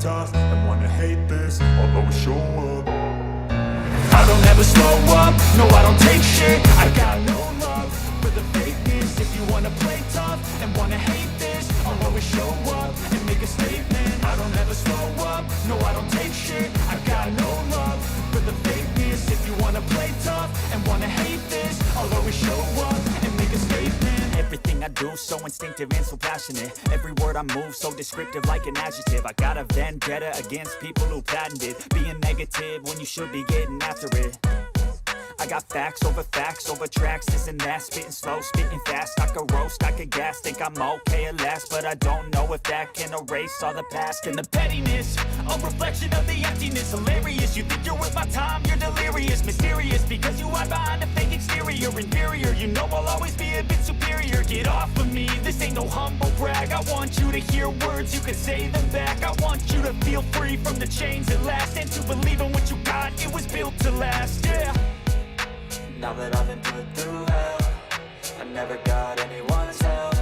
tough and wanna hate this, I'll always show up. I don't ever slow up, no I don't take shit. I got no love for the fakeness. If you wanna play tough and wanna hate this, I'll always show up and make a statement. I don't ever slow up, no I don't take shit. I got no love for the fakeness. If you wanna play tough and wanna hate this, I'll always show up and make a statement. Everything I do so instinctive and so passionate. Every word I move so descriptive like an adjective. I got a vendetta against people who patented being negative when you should be getting after it. I got facts over tracks, this and that, spitting slow, spitting fast. I could roast, I could gas, think I'm okay at last, but I don't know if that can erase all the past. And the pettiness, a reflection of the emptiness. Hilarious, you think you're worth my time, you're delirious. Mysterious, because you hide behind a fake exterior. Inferior, you know I'll always be a bit superior. Get off of me, this ain't no humble brag. I want you to hear words, you can say them back. I want you to feel free from the chains at last, and to believe in what you got, it was built to last, yeah. Now that I've been put through hell, I never got anyone's help.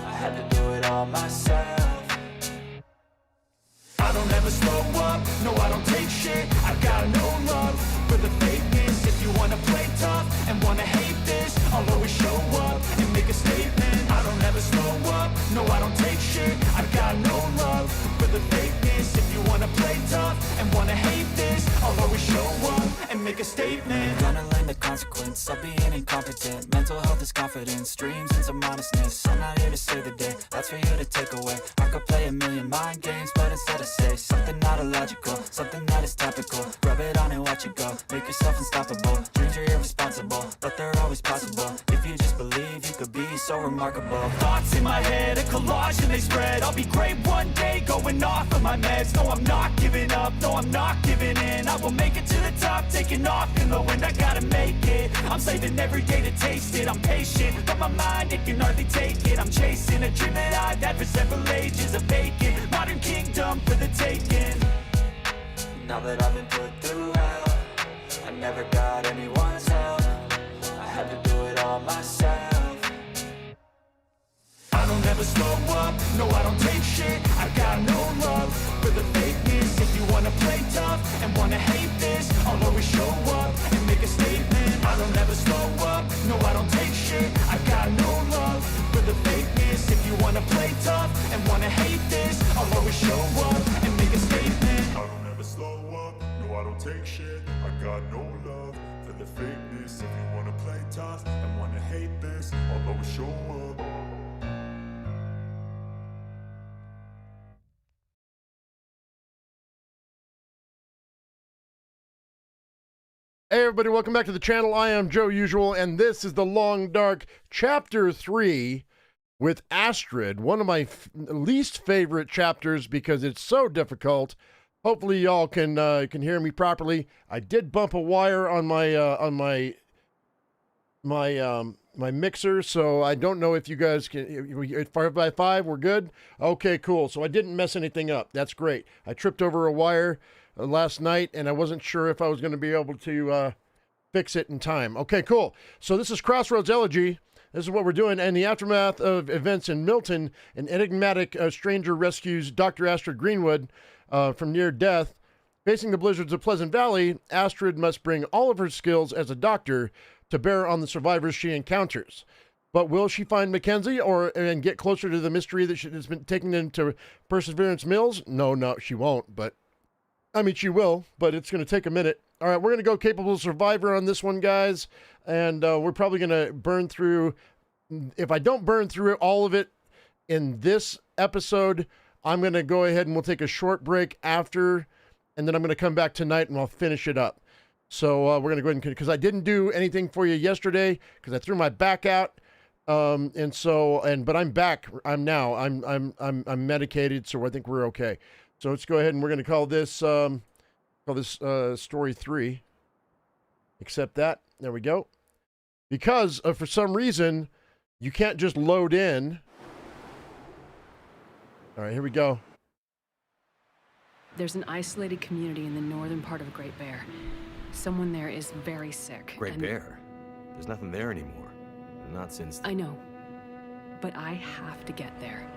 I had to do it all myself. I don't ever slow up, no I don't take shit. I got no love for the fakeness. If you wanna play tough and wanna hate this, I'll always show up and make a statement. I don't ever slow up, no I don't take shit. I got no love for the fakeness. If you wanna play tough and wanna hate this, I'll always show up and make a statement. Gonna learn the consequence of being incompetent. Mental health is confidence, dreams and some honestness. I'm not here to save the day, that's for you to take away. I could play a million mind games, but instead I say something not illogical, something that is topical. Rub it on and watch it go, make yourself unstoppable. Dreams are irresponsible, but they're always possible. If you just believe, you could be so remarkable. Thoughts in my head, a collage and they spread. I'll be great one day, going off of my meds. No, I'm not giving up, no, I'm not giving in. I will make it to the top, taking off in the wind. I gotta make it, I'm saving every day to taste it. I'm patient, but my mind, it can hardly take it. I'm chasing a dream that I've had for several ages. A vacant, modern kingdom for the taking. Now that I've been put through hell, I never got anyone's help. I had to do it all myself. I don't ever slow up, no I don't take shit. I got no love for the fakeness. If you wanna play tough and wanna hate this, I'll always show up and make a statement. I don't ever slow up, no I don't take shit. I got no love for the fakeness. If you wanna play tough and wanna hate this, I'll always show up and make a statement. I don't ever slow up, no I don't take shit. I got no love for the fakeness. If you wanna play tough and wanna hate this, I'll always show up. Hey everybody, welcome back to the channel. I am Joe Usual, and this is The Long Dark, Chapter 3 with Astrid. One of my least favorite chapters because it's so difficult. Hopefully y'all can hear me properly. I did bump a wire on my my mixer, so I don't know if you guys can. 5x5, we're good? Okay, cool. So I didn't mess anything up. That's great. I tripped over a wire last night, and I wasn't sure if I was going to be able to fix it in time. Okay, cool. So this is Crossroads Elegy. This is what we're doing. And the aftermath of events in Milton, an enigmatic stranger rescues Dr. Astrid Greenwood from near death. Facing the blizzards of Pleasant Valley, Astrid must bring all of her skills as a doctor to bear on the survivors she encounters. But will she find Mackenzie and get closer to the mystery that has been taken into Perseverance Mills? No, she won't, but I mean, she will, but it's going to take a minute. All right, we're going to go Capable Survivor on this one, guys, and we're probably going to burn through, if I don't burn through all of it in this episode, I'm going to go ahead and we'll take a short break after, and then I'm going to come back tonight and I'll finish it up. So we're going to go ahead and, because I didn't do anything for you yesterday, because I threw my back out, but I'm back. I'm medicated, so I think we're okay. So let's go ahead and we're going to call this story 3. Accept that. There we go. Because for some reason, you can't just load in. All right, here we go. There's an isolated community in the northern part of Great Bear. Someone there is very sick. Great Bear? There's nothing there anymore. Not since... I know. But I have to get there.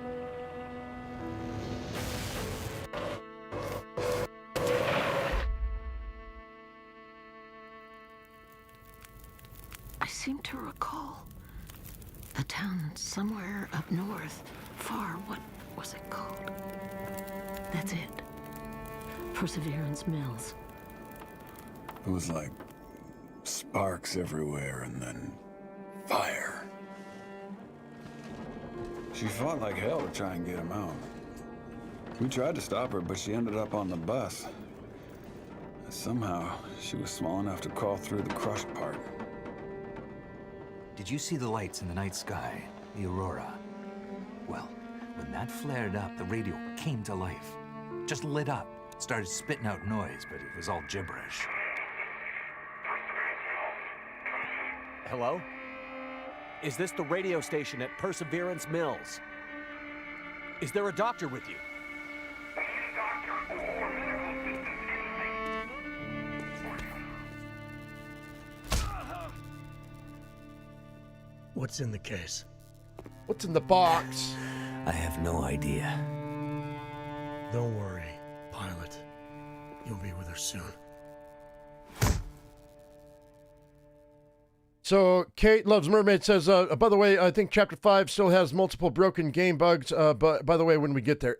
seem to recall. A town somewhere up north, far, what was it called? That's it. Perseverance Mills. It was like sparks everywhere and then fire. She fought like hell to try and get him out. We tried to stop her, but she ended up on the bus. Somehow, she was small enough to crawl through the crushed part. Did you see the lights in the night sky? The Aurora? Well, when that flared up, the radio came to life. Just lit up. Started spitting out noise, but it was all gibberish. Hello? Is this the radio station at Perseverance Mills? Is there a doctor with you? What's in the case? What's in the box? I have no idea. Don't worry, pilot. You'll be with her soon. So Kate Loves Mermaid says, by the way, I think Chapter 5 still has multiple broken game bugs. But by the way, when we get there,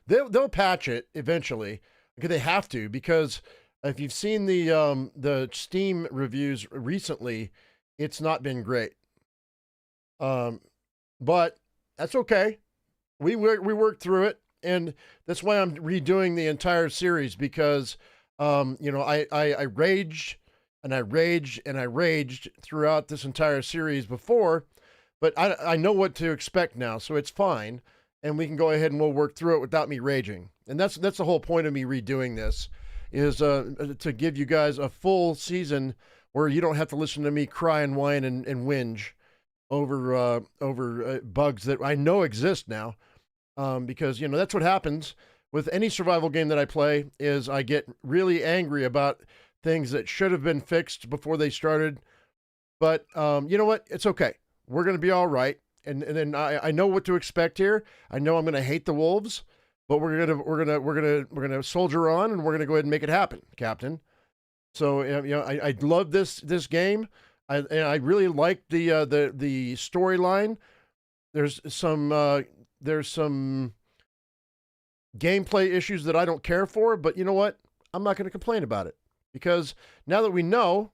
they'll patch it eventually. Okay, they have to, because if you've seen the Steam reviews recently, it's not been great. But that's okay. We worked through it, and that's why I'm redoing the entire series, because I raged and I raged and I raged throughout this entire series before, but I know what to expect now, so it's fine, and we can go ahead and we'll work through it without me raging. And that's the whole point of me redoing this, is to give you guys a full season where you don't have to listen to me cry and whine and whinge over bugs that I know exist now, because that's what happens with any survival game that I play, is I get really angry about things that should have been fixed before they started. But you know what? It's okay. We're gonna be all right. And then I know what to expect here. I know I'm gonna hate the wolves, but we're gonna soldier on, and we're gonna go ahead and make it happen, Captain. So I love this game. I really like the storyline. There's some gameplay issues that I don't care for, but you know what? I'm not going to complain about it, because now that we know,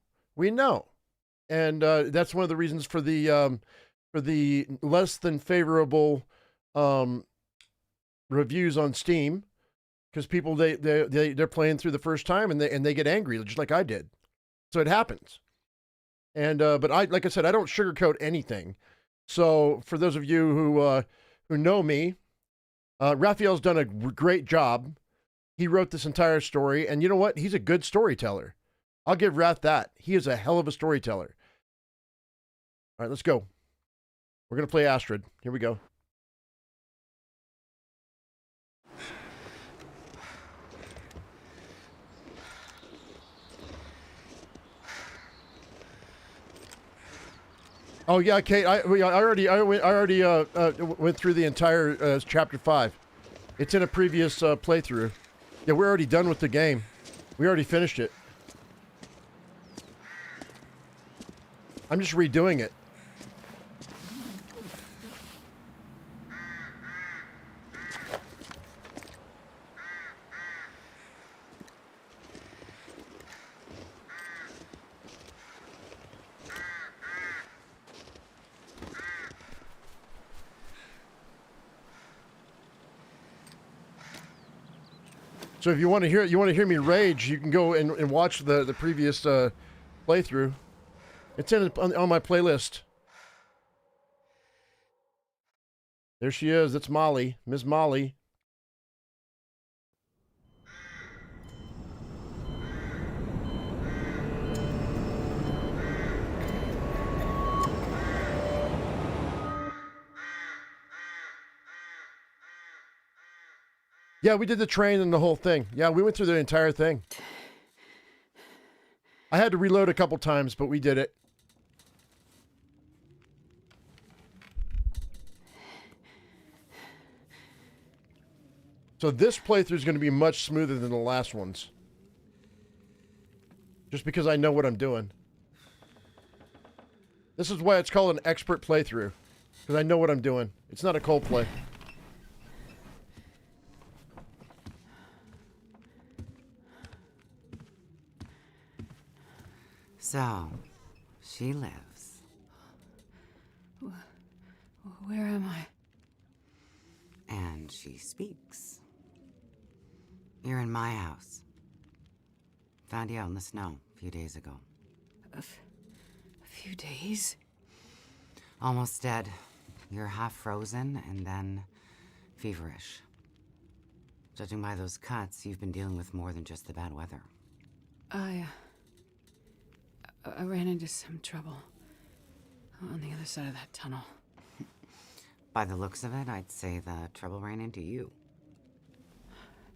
and that's one of the reasons for the less than favorable reviews on Steam, because people they're playing through the first time and they get angry, just like I did. So it happens. And but like I said, I don't sugarcoat anything. So for those of you who know me, Raphael's done a great job. He wrote this entire story, and you know what? He's a good storyteller. I'll give Raph that. He is a hell of a storyteller. All right, let's go. We're gonna play Astrid. Here we go. Oh yeah, Kate. I already went through the entire chapter 5. It's in a previous playthrough. Yeah, we're already done with the game. We already finished it. I'm just redoing it. So if you want to hear me rage, you can go and watch the previous playthrough. It's on my playlist. There she is. That's Molly, Miss Molly. Yeah, we did the train and the whole thing. Yeah, we went through the entire thing. I had to reload a couple times, but we did it. So this playthrough is going to be much smoother than the last ones. Just because I know what I'm doing. This is why it's called an expert playthrough. Because I know what I'm doing. It's not a cold play. So, she lives. Where am I? And she speaks. You're in my house. Found you out in the snow a few days ago. A few days? Almost dead. You're half frozen and then feverish. Judging by those cuts, you've been dealing with more than just the bad weather. I ran into some trouble on the other side of that tunnel. By the looks of it, I'd say the trouble ran into you.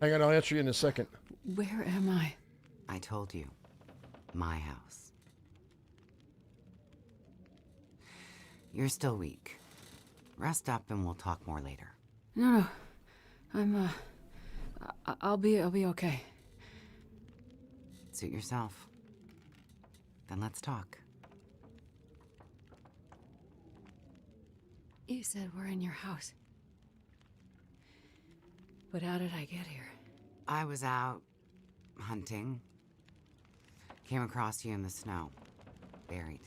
Hang on, I'll answer you in a second. Where am I? I told you. My house. You're still weak. Rest up and we'll talk more later. No. I'm, I'll be okay. Suit yourself. Then let's talk. You said we're in your house. But how did I get here? I was out hunting. Came across you in the snow. Buried.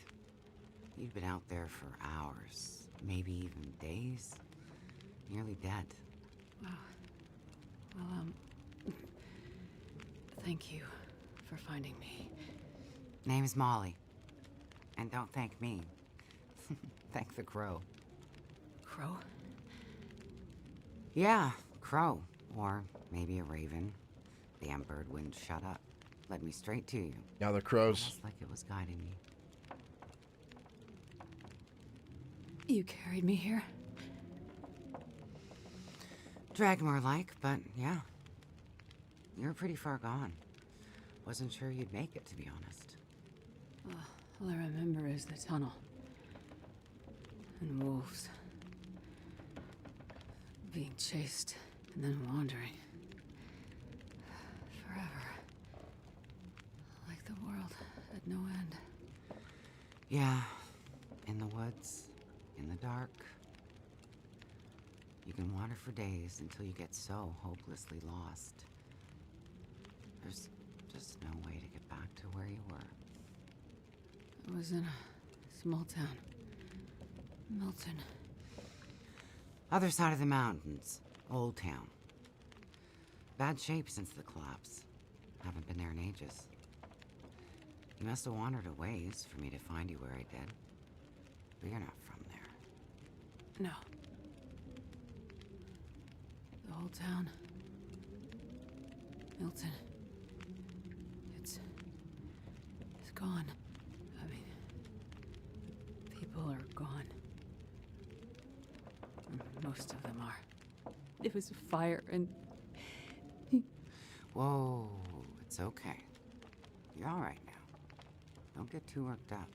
You'd been out there for hours, maybe even days. Nearly dead. Wow. Well, thank you for finding me. Name's Molly. And don't thank me. Thank the crow. Crow? Yeah, crow. Or maybe a raven. Damn bird wouldn't shut up. Led me straight to you. Now the crows. Almost like it was guiding me. You carried me here? Dragged more like, but yeah. You were pretty far gone. Wasn't sure you'd make it, to be honest. All I remember is the tunnel. And wolves. Being chased, and then wandering. Forever. Like the world at no end. Yeah. In the woods. In the dark. You can wander for days until you get so hopelessly lost. There's just no way to get back to where you were. I was in a small town. Milton. Other side of the mountains. Old town. Bad shape since the collapse. Haven't been there in ages. You must have wandered a ways for me to find you where I did. But you're not from there. No. The whole town. Milton. It's gone. I mean, people are gone. Most of them are. It was a fire and... Whoa, it's okay. You're all right now. Don't get too worked up.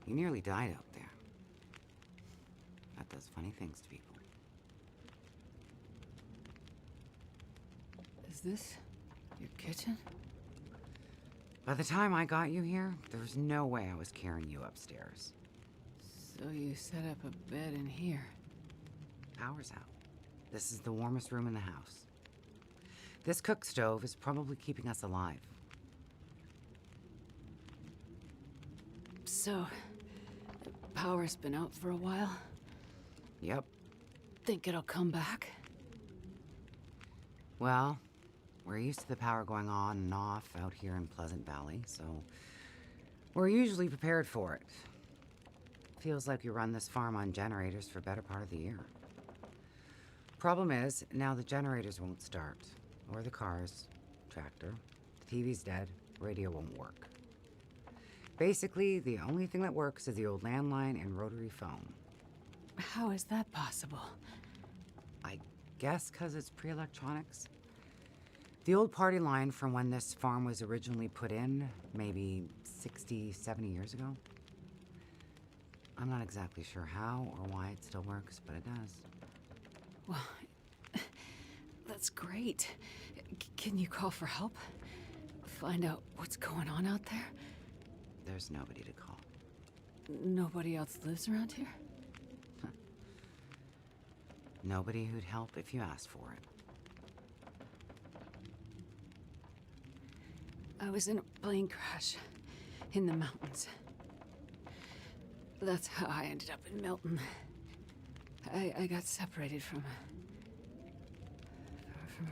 You nearly died out there. That does funny things to people. Is this your kitchen? By the time I got you here, there was no way I was carrying you upstairs. So you set up a bed in here. Power's out. This is the warmest room in the house. This cook stove is probably keeping us alive. So, power's been out for a while? Yep. Think it'll come back? Well, we're used to the power going on and off out here in Pleasant Valley, so we're usually prepared for it. Feels like we run this farm on generators for a better part of the year. Problem is, now the generators won't start. Or the cars, tractor. The TV's dead, radio won't work. Basically, the only thing that works is the old landline and rotary phone. How is that possible? I guess because it's pre-electronics. The old party line from when this farm was originally put in, maybe 60, 70 years ago. I'm not exactly sure how or why it still works, but it does. Well, that's great. Can you call for help? Find out what's going on out there? There's nobody to call. Nobody else lives around here? Nobody who'd help if you asked for it. I was in a plane crash in the mountains. That's how I ended up in Milton. I got separated from a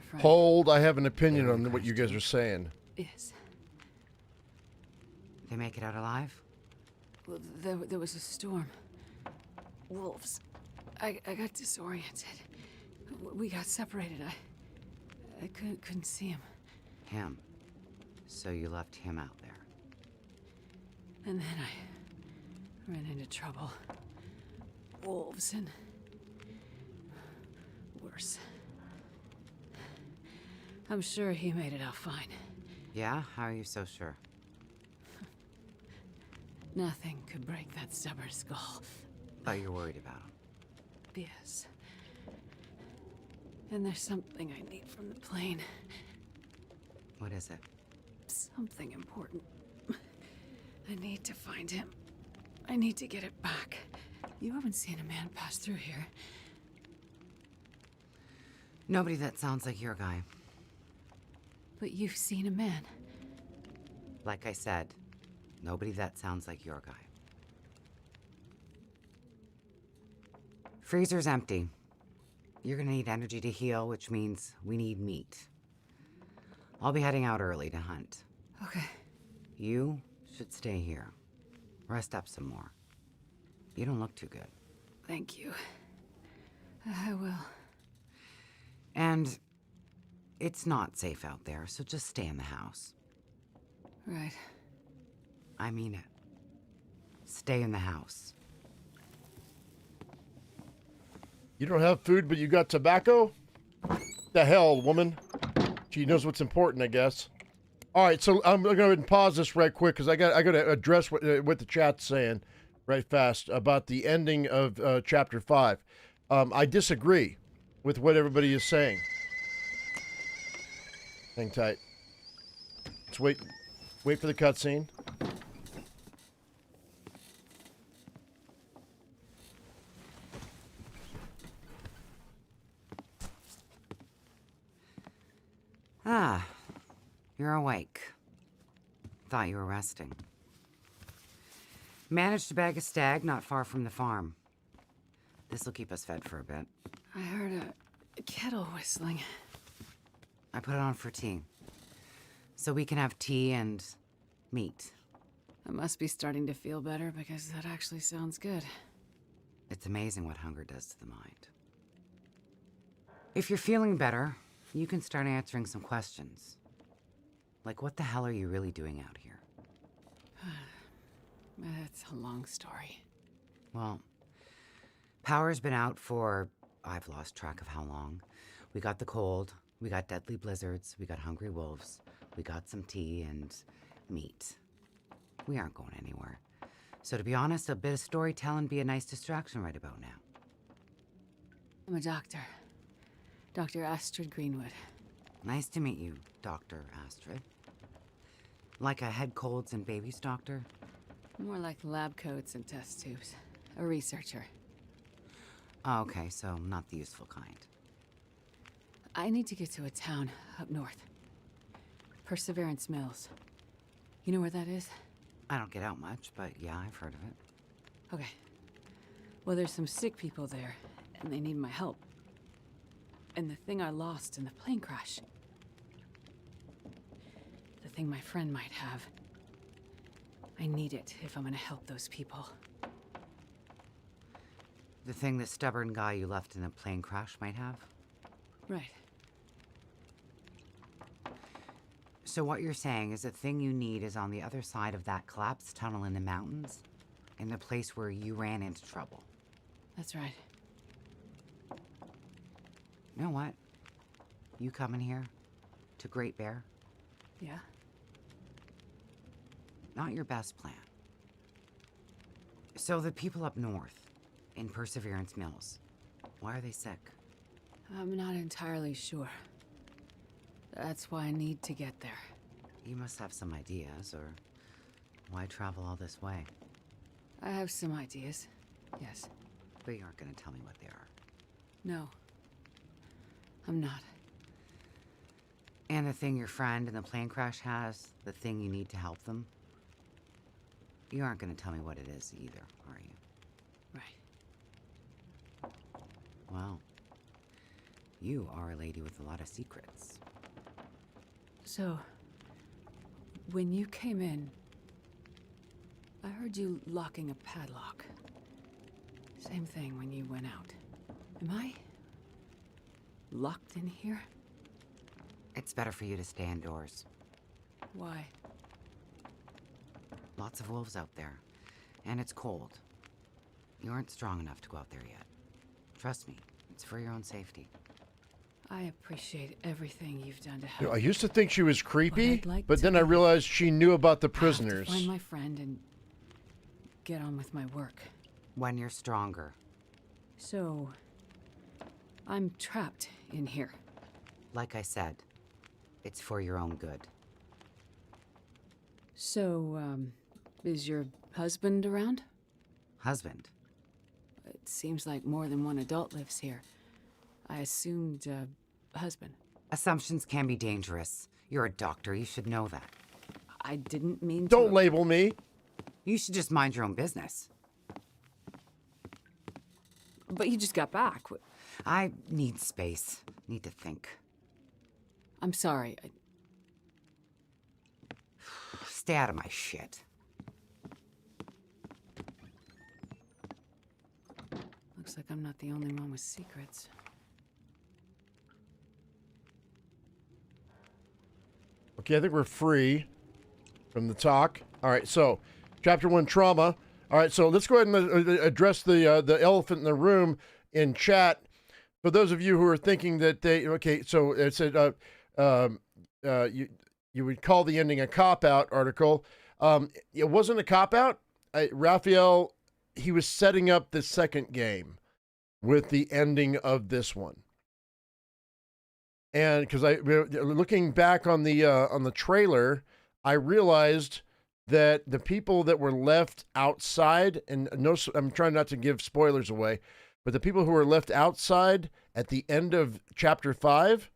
friend. Hold, I have an opinion on what you guys are saying. Yes. They make it out alive? Well, there was a storm. Wolves. I got disoriented. We got separated. I couldn't see him. Him. So you left him out there. And then I ran into trouble. Wolves and worse. I'm sure he made it out fine. Yeah? How are you so sure? Nothing could break that stubborn skull. But you're worried about him. Yes. And there's something I need from the plane. What is it? Something important. I need to find him. I need to get it back. You haven't seen a man pass through here. Nobody that sounds like your guy. But you've seen a man. Like I said, nobody that sounds like your guy. Freezer's empty. You're gonna need energy to heal, which means we need meat. I'll be heading out early to hunt. Okay. You should stay here. Rest up some more. You don't look too good. Thank you. I will. And it's not safe out there, so just stay in the house. Right. I mean it. Stay in the house. You don't have food, but you got tobacco? The hell, woman. She knows what's important, I guess. All right, so I'm going to go ahead and pause this right quick because I got to address what the chat's saying right fast about the ending of Chapter 5. I disagree with what everybody is saying. Hang tight. Let's wait for the cutscene. Ah, you're awake. Thought you were resting. Managed to bag a stag not far from the farm. This'll keep us fed for a bit. I heard a kettle whistling. I put it on for tea. So we can have tea and meat. I must be starting to feel better because that actually sounds good. It's amazing what hunger does to the mind. If you're feeling better, you can start answering some questions. Like, what the hell are you really doing out here? It's a long story. Well, power's been out for, I've lost track of how long. We got the cold, we got deadly blizzards, we got hungry wolves, we got some tea and meat. We aren't going anywhere. So to be honest, a bit of storytelling be a nice distraction right about now. I'm a doctor. Dr. Astrid Greenwood. Nice to meet you, Dr. Astrid. Like a head colds and babies doctor? More like lab coats and test tubes. A researcher. Oh, okay, so not the useful kind. I need to get to a town up north. Perseverance Mills. You know where that is? I don't get out much, but yeah, I've heard of it. Okay. Well, there's some sick people there, and they need my help. And the thing I lost in the plane crash. The thing my friend might have. I need it if I'm gonna help those people. The thing the stubborn guy you left in the plane crash might have? Right. So what you're saying is the thing you need is on the other side of that collapsed tunnel in the mountains, in the place where you ran into trouble. That's right. You know what? You coming here to Great Bear? Yeah? Not your best plan. So the people up north, in Perseverance Mills, why are they sick? I'm not entirely sure. That's why I need to get there. You must have some ideas, or why travel all this way? I have some ideas. Yes. But you aren't gonna tell me what they are. No. I'm not. And the thing your friend in the plane crash has, the thing you need to help them, you aren't gonna tell me what it is either, are you? Right. Well, you are a lady with a lot of secrets. So, when you came in, I heard you locking a padlock. Same thing when you went out. Am I locked in here? It's better for you to stay indoors. Why? Lots of wolves out there, and it's cold. You aren't strong enough to go out there yet. Trust me, it's for your own safety. I appreciate everything you've done to You know, help. I used to think she was creepy, I'd like but to then I be- realized she knew about the I have to prisoners. find my friend and get on with my work. When you're stronger. So, I'm trapped in here. Like I said, it's for your own good. So, is your husband around? Husband. It seems like more than one adult lives here. I assumed, husband. Assumptions can be dangerous. You're a doctor, you should know that. I didn't mean to... Don't label me. You should just mind your own business. But you just got back. I need space. Need to think. I'm sorry. Stay out of my shit. Looks like I'm not the only one with secrets. Okay, I think we're free from the talk. All right, so chapter 1, trauma. All right, so let's go ahead and address the elephant in the room in chat. For those of you who are thinking that so it said you would call the ending a cop-out article. It wasn't a cop-out. Raphael, he was setting up the second game with the ending of this one. And because looking back on the trailer, I realized that the people that were left outside, and no, I'm trying not to give spoilers away, but the people who were left outside at the end of chapter 5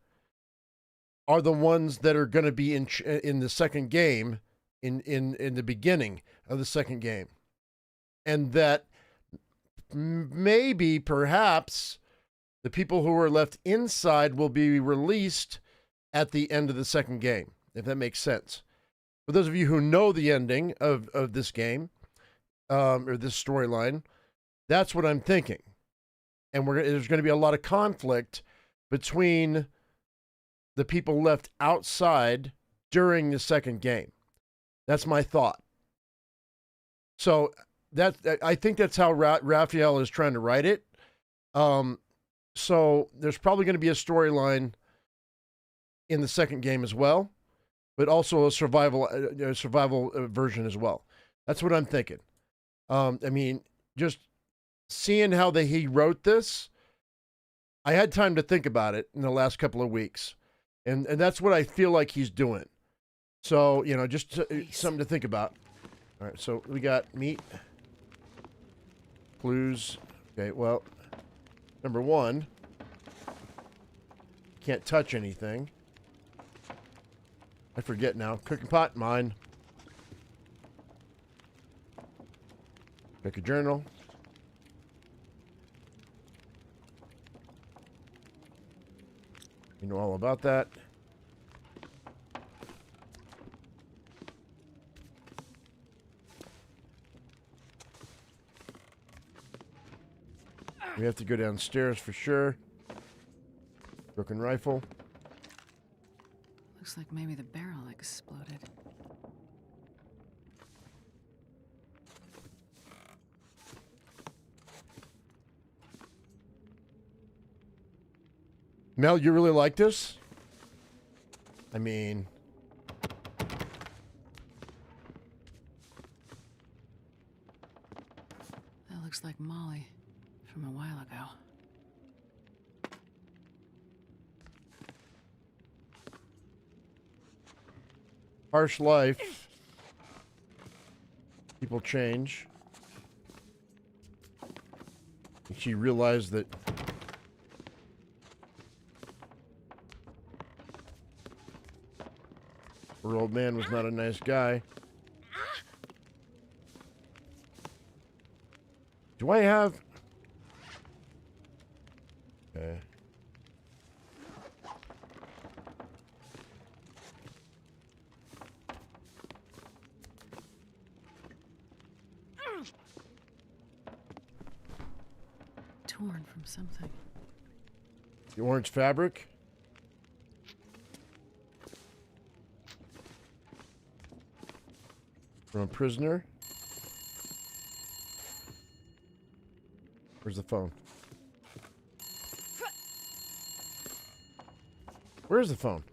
are the ones that are going to be in the second game, in the beginning of the second game, and that maybe perhaps the people who are left inside will be released at the end of the second game, if that makes sense. For those of you who know the ending of this game, or this storyline, that's what I'm thinking. And there's going to be a lot of conflict between the people left outside during the second game. That's my thought. So I think that's how Raphael is trying to write it. So there's probably going to be a storyline in the second game as well, but also a survival version as well. That's what I'm thinking. I mean, just seeing how he wrote this, I had time to think about it in the last couple of weeks, and that's what I feel like he's doing. So, just something to think about. All right, so we got meat, clues. Okay, well, number 1, can't touch anything. I forget now. Cooking pot, mine. Pick a journal. You know all about that. We have to go downstairs for sure. Broken rifle. Looks like maybe the barrel exploded. Mel, you really like this? I mean... That looks like Molly from a while ago. Harsh life. People change. She realized that her old man was not a nice guy. Do I have... Okay. Torn from something. The orange fabric. From a prisoner. Where's the phone? Where's the phone?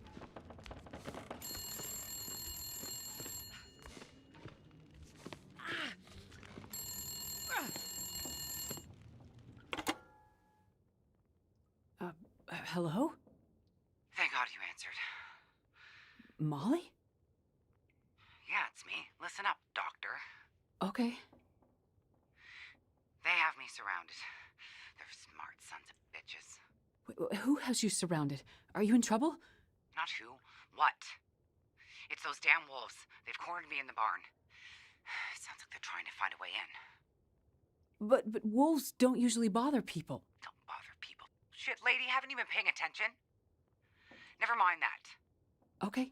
Hello? Thank God you answered. Molly? Yeah, it's me. Listen up, Doctor. Okay. They have me surrounded. They're smart sons of bitches. Who has you surrounded? Are you in trouble? Not who. What? It's those damn wolves. They've cornered me in the barn. Sounds like they're trying to find a way in. But wolves don't usually bother people. Don't bother people. Shit, lady, haven't you been paying attention? Never mind that. Okay,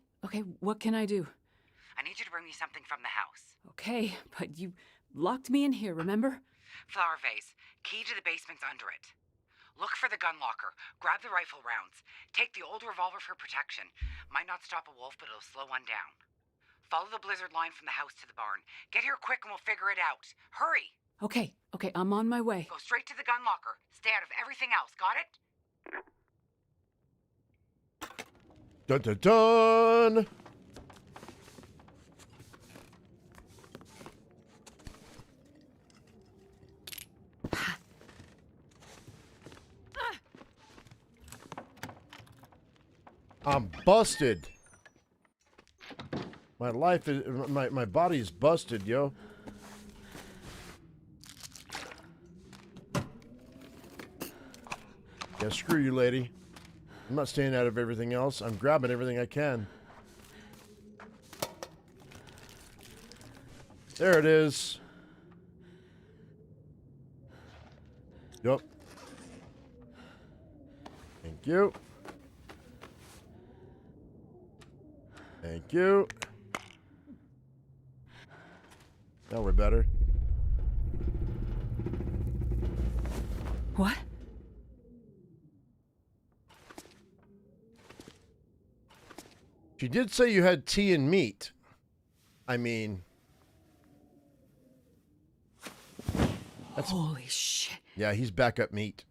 what can I do? I need you to bring me something from the house. Okay, but you locked me in here, remember? Flower vase. Key to the basement's under it. Look for the gun locker. Grab the rifle rounds. Take the old revolver for protection. Might not stop a wolf, but it'll slow one down. Follow the blizzard line from the house to the barn. Get here quick and we'll figure it out. Hurry! Okay, I'm on my way. Go straight to the gun locker. Stay out of everything else, got it? Dun dun dun! I'm busted. My life is my body is busted, yo. Yeah, screw you, lady. I'm not staying out of everything else. I'm grabbing everything I can. There it is. Yup. Thank you. Thank you. Now we're better. What? She did say you had tea and meat. I mean... That's... Holy shit. Yeah, he's backup meat.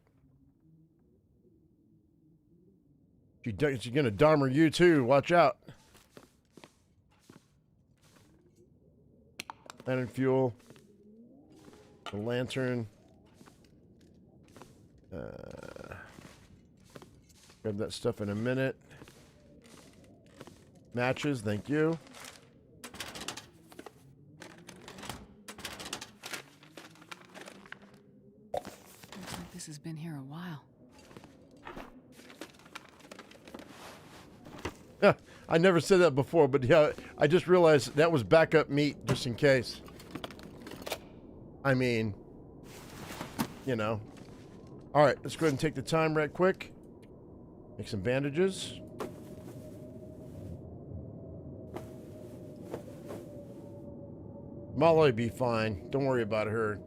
She's gonna dharma you too. Watch out. Lantern fuel. The lantern. Grab that stuff in a minute. Matches, thank you. Looks like this has been here a while. Yeah, I never said that before, but yeah, I just realized that was backup meat just in case. I mean, you know. All right, let's go ahead and take the time right quick. Make some bandages. Molly be fine. Don't worry about her.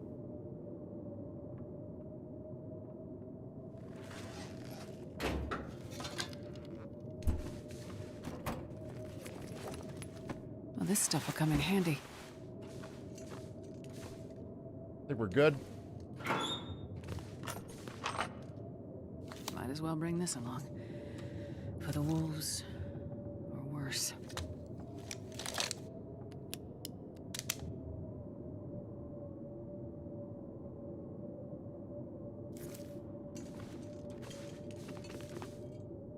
Well, this stuff will come in handy. I think we're good. Might as well bring this along. For the wolves, or worse.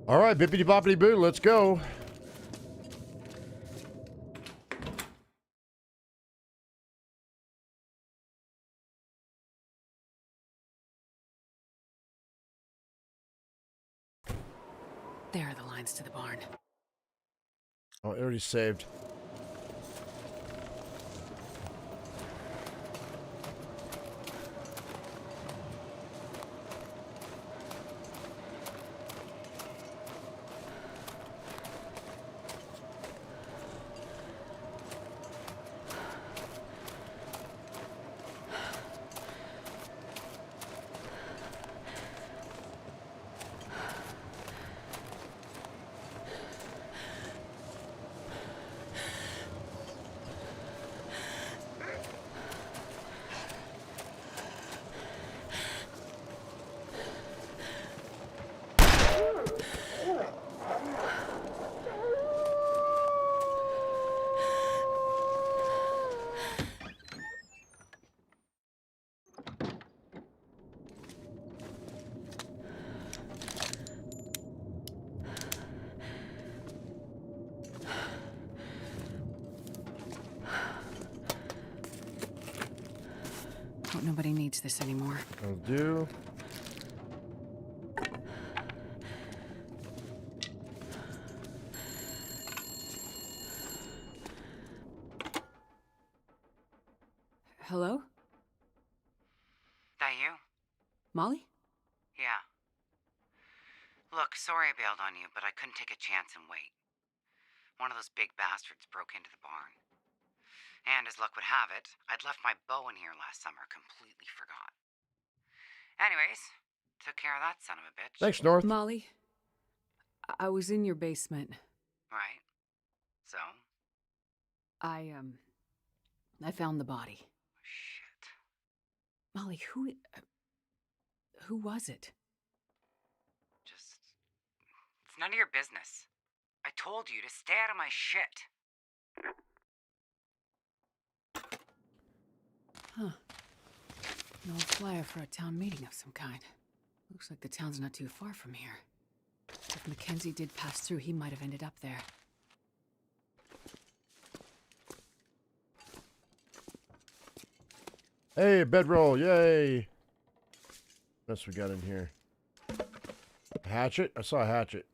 All right, bippity boppity boo, let's go. fence to the barn. Oh, it already saved. Hope nobody needs this anymore. I'll do. Hello? That you? Molly? Yeah. Look, sorry I bailed on you, but I couldn't take a chance and wait. One of those big bastards broke into the barn. And as luck would have it, I'd left my bow in here last summer, completely forgot. Anyways, took care of that son of a bitch. Thanks, North. Molly, I was in your basement. Right. So? I found the body. Shit. Molly, who was it? Just... It's none of your business. I told you to stay out of my shit. Huh. An old flyer for a town meeting of some kind. Looks like the town's not too far from here. If Mackenzie did pass through, he might have ended up there. Hey, bedroll, yay! What else we got in here? A hatchet? I saw a hatchet.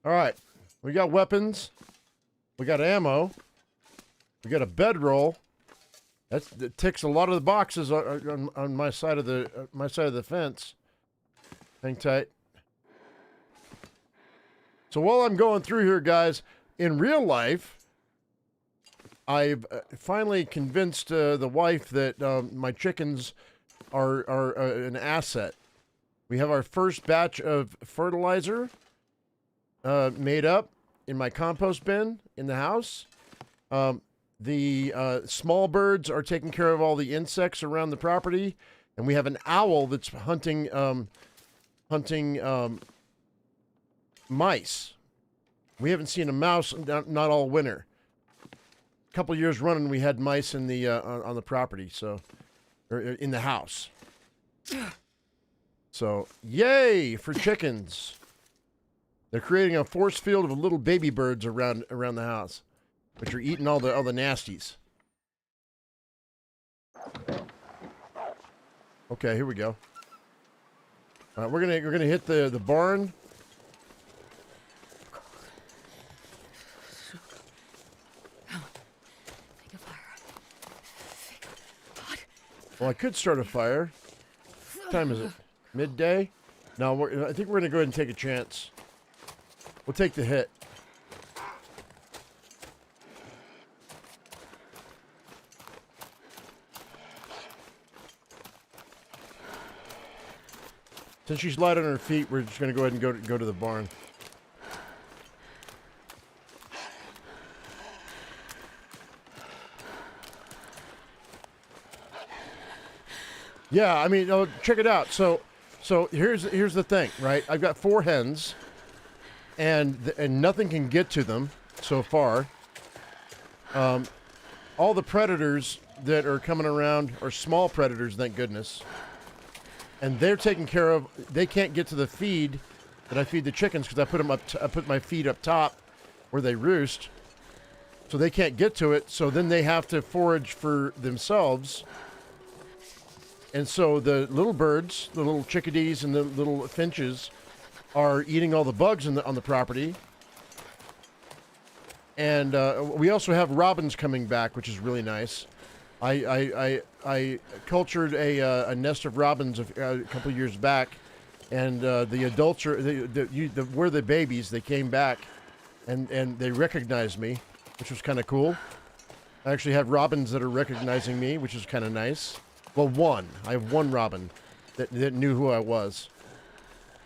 Alright, we got weapons. We got ammo. We got a bedroll. That ticks a lot of the boxes on my side of the fence. Hang tight. So while I'm going through here, guys, in real life, I've finally convinced the wife that my chickens are an asset. We have our first batch of fertilizer made up in my compost bin in the house. The small birds are taking care of all the insects around the property, and we have an owl that's hunting mice. We haven't seen a mouse not all winter. A couple years running, we had mice in the on the property, so or in the house. So yay for chickens! They're creating a force field of little baby birds around the house, which are eating all the nasties. Okay, here we go. All right, we're gonna hit the barn. Well, I could start a fire. What time is it? Midday? No, I think we're gonna go ahead and take a chance. We'll take the hit. Since she's light on her feet, we're just going to go ahead and go to the barn. Yeah, I mean, check it out. So here's the thing, right? I've got 4 hens, and nothing can get to them so far. All the predators that are coming around are small predators, thank goodness. And they're taken care of. They can't get to the feed that I feed the chickens because I put them up. I put my feed up top where they roost, so they can't get to it. So then they have to forage for themselves. And so the little birds, the little chickadees and the little finches are eating all the bugs on the property. And we also have robins coming back, which is really nice. I cultured a nest of robins a couple years back, and the adults are were the babies. They came back, and they recognized me, which was kind of cool. I actually have robins that are recognizing me, which is kind of nice. Well, one. I have one robin that knew who I was.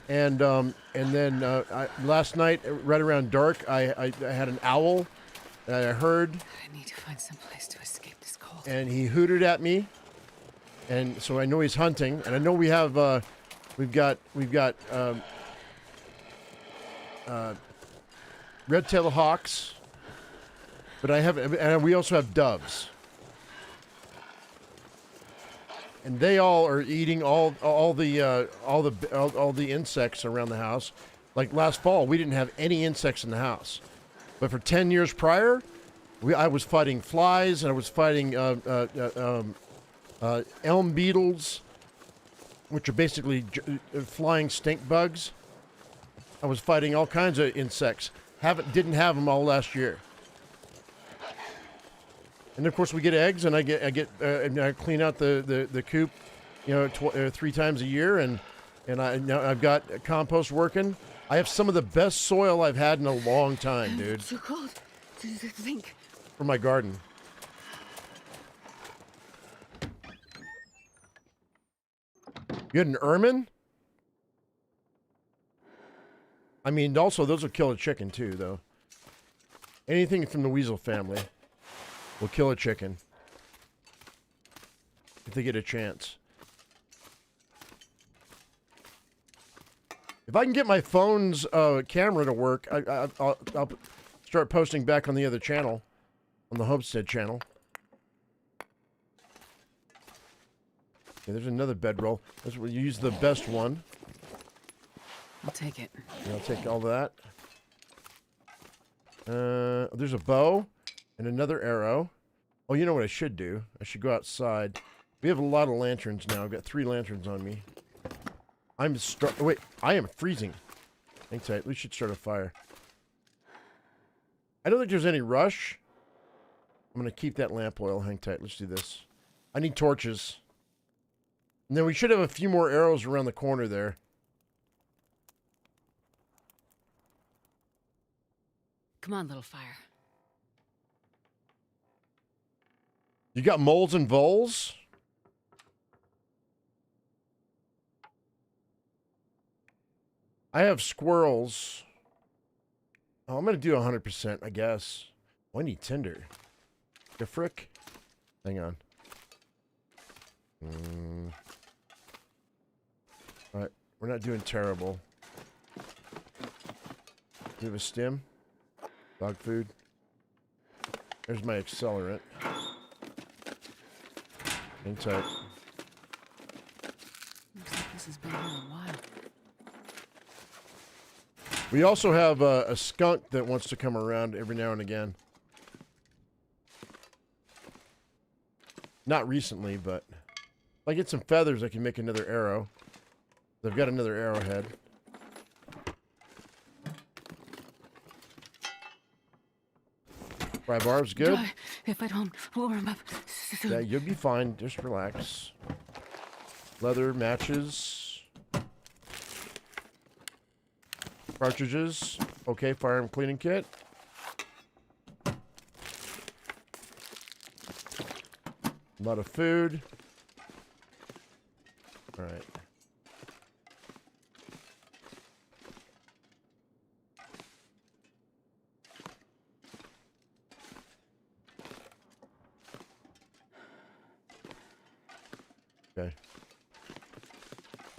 And then last night, right around dark, I had an owl that I heard. I need to find some place to escape this cold. And he hooted at me, and so I know he's hunting. And I know we have we've got red-tailed hawks, but and we also have doves. And they all are eating all the insects around the house. Like last fall, we didn't have any insects in the house, but for 10 years prior, I was fighting flies and I was fighting elm beetles, which are basically flying stink bugs. I was fighting all kinds of insects. Didn't have them all last year. And of course, we get eggs, and I clean out the coop, 3 times a year, and now I've got compost working. I have some of the best soil I've had in a long time, dude. Too cold to think. For my garden. You had an ermine? I mean, also those will kill a chicken too, though. Anything from the weasel family will kill a chicken if they get a chance. If I can get my phone's camera to work, I'll start posting back on the other channel, on the Homestead channel. Okay, there's another bedroll. We'll use the best one. I'll take it. I'll take all that. There's a bow and another arrow. Oh, you know what I should do? I should go outside. We have a lot of lanterns now. I've got 3 lanterns on me. Wait, I am freezing. Hang tight. We should start a fire. I don't think there's any rush. I'm going to keep that lamp oil. Hang tight. Let's do this. I need torches. And then we should have a few more arrows around the corner there. Come on, little fire. You got moles and voles? I have squirrels. Oh, I'm going to do 100%, I guess. Oh, I need tinder. The frick? Hang on. Alright, we're not doing terrible. Do we have a stim? Dog food. There's my accelerant. Hang tight. Looks like this has been here a while. We also have a skunk that wants to come around every now and again. Not recently, but if I get some feathers, I can make another arrow. They've got another arrowhead. Fry barbs, good. If I don't warm up soon. Yeah, you'll be fine. Just relax. Leather, matches. Cartridges. Okay, firearm cleaning kit. A lot of food. All right. Okay.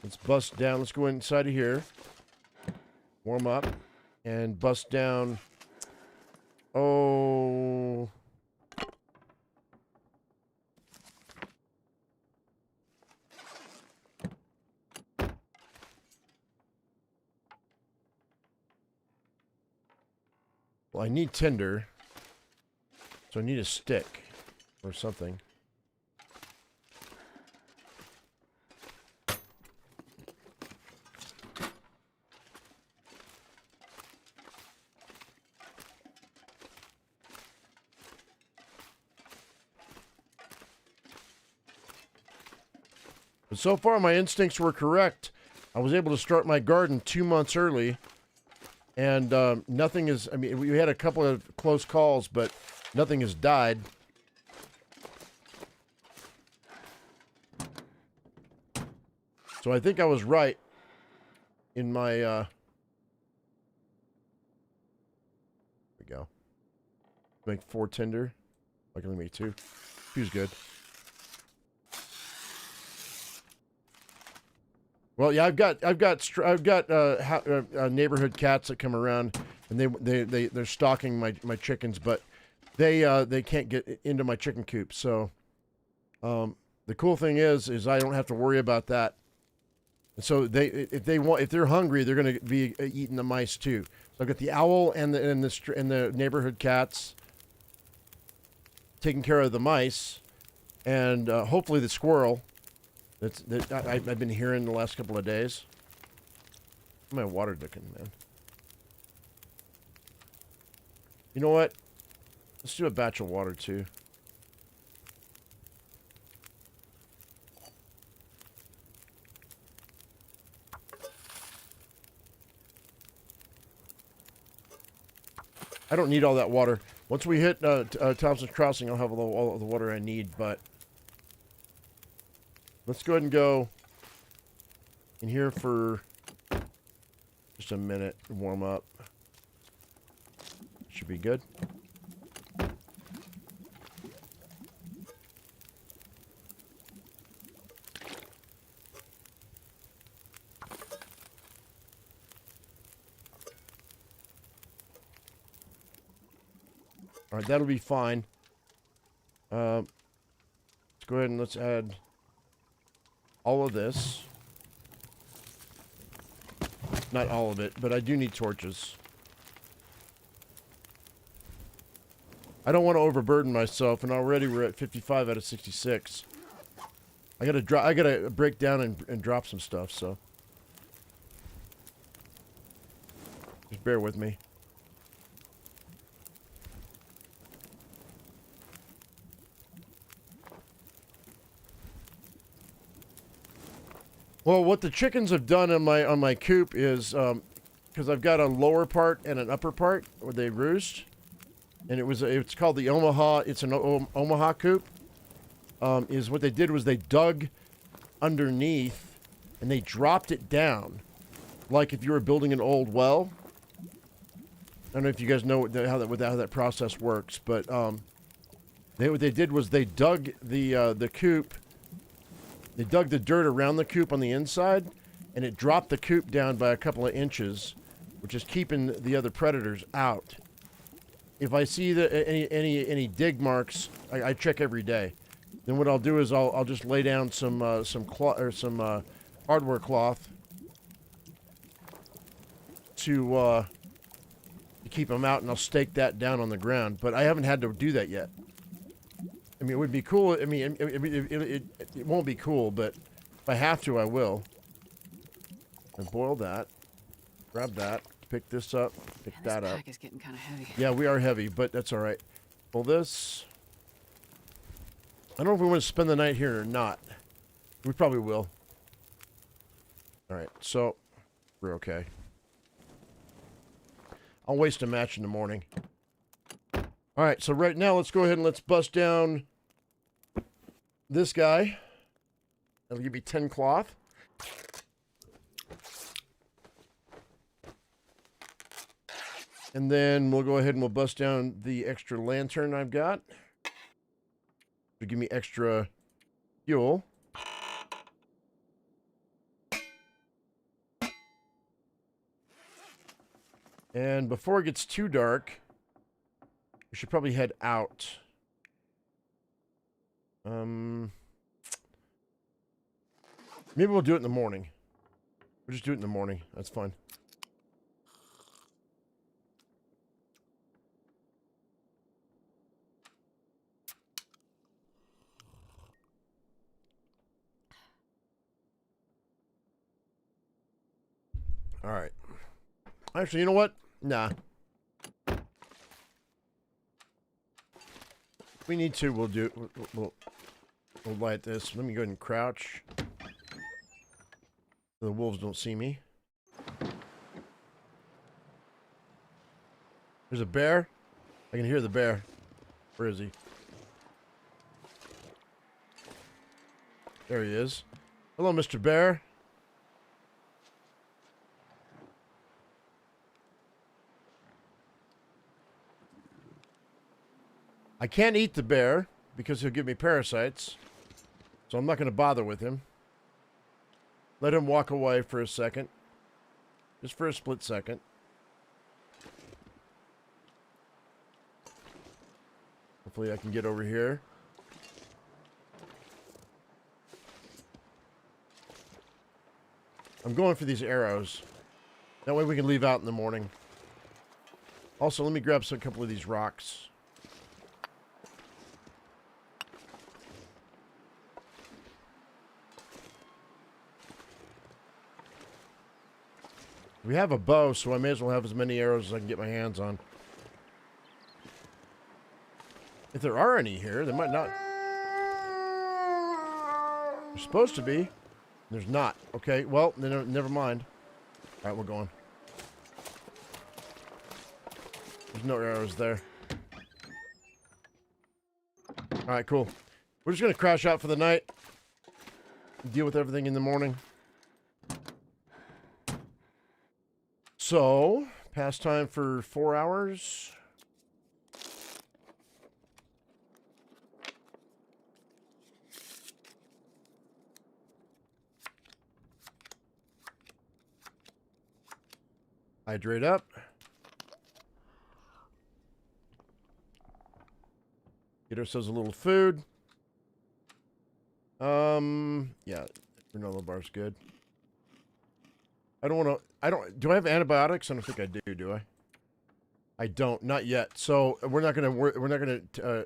Let's bust down. Let's go inside of here. Warm up. And bust down. Oh. Well, I need tinder. So I need a stick or something. But so far, my instincts were correct. I was able to start my garden 2 months early, and nothing is... I mean, we had a couple of close calls, but nothing has died. So I think I was right in my... There we go. Make 4 tinder. I can only make 2. 2's good. Well, yeah, I've got neighborhood cats that come around, and they're stalking my chickens, but they can't get into my chicken coop. So, the cool thing is I don't have to worry about that. And so if they're hungry, they're going to be eating the mice too. So I've got the owl and the neighborhood cats taking care of the mice, and hopefully the squirrel. I've been hearing the last couple of days. Am I water ducking, man? You know what? Let's do a batch of water too. I don't need all that water. Once we hit Thompson's Crossing, I'll have all the water I need, but let's go ahead and go in here for just a minute and warm up. Should be good. All right, that'll be fine. Let's go ahead and let's add all of this. Not all of it, but I do need torches. I don't want to overburden myself, and already we're at 55 out of 66. I gotta break down and drop some stuff, so just bear with me. Well, what the chickens have done on my coop is, because I've got a lower part and an upper part where they roost, and it's called the Omaha. It's an Omaha coop. Is what they did was they dug underneath and they dropped it down, like if you were building an old well. I don't know if you guys know how that process works, but what they did was they dug the coop. They dug the dirt around the coop on the inside, and it dropped the coop down by a couple of inches, which is keeping the other predators out. If I see any dig marks, I check every day. Then what I'll do is I'll just lay down some hardware cloth to keep them out, and I'll stake that down on the ground. But I haven't had to do that yet. I mean, it would be cool. I mean, it won't be cool, but if I have to, I will. And boil that. Grab that. Pick this up. Pick that up. This pack is getting kind of heavy. Yeah, we are heavy, but that's all right. Pull this. I don't know if we want to spend the night here or not. We probably will. All right, so we're okay. I'll waste a match in the morning. All right, so right now, let's go ahead and let's bust down this guy. That'll give me 10 cloth. And then we'll go ahead and we'll bust down the extra lantern I've got. To give me extra fuel. And before it gets too dark, we should probably head out. Maybe we'll do it in the morning. We'll just do it in the morning. That's fine. All right. Actually, you know what? Nah. If we need to, we'll light this. Let me go ahead and crouch. so the wolves don't see me. There's a bear. I can hear the bear. Where is he? There he is. Hello, Mr. Bear. I can't eat the bear because he'll give me parasites. So I'm not going to bother with him. Let him walk away for a second. Just for a split second. Hopefully I can get over here. I'm going for these arrows. That way we can leave out in the morning. Also, let me grab a couple of these rocks. We have a bow, so I may as well have as many arrows as I can get my hands on. If there are any here, there might not. There's supposed to be. There's not. Okay, well, then never mind. All right, we're going. There's no arrows there. All right, cool. We're just going to crash out for the night. Deal with everything in the morning. So, past time for 4 hours. Hydrate up. Get ourselves a little food. Yeah, granola bar's good. I don't want to. Do I have antibiotics? I don't think I do I? I don't. Not yet. So we're not gonna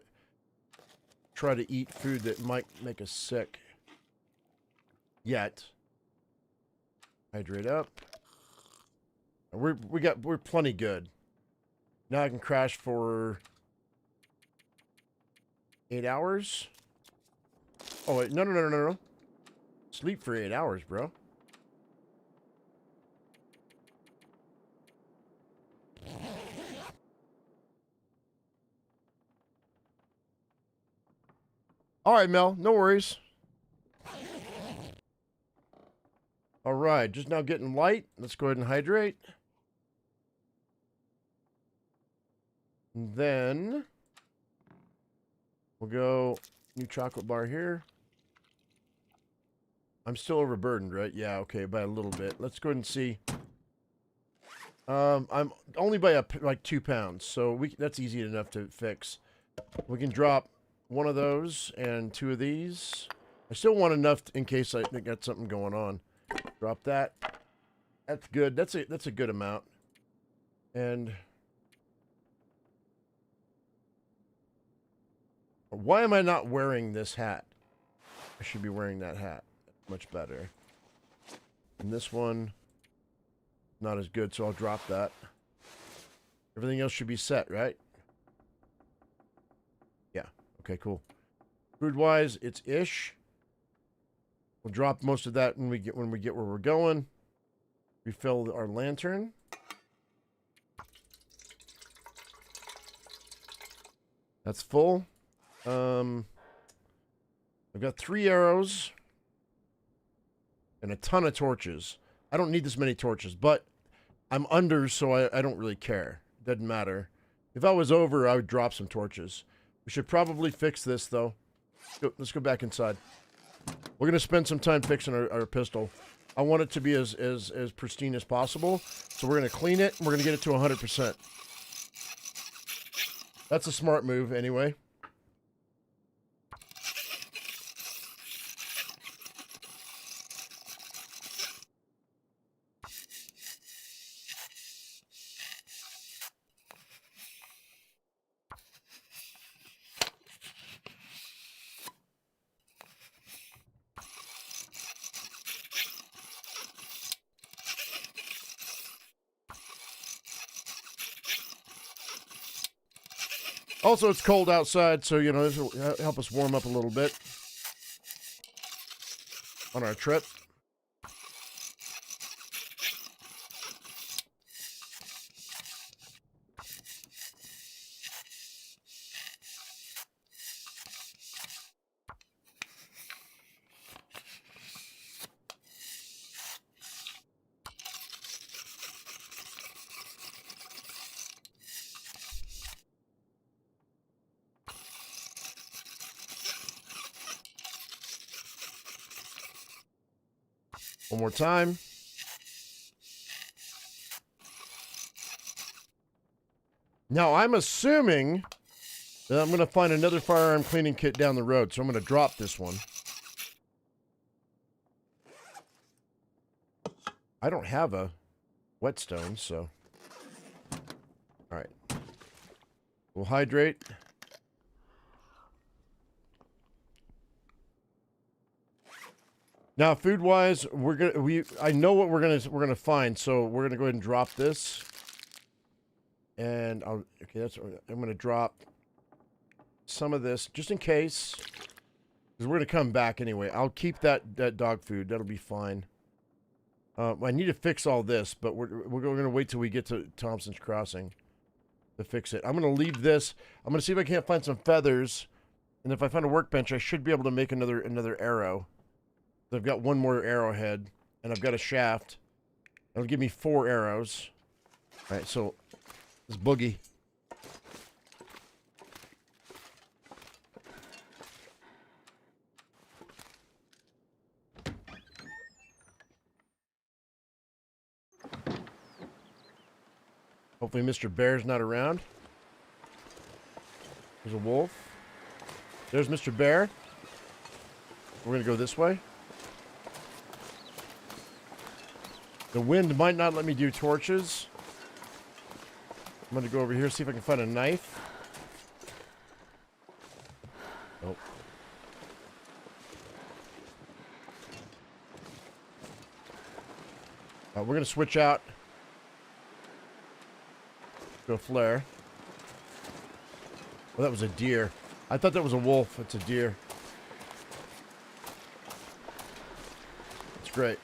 try to eat food that might make us sick. Yet. Hydrate up. We're plenty good. Now I can crash for 8 hours. Oh wait, no. Sleep for 8 hours, bro. All right, Mel, no worries. All right, just now getting light. Let's go ahead and hydrate. And then we'll go new chocolate bar here. I'm still overburdened, right? Yeah, okay, by a little bit. Let's go ahead and see. I'm only by like 2 pounds, so that's easy enough to fix. We can drop one of those and 2 of these. I still want enough in case I got something going on. Drop that. That's good. That's a good amount. And why am I not wearing this hat? I should be wearing that hat. Much better. And this one, not as good, so I'll drop that. Everything else should be set, right? Yeah. Okay, cool. Food-wise, it's ish. We'll drop most of that when we get where we're going. Refill our lantern. That's full. I've got 3 arrows and a ton of torches. I don't need this many torches, but I'm under, so I don't really care. Doesn't matter. If I was over, I would drop some torches. We should probably fix this, though. Let's go back inside. We're going to spend some time fixing our pistol. I want it to be as pristine as possible, so we're going to clean it, and we're going to get it to 100%. That's a smart move, anyway. Also, it's cold outside, so, you know, this will help us warm up a little bit on our trip. One more time. Now, I'm assuming that I'm going to find another firearm cleaning kit down the road, so I'm going to drop this one. I don't have a whetstone, so... Alright. We'll hydrate. Now, food-wise, I know what we're gonna find, so we're gonna go ahead and drop this. And I'm gonna drop some of this just in case, because we're gonna come back anyway. I'll keep that dog food. That'll be fine. I need to fix all this, but we're gonna wait till we get to Thompson's Crossing to fix it. I'm gonna leave this. I'm gonna see if I can't find some feathers, and if I find a workbench, I should be able to make another arrow. I've got one more arrowhead, and I've got a shaft. It'll give me 4 arrows. All right, so this boogie. Hopefully Mr. Bear's not around. There's a wolf. There's Mr. Bear. We're going to go this way. The wind might not let me do torches. I'm going to go over here, see if I can find a knife. Nope. We're going to switch out to a flare. Well, that was a deer. I thought that was a wolf. It's a deer. It's great.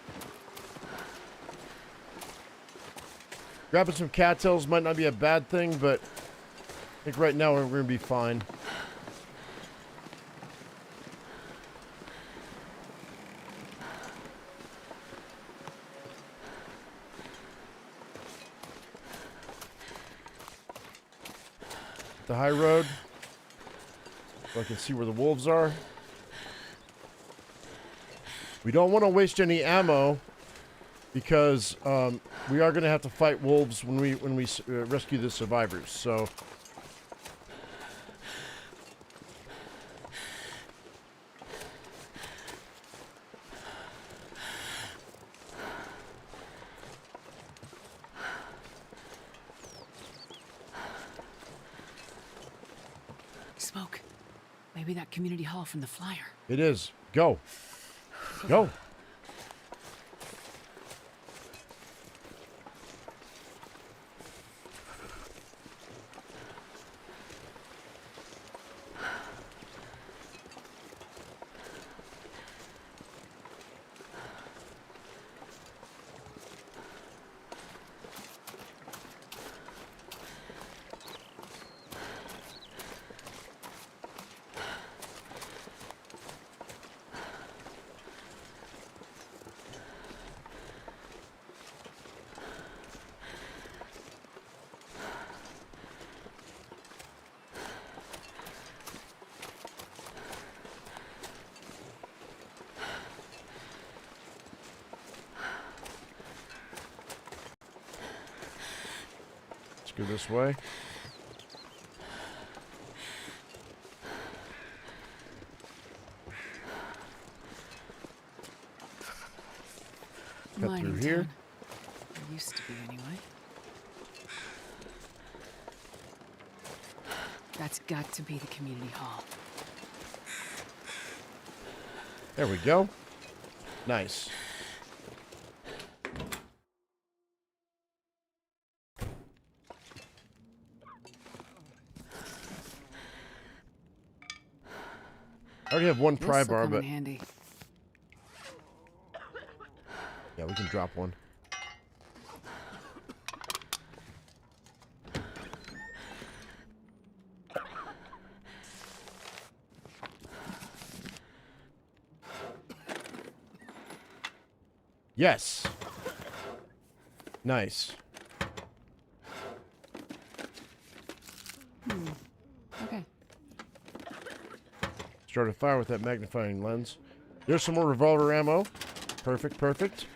Grabbing some cattails might not be a bad thing, but I think right now we're going to be fine. The high road, so I can see where the wolves are. We don't want to waste any ammo because we are going to have to fight wolves when we rescue the survivors. So Smoke. Maybe that community hall from the flyer. it is. Go. Go. Go this way. Cut through here. Town. It used to be anyway. That's got to be the community hall. There we go. Nice. I already have one pry bar, but handy. Yeah, we can drop one. Yes. Nice. Okay. Start a fire with that magnifying lens. There's some more revolver ammo. Perfect, perfect.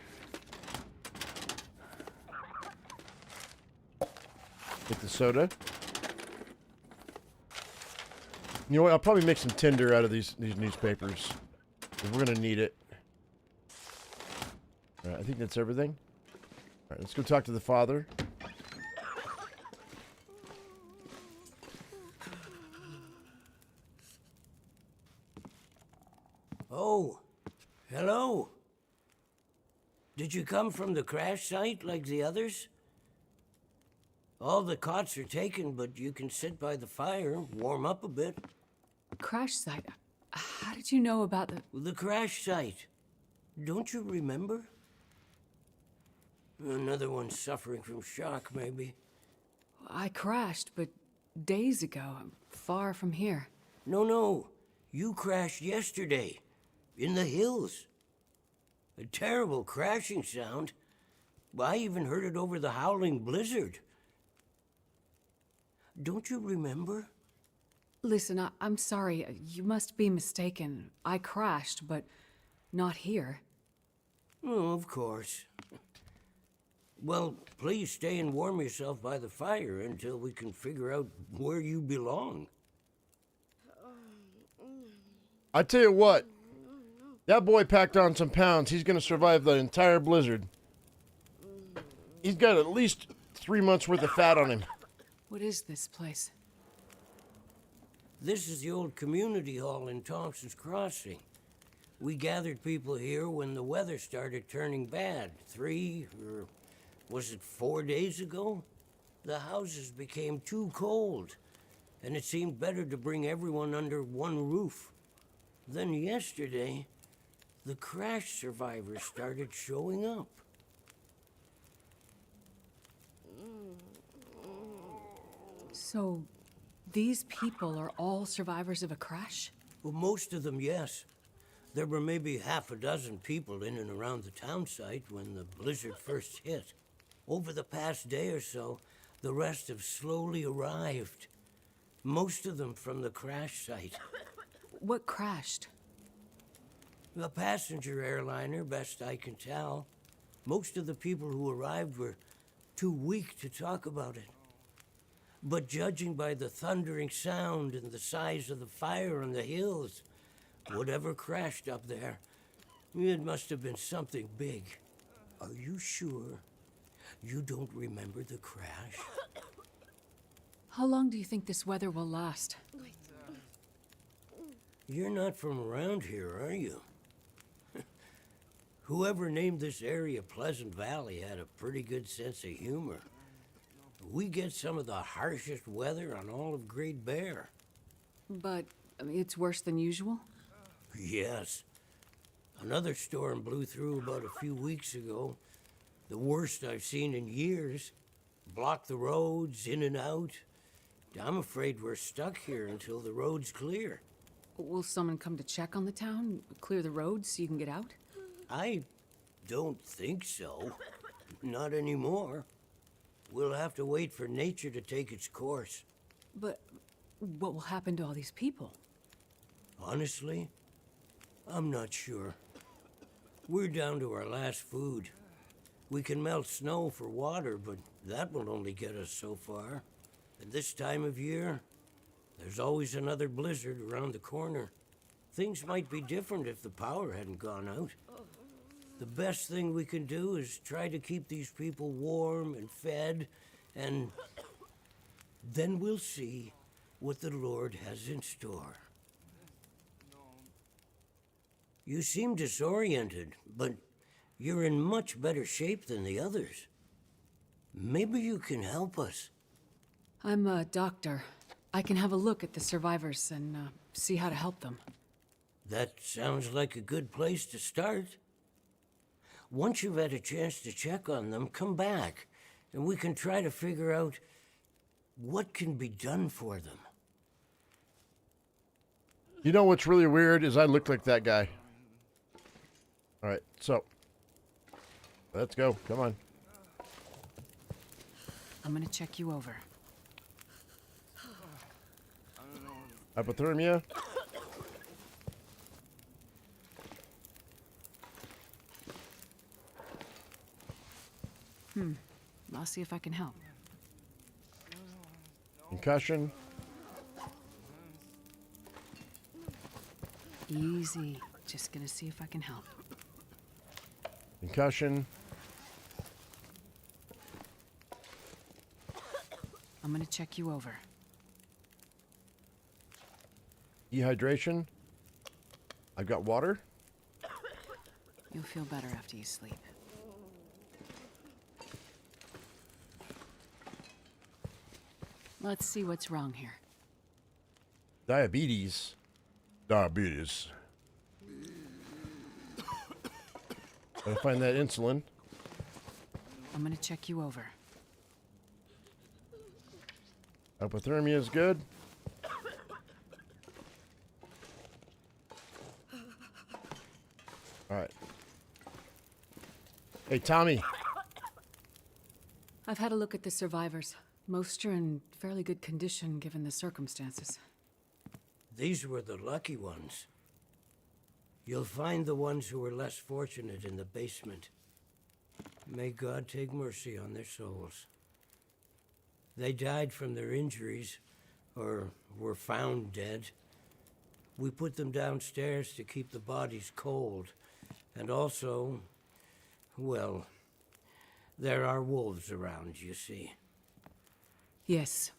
Get the soda. You know what? I'll probably make some tinder out of these newspapers. We're gonna need it. All right, I think that's everything. All right, let's go talk to the father. Oh, hello. Did you come from the crash site like the others? All the cots are taken, but you can sit by the fire, warm up a bit. Crash site? How did you know about The crash site. Don't you remember? Another one suffering from shock, maybe. I crashed, but days ago, far from here. No. You crashed yesterday. In the hills. A terrible crashing sound. I even heard it over the howling blizzard. Don't you remember? Listen, I'm sorry. You must be mistaken. I crashed, but not here. Oh, of course. Well, please stay and warm yourself by the fire until we can figure out where you belong. I tell you what, that boy packed on some pounds. He's going to survive the entire blizzard. He's got at least 3 months worth of fat on him. What is this place? This is the old community hall in Thompson's Crossing. We gathered people here when the weather started turning bad. 4 days ago? The houses became too cold, and it seemed better to bring everyone under one roof. Then yesterday, the crash survivors started showing up. So, these people are all survivors of a crash? Well, most of them, yes. There were maybe half a dozen people in and around the town site when the blizzard first hit. Over the past day or so, the rest have slowly arrived. Most of them from the crash site. What crashed? A passenger airliner, best I can tell. Most of the people who arrived were too weak to talk about it. But judging by the thundering sound and the size of the fire on the hills, whatever crashed up there, it must have been something big. Are you sure you don't remember the crash? How long do you think this weather will last? You're not from around here, are you? Whoever named this area Pleasant Valley had a pretty good sense of humor. We get some of the harshest weather on all of Great Bear. But it's worse than usual? Yes. Another storm blew through about a few weeks ago. The worst I've seen in years. Blocked the roads, in and out. I'm afraid we're stuck here until the road's clear. Will someone come to check on the town? Clear the roads so you can get out? I don't think so. Not anymore. We'll have to wait for nature to take its course. But what will happen to all these people? Honestly, I'm not sure. We're down to our last food. We can melt snow for water, but that will only get us so far. At this time of year, there's always another blizzard around the corner. Things might be different if the power hadn't gone out. The best thing we can do is try to keep these people warm and fed, and then we'll see what the Lord has in store. You seem disoriented, but you're in much better shape than the others. Maybe you can help us. I'm a doctor. I can have a look at the survivors and see how to help them. That sounds like a good place to start. Once you've had a chance to check on them, come back, and we can try to figure out what can be done for them. You know what's really weird is I look like that guy. All right, so let's go. Come on. I'm gonna check you over. Hypothermia. I'll see if I can help. Concussion. Easy. Just gonna see if I can help. Concussion. I'm gonna check you over. Dehydration. I've got water. You'll feel better after you sleep. Let's see what's wrong here. Diabetes. Diabetes. Gotta find that insulin. I'm gonna check you over. Hypothermia is good. All right. Hey, Tommy. I've had a look at the survivors. Most are in fairly good condition given the circumstances. These were the lucky ones. You'll find the ones who were less fortunate in the basement. May God take mercy on their souls. They died from their injuries, or were found dead. We put them downstairs to keep the bodies cold. And also, well, there are wolves around, you see. Yes,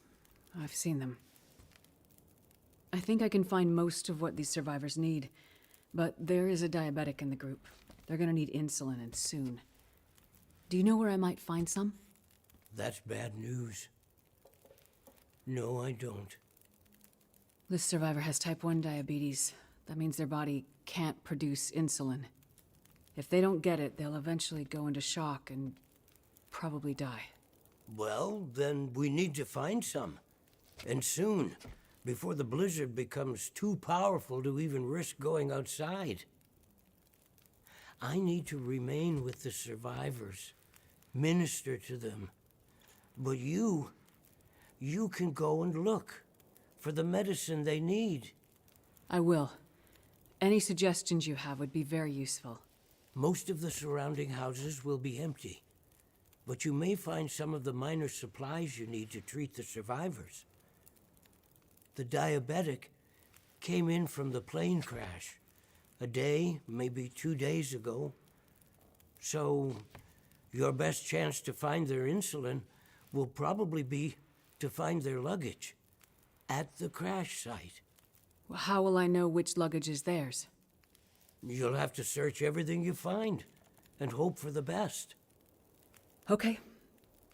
I've seen them. I think I can find most of what these survivors need, but there is a diabetic in the group. They're gonna need insulin, and soon. Do you know where I might find some? That's bad news. No, I don't. This survivor has type 1 diabetes. That means their body can't produce insulin. If they don't get it, they'll eventually go into shock and probably die. Well, then we need to find some. And soon, before the blizzard becomes too powerful to even risk going outside. I need to remain with the survivors, minister to them. But you can go and look for the medicine they need. I will. Any suggestions you have would be very useful. Most of the surrounding houses will be empty, but you may find some of the minor supplies you need to treat the survivors. The diabetic came in from the plane crash a day, maybe 2 days ago. So your best chance to find their insulin will probably be to find their luggage at the crash site. How will I know which luggage is theirs? You'll have to search everything you find and hope for the best. Okay.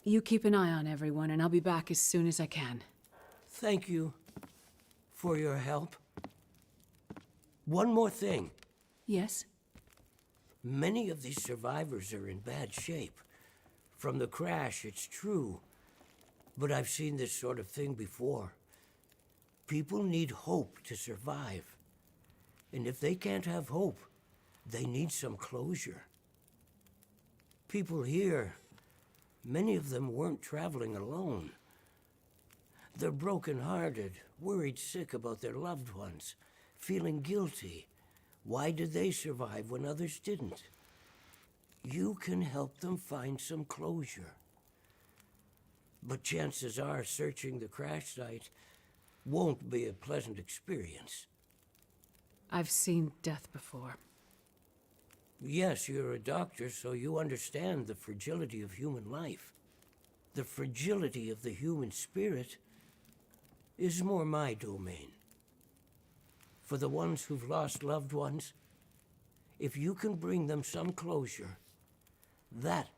You keep an eye on everyone, and I'll be back as soon as I can. Thank you for your help. One more thing. Yes? Many of these survivors are in bad shape. From the crash, it's true. But I've seen this sort of thing before. People need hope to survive. And if they can't have hope, they need some closure. People here, many of them weren't traveling alone. They're broken-hearted, worried sick about their loved ones, feeling guilty. Why did they survive when others didn't? You can help them find some closure. But chances are searching the crash site won't be a pleasant experience. I've seen death before. Yes, you're a doctor, so you understand the fragility of human life. The fragility of the human spirit is more my domain. For the ones who've lost loved ones, if you can bring them some closure, that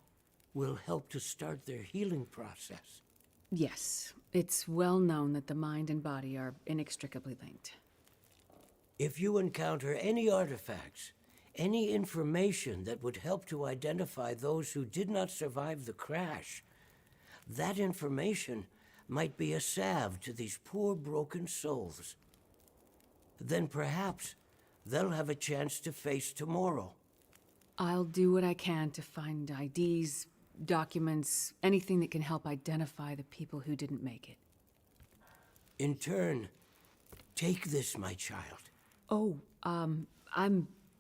will help to start their healing process. Yes, it's well known that the mind and body are inextricably linked. If you encounter any artifacts, any information that would help to identify those who did not survive the crash, that information might be a salve to these poor broken souls. Then perhaps they'll have a chance to face tomorrow. I'll do what I can to find IDs, documents, anything that can help identify the people who didn't make it. In turn, take this, my child. Oh, I'm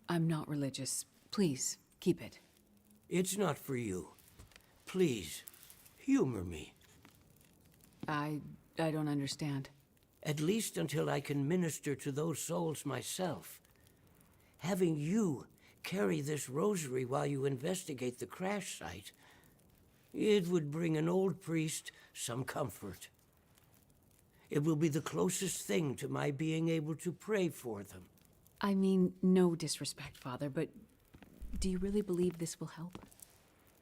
not religious. Please, keep it. It's not for you. Please, humor me. I I don't understand. At least until I can minister to those souls myself. Having you carry this rosary while you investigate the crash site, it would bring an old priest some comfort. It will be the closest thing to my being able to pray for them. I mean, no disrespect, Father, but do you really believe this will help?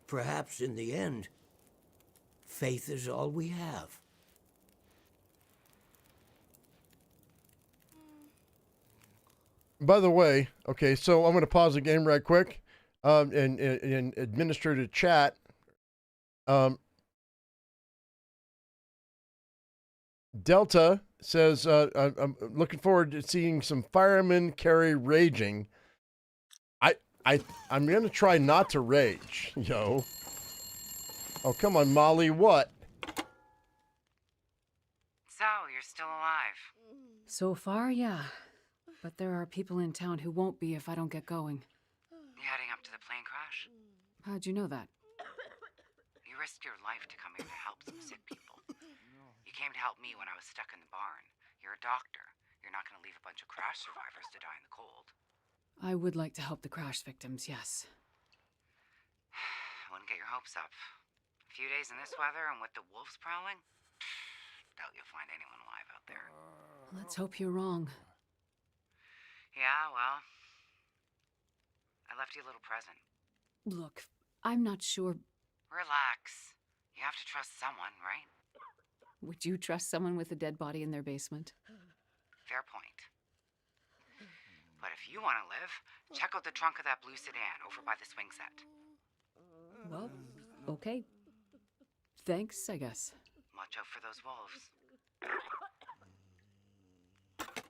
Perhaps in the end, faith is all we have. By the way, okay, so I'm going to pause the game right quick and administer to chat. Delta says, I'm looking forward to seeing some firemen carry raging. I'm going to try not to rage, yo. Oh, come on, Molly, what? So, you're still alive. So far, yeah. But there are people in town who won't be if I don't get going. You heading up to the plane crash? How'd you know that? You risked your life to come here to help some sick people. You came to help me when I was stuck in the barn. You're a doctor. You're not going to leave a bunch of crash survivors to die in the cold. I would like to help the crash victims, yes. I wouldn't get your hopes up. A few days in this weather and with the wolves prowling? Doubt you'll find anyone alive out there. Let's hope you're wrong. Yeah, well, I left you a little present. Look, I'm not sure. Relax. You have to trust someone, right? Would you trust someone with a dead body in their basement? Fair point. But if you want to live, check out the trunk of that blue sedan over by the swing set. Well, okay. Thanks, I guess. Watch out for those wolves.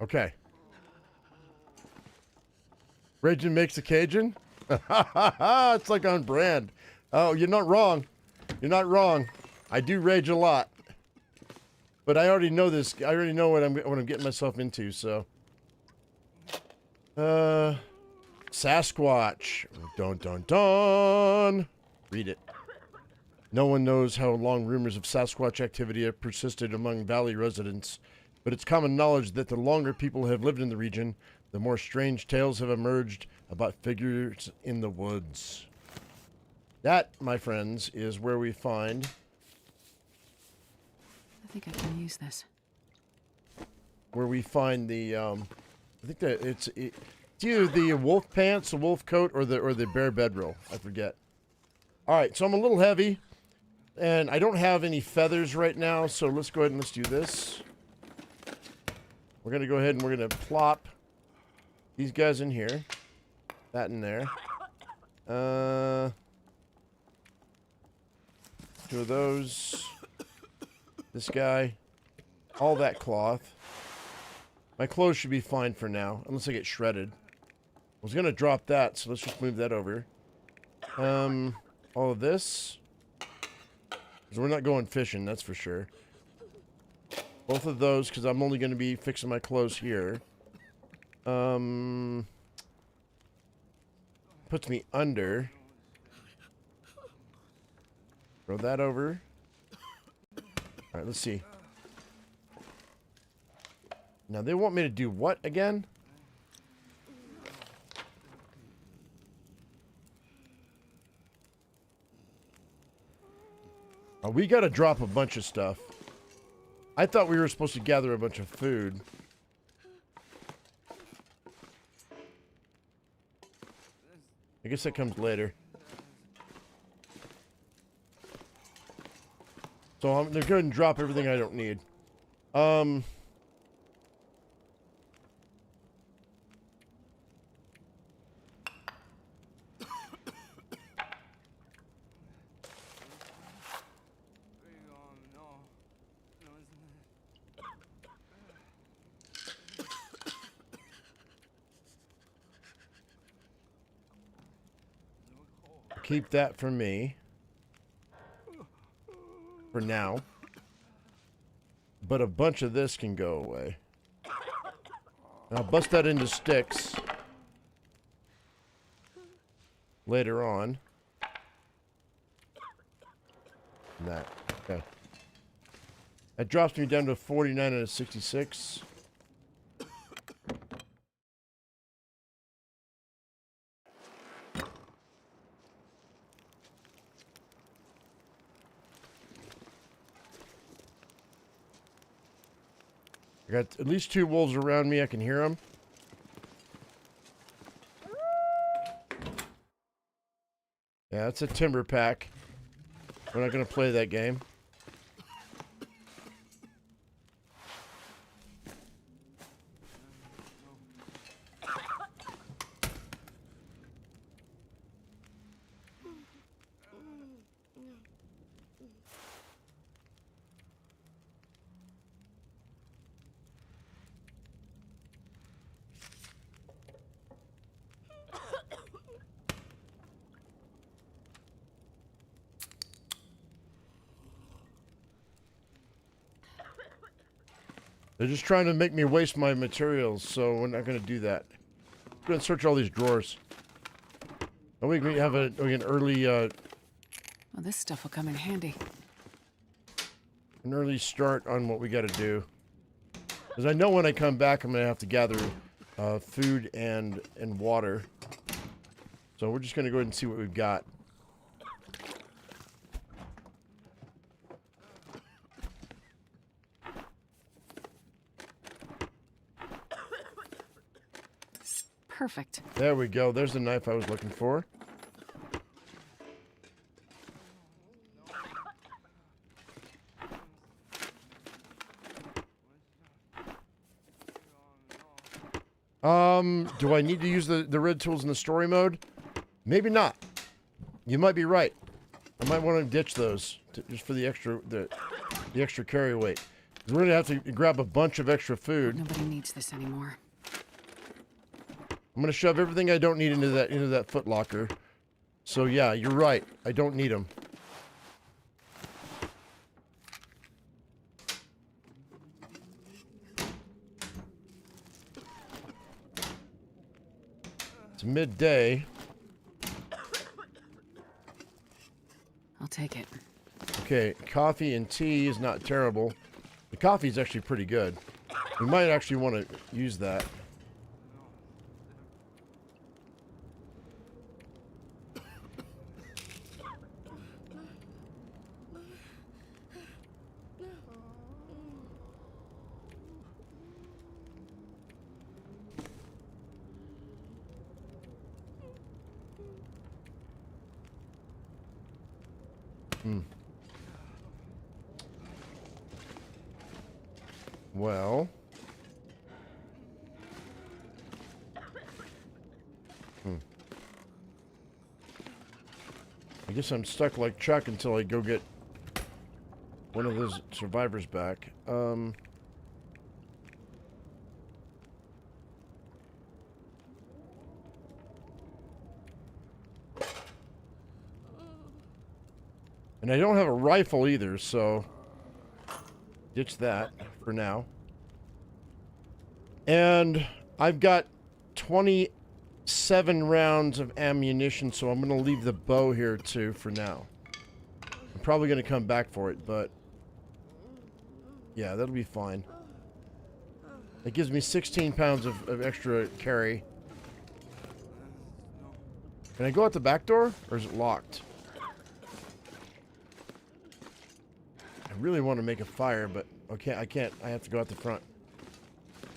Okay. Raging makes a Cajun? It's like on brand. Oh, you're not wrong. You're not wrong. I do rage a lot. But I already know this. I already know what I'm getting myself into, so. Sasquatch. Dun dun dun. Read it. No one knows how long rumors of Sasquatch activity have persisted among Valley residents, but it's common knowledge that the longer people have lived in the region, the more strange tales have emerged about figures in the woods. That, my friends, is where we find... I think I can use this. Where we find the, I think that it's either the wolf pants, the wolf coat, or the bear bedroll. I forget. All right, so I'm a little heavy, and I don't have any feathers right now, so let's go ahead and let's do this. We're going to go ahead and we're going to plop these guys in here. That in there. Two of those. This guy. All that cloth. My clothes should be fine for now, unless I get shredded. I was going to drop that, so let's just move that over. All of this. 'Cause we're not going fishing, that's for sure. Both of those, because I'm only going to be fixing my clothes here. Puts me under. Throw that over. Alright, let's see. Now, they want me to do what again? Oh, we gotta drop a bunch of stuff. I thought we were supposed to gather a bunch of food. I guess that comes later. So they're going to drop everything I don't need. Keep that for me. For now. But a bunch of this can go away. And I'll bust that into sticks. Later on. And that. Okay. That drops me down to 49 out of 66. I got at least 2 wolves around me. I can hear them. Yeah, it's a timber pack. We're not going to play that game. They're just trying to make me waste my materials, so we're not going to do that. I'm going to search all these drawers. And we can have an early... Well, this stuff will come in handy. An early start on what we got to do. Because I know when I come back, I'm going to have to gather food and water. So we're just going to go ahead and see what we've got. Perfect. There we go. There's the knife I was looking for. Do I need to use the red tools in the story mode? Maybe not. You might be right. I might want to ditch those just for the extra carry weight. 'Cause we're gonna have to grab a bunch of extra food. Nobody needs this anymore. I'm gonna shove everything I don't need into that foot locker. So yeah, you're right. I don't need them. It's midday. I'll take it. Okay, coffee and tea is not terrible. The coffee is actually pretty good. We might actually want to use that. Well. I guess I'm stuck like Chuck until I go get one of those survivors back. And I don't have a rifle either, so ditch that for now. And I've got 27 rounds of ammunition, so I'm going to leave the bow here too for now. I'm probably going to come back for it, but yeah, that'll be fine. It gives me 16 pounds of extra carry. Can I go out the back door, or is it locked? I really want to make a fire, but okay, I can't. I have to go out the front.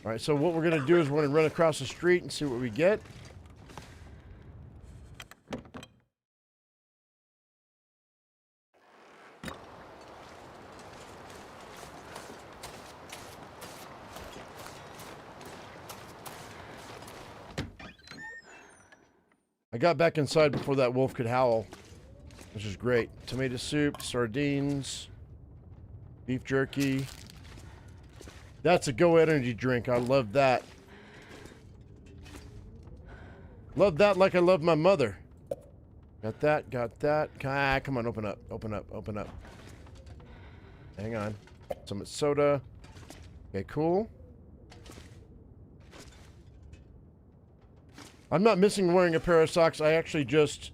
All right, so what we're going to do is we're going to run across the street and see what we get. I got back inside before that wolf could howl, which is great. Tomato soup, sardines, beef jerky. That's a Go energy drink. I love that. Love that like I love my mother. Got that, got that. Ah, come on, open up, open up, open up. Hang on. Some soda. Okay, cool. I'm not missing wearing a pair of socks. I actually just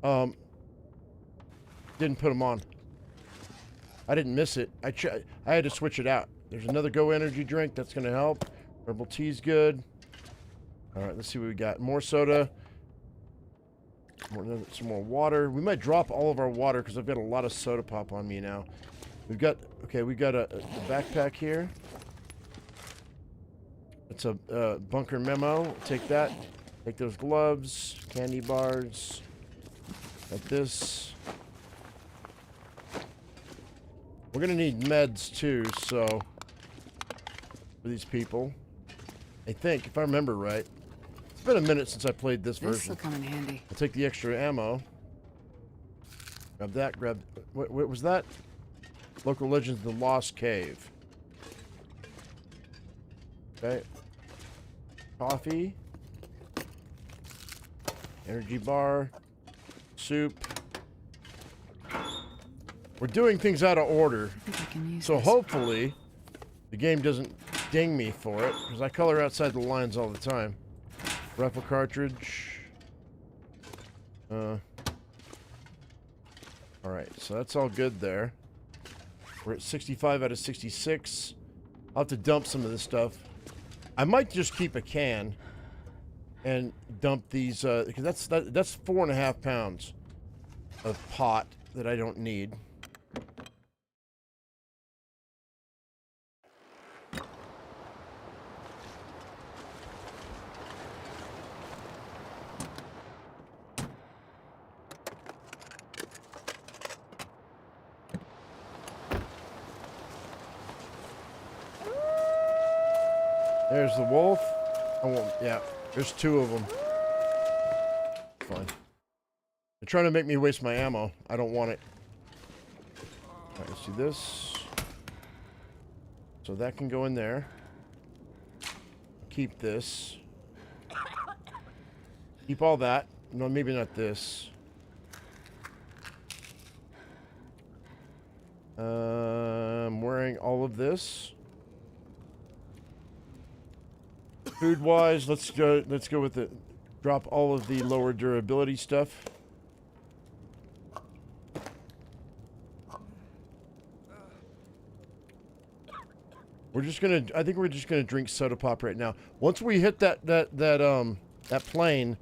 didn't put them on. I didn't miss it. I had to switch it out. There's another Go energy drink. That's going to help. Herbal tea's good. All right, let's see what we got. More soda. Some more water. We might drop all of our water because I've got a lot of soda pop on me now. We've got a backpack here. It's a bunker memo. Take that. Take those gloves, candy bars, like this. We're gonna need meds too, so for these people, I think, if I remember right. It's been a minute since I played this version. This'll come in handy. I'll take the extra ammo. Grab that. Grab. What was that? Local Legends: The Lost Cave. Okay. Coffee. Energy bar. Soup. We're doing things out of order. So hopefully the game doesn't ding me for it, because I color outside the lines all the time. Rifle cartridge. Alright, so that's all good there. We're at 65 out of 66. I'll have to dump some of this stuff. I might just keep a can and dump these, because that's 4.5 pounds of pot that I don't need. There's the wolf. Yeah, there's 2 of them. Fine. They're trying to make me waste my ammo. I don't want it. Alright, let's do this. So that can go in there. Keep this. Keep all that. No, maybe not this. I'm wearing all of this. Food wise, let's go with the drop all of the lower durability stuff. I think we're just gonna drink soda pop right now. Once we hit that plane,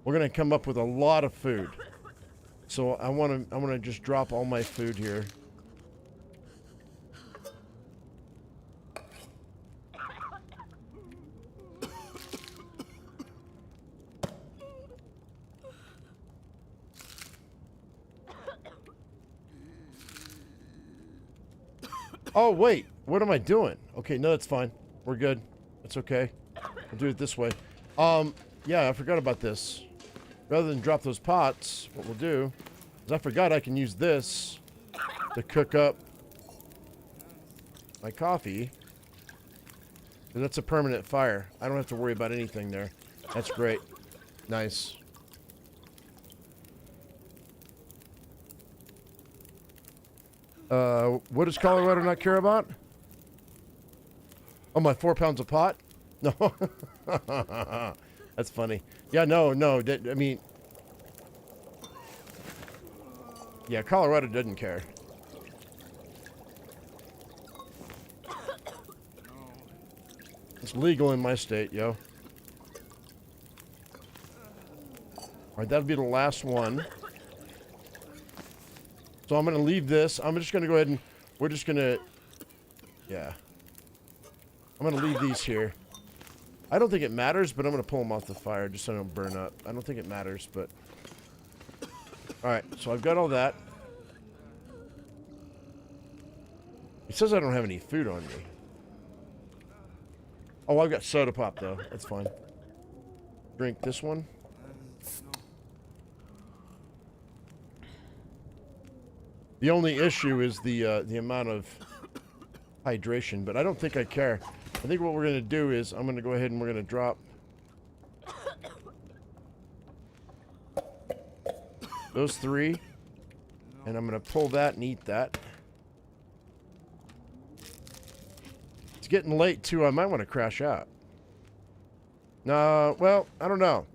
we're gonna come up with a lot of food. So I wanna just drop all my food here. Oh, wait. What am I doing? Okay, no, that's fine. We're good. It's okay. We'll do it this way. Yeah, I forgot about this. Rather than drop those pots, what we'll do is I forgot I can use this to cook up my coffee. And that's a permanent fire. I don't have to worry about anything there. That's great. Nice. What does Colorado not care about? Oh, my 4 pounds of pot? No. That's funny. Yeah, no. I mean... Yeah, Colorado doesn't care. It's legal in my state, yo. Alright, that'll be the last one. So I'm going to leave this. I'm just going to go ahead and... We're just going to... Yeah. I'm going to leave these here. I don't think it matters, but I'm going to pull them off the fire just so they don't burn up. I don't think it matters, but... Alright, so I've got all that. It says I don't have any food on me. Oh, I've got soda pop, though. That's fine. Drink this one. The only issue is the amount of hydration, but I don't think I care. I think what we're going to do is I'm going to go ahead and we're going to drop those 3, and I'm going to pull that and eat that. It's getting late, too. I might want to crash out. No, well, I don't know.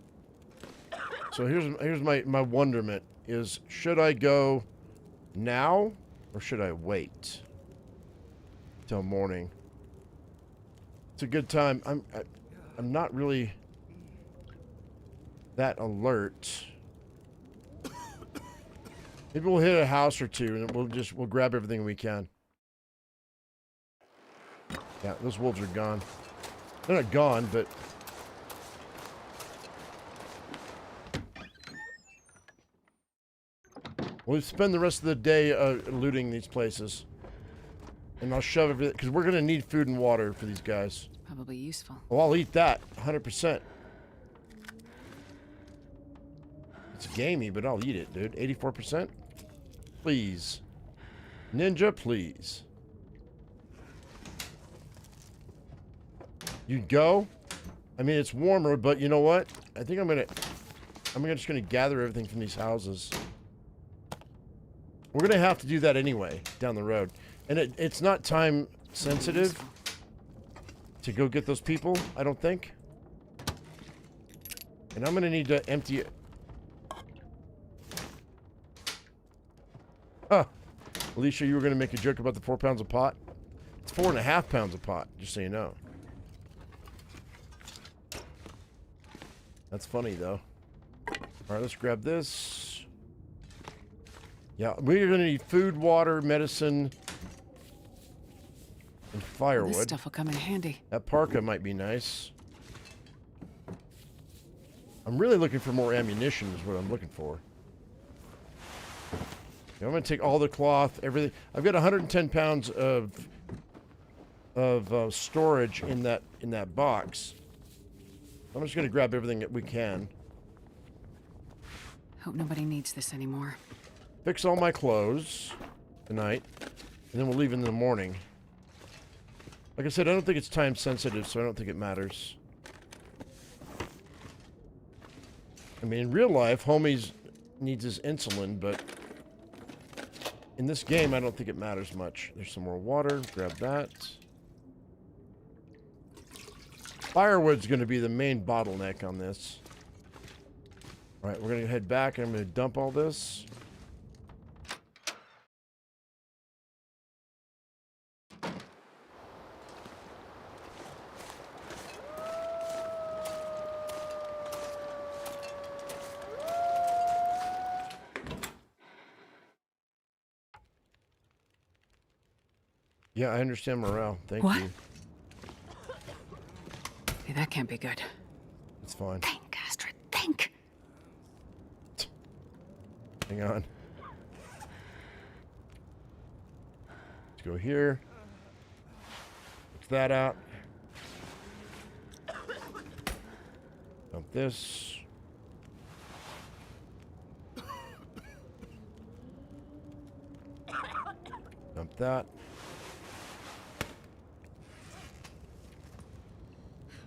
So here's my wonderment is, should I go now Or should I wait till morning? It's a good time. I'm not really that alert. Maybe we'll hit a house or two and we'll grab everything we can. Yeah, those wolves are gone. They're not gone, but we'll spend the rest of the day looting these places. And I'll shove everything, because we're going to need food and water for these guys. Probably useful. Oh, I'll eat that, 100%. It's gamey, but I'll eat it, dude. 84%? Please. Ninja, please. You'd go? I mean, it's warmer, but you know what? I think I'm just gonna gather everything from these houses. We're gonna have to do that anyway, down the road. And it's not time sensitive to go get those people, I don't think. And I'm gonna need to empty it. Huh. Alicia, you were gonna make a joke about the 4 pounds of pot? It's 4.5 pounds of pot, just so you know. That's funny, though. Alright, let's grab this. Yeah, we're gonna need food, water, medicine, and firewood. This stuff will come in handy. That parka might be nice. I'm really looking for more ammunition is what I'm looking for. Yeah, I'm gonna take all the cloth, everything. I've got 110 pounds of storage in that box. I'm just gonna grab everything that we can. Hope nobody needs this anymore. Fix all my clothes tonight, and then we'll leave in the morning. Like I said, I don't think it's time sensitive, so I don't think it matters. I mean, in real life, homies needs his insulin, but in this game, I don't think it matters much. There's some more water. Grab that. Firewood's going to be the main bottleneck on this. All right, we're going to head back, and I'm going to dump all this. Yeah, I understand morale. Thank you. Hey, that can't be good. It's fine. Think, Astrid, think. Hang on. Let's go here. Put that out. Dump this. Dump that.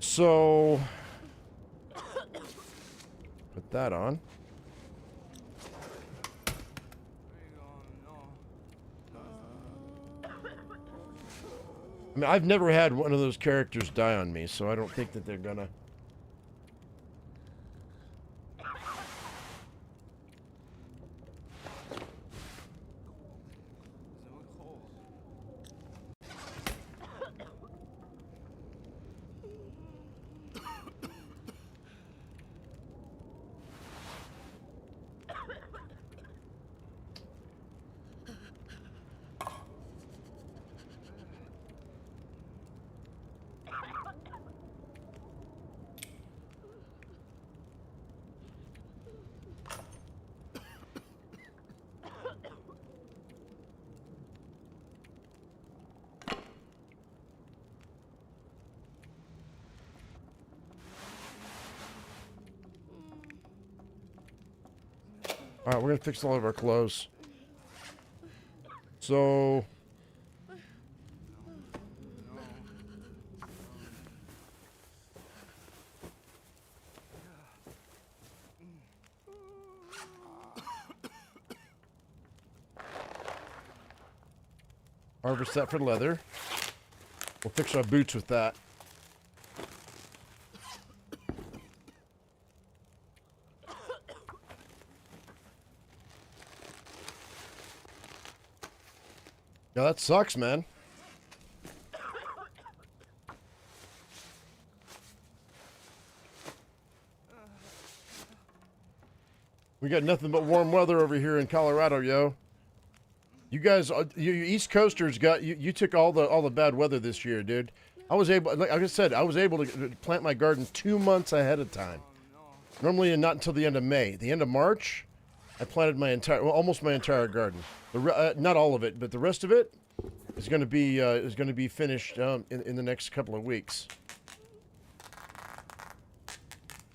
So, put that on. I mean, I've never had one of those characters die on me, so I don't think that they're gonna. Alright, we're gonna fix all of our clothes. So... harvest that for leather. We'll fix our boots with that. Yeah, that sucks, man. We got nothing but warm weather over here in Colorado, yo. You guys, you East Coasters got you took all the bad weather this year, dude. I was able, like I said, I was able to plant my garden 2 months ahead of time. Normally, not until the end of May. The end of March, I planted my almost my entire garden. Not all of it, but the rest of it is going to be finished in the next couple of weeks.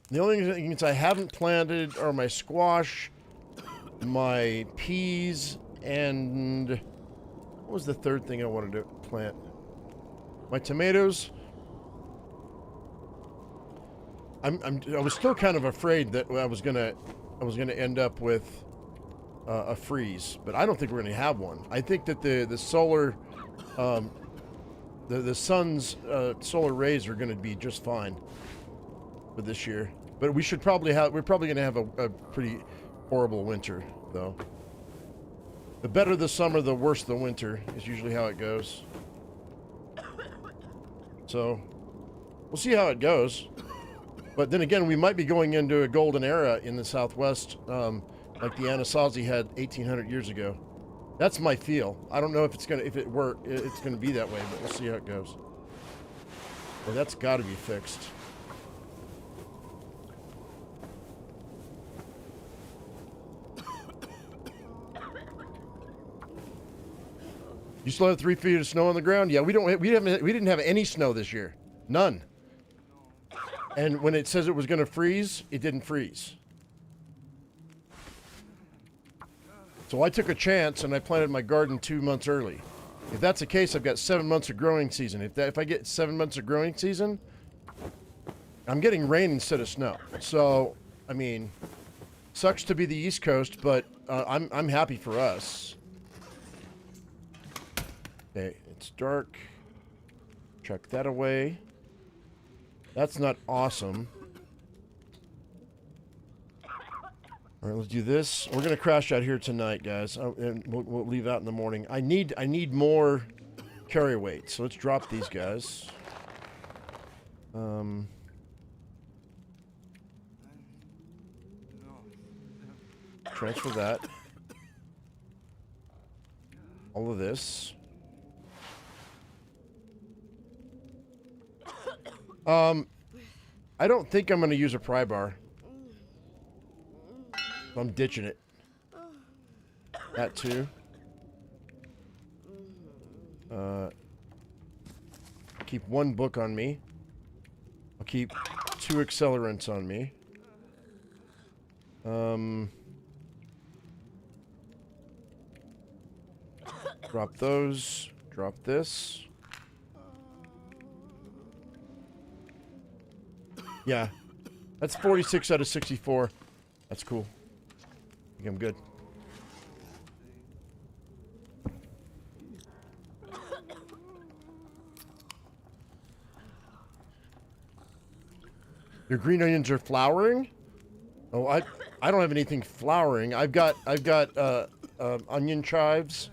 The only things I haven't planted are my squash, my peas, and what was the third thing I wanted to plant? My tomatoes. I was still kind of afraid that I was gonna end up with a freeze, but I don't think we're gonna have one. I think that the solar, the sun's solar rays are gonna be just fine for this year. But we're probably gonna have a pretty horrible winter, though. The better the summer, the worse the winter is usually how it goes. So we'll see how it goes. But then again, we might be going into a golden era in the Southwest, like the Anasazi had 1,800 years ago. That's my feel. I don't know if it's gonna be that way, but we'll see how it goes. Well, that's got to be fixed. You still have 3 feet of snow on the ground? Yeah, we didn't have any snow this year. None. And when it says it was going to freeze, it didn't freeze. So I took a chance and I planted my garden 2 months early. If that's the case, I've got 7 months of growing season. If I get 7 months of growing season, I'm getting rain instead of snow. So, I mean, sucks to be the East Coast, but I'm happy for us. Okay, it's dark. Chuck that away. That's not awesome. All right, let's do this. We're gonna crash out here tonight, guys, and we'll leave out in the morning. I need more carry weight, so let's drop these guys. Transfer that. All of this. I don't think I'm going to use a pry bar. I'm ditching it. That too. Keep 1 book on me. I'll keep 2 accelerants on me. Drop those. Drop this. Yeah, that's 46 out of 64. That's cool. I think I'm good. Your green onions are flowering? Oh, I don't have anything flowering. I've got onion chives,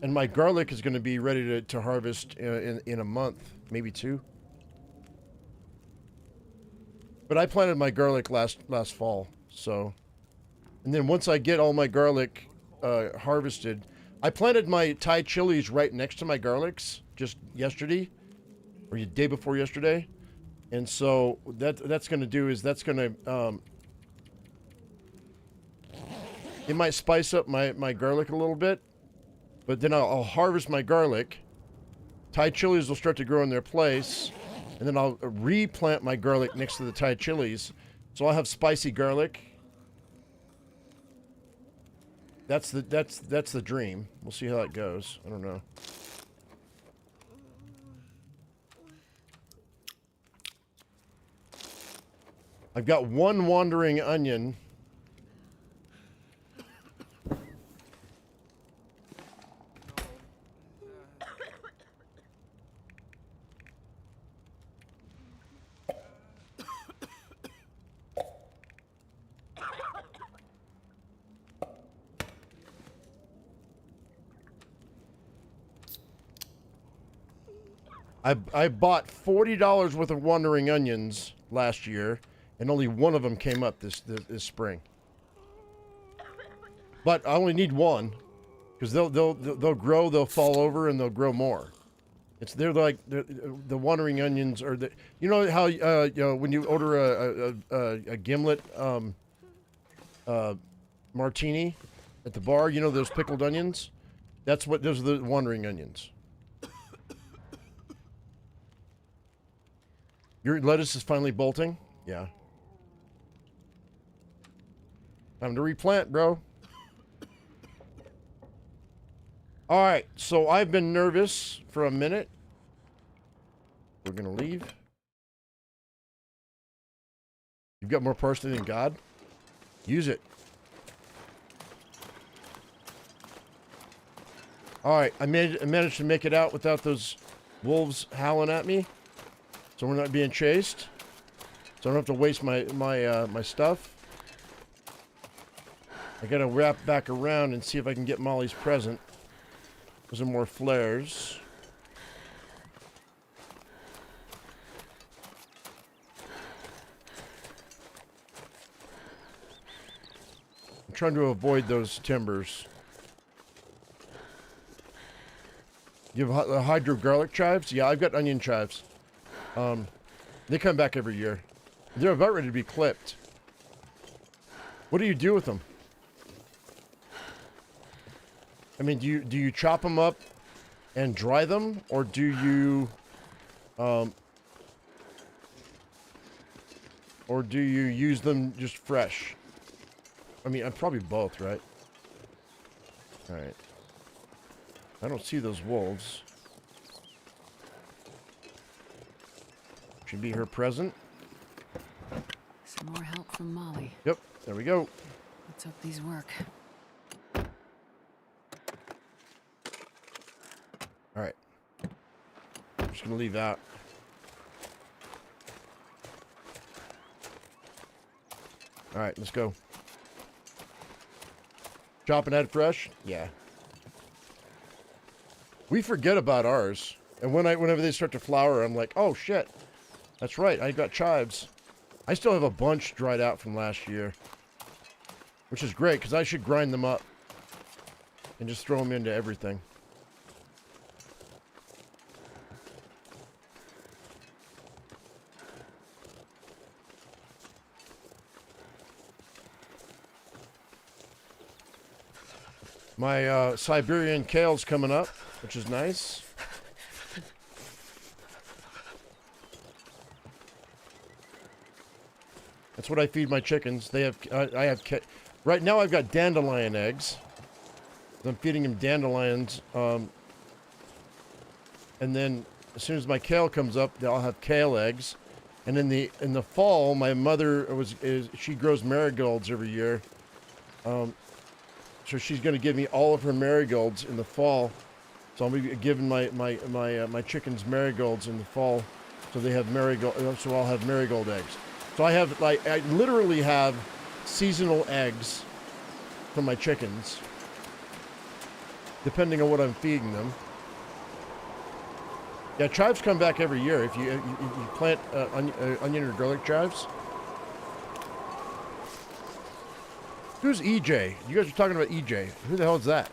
and my garlic is going to be ready to harvest in a month, maybe 2. But I planted my garlic last fall, so. And then once I get all my garlic harvested, I planted my Thai chilies right next to my garlics just yesterday, or the day before yesterday. And so that's going to do is that's going to, it might spice up my garlic a little bit, but then I'll harvest my garlic. Thai chilies will start to grow in their place. And then I'll replant my garlic next to the Thai chilies. So I'll have spicy garlic. That's the dream. We'll see how that goes. I don't know. I've got 1 wandering onion. I bought $40 worth of wandering onions last year, and only one of them came up this spring. But I only need one, because they'll grow, they'll fall over, and they'll grow more. They're like the wandering onions, or you know how you know, when you order a gimlet martini at the bar, you know those pickled onions. Those are the wandering onions. Your lettuce is finally bolting? Yeah. Time to replant, bro. Alright, so I've been nervous for a minute. We're gonna leave. You've got more parsley than God? Use it. Alright, I managed to make it out without those wolves howling at me. So we're not being chased. So I don't have to waste my stuff. I gotta wrap back around and see if I can get Molly's present. Those are more flares. I'm trying to avoid those timbers. You have hydro garlic chives? Yeah, I've got onion chives. They come back every year. They're about ready to be clipped. What do you do with them? I mean, do you chop them up and dry them, or do you use them just fresh? I mean, probably both, right? All right. I don't see those wolves. Should be her present. Some more help from Molly. Yep, there we go. Let's hope these work. Alright. I'm just gonna leave out. Alright, let's go. Chop and add fresh? Yeah. We forget about ours. And whenever they start to flower, I'm like, oh shit. That's right, I got chives. I still have a bunch dried out from last year. Which is great, because I should grind them up. And just throw them into everything. My Siberian kale's coming up, which is nice. That's what I feed my chickens. They have, right now I've got dandelion eggs. I'm feeding them dandelions. And then as soon as my kale comes up, I'll have kale eggs. And in the fall, my mother she grows marigolds every year. So she's going to give me all of her marigolds in the fall. So I'll be giving my chickens marigolds in the fall. So they have so I'll have marigold eggs. So I literally have seasonal eggs from my chickens, depending on what I'm feeding them. Yeah, chives come back every year if you plant onion or garlic chives. Who's EJ? You guys are talking about EJ. Who the hell is that?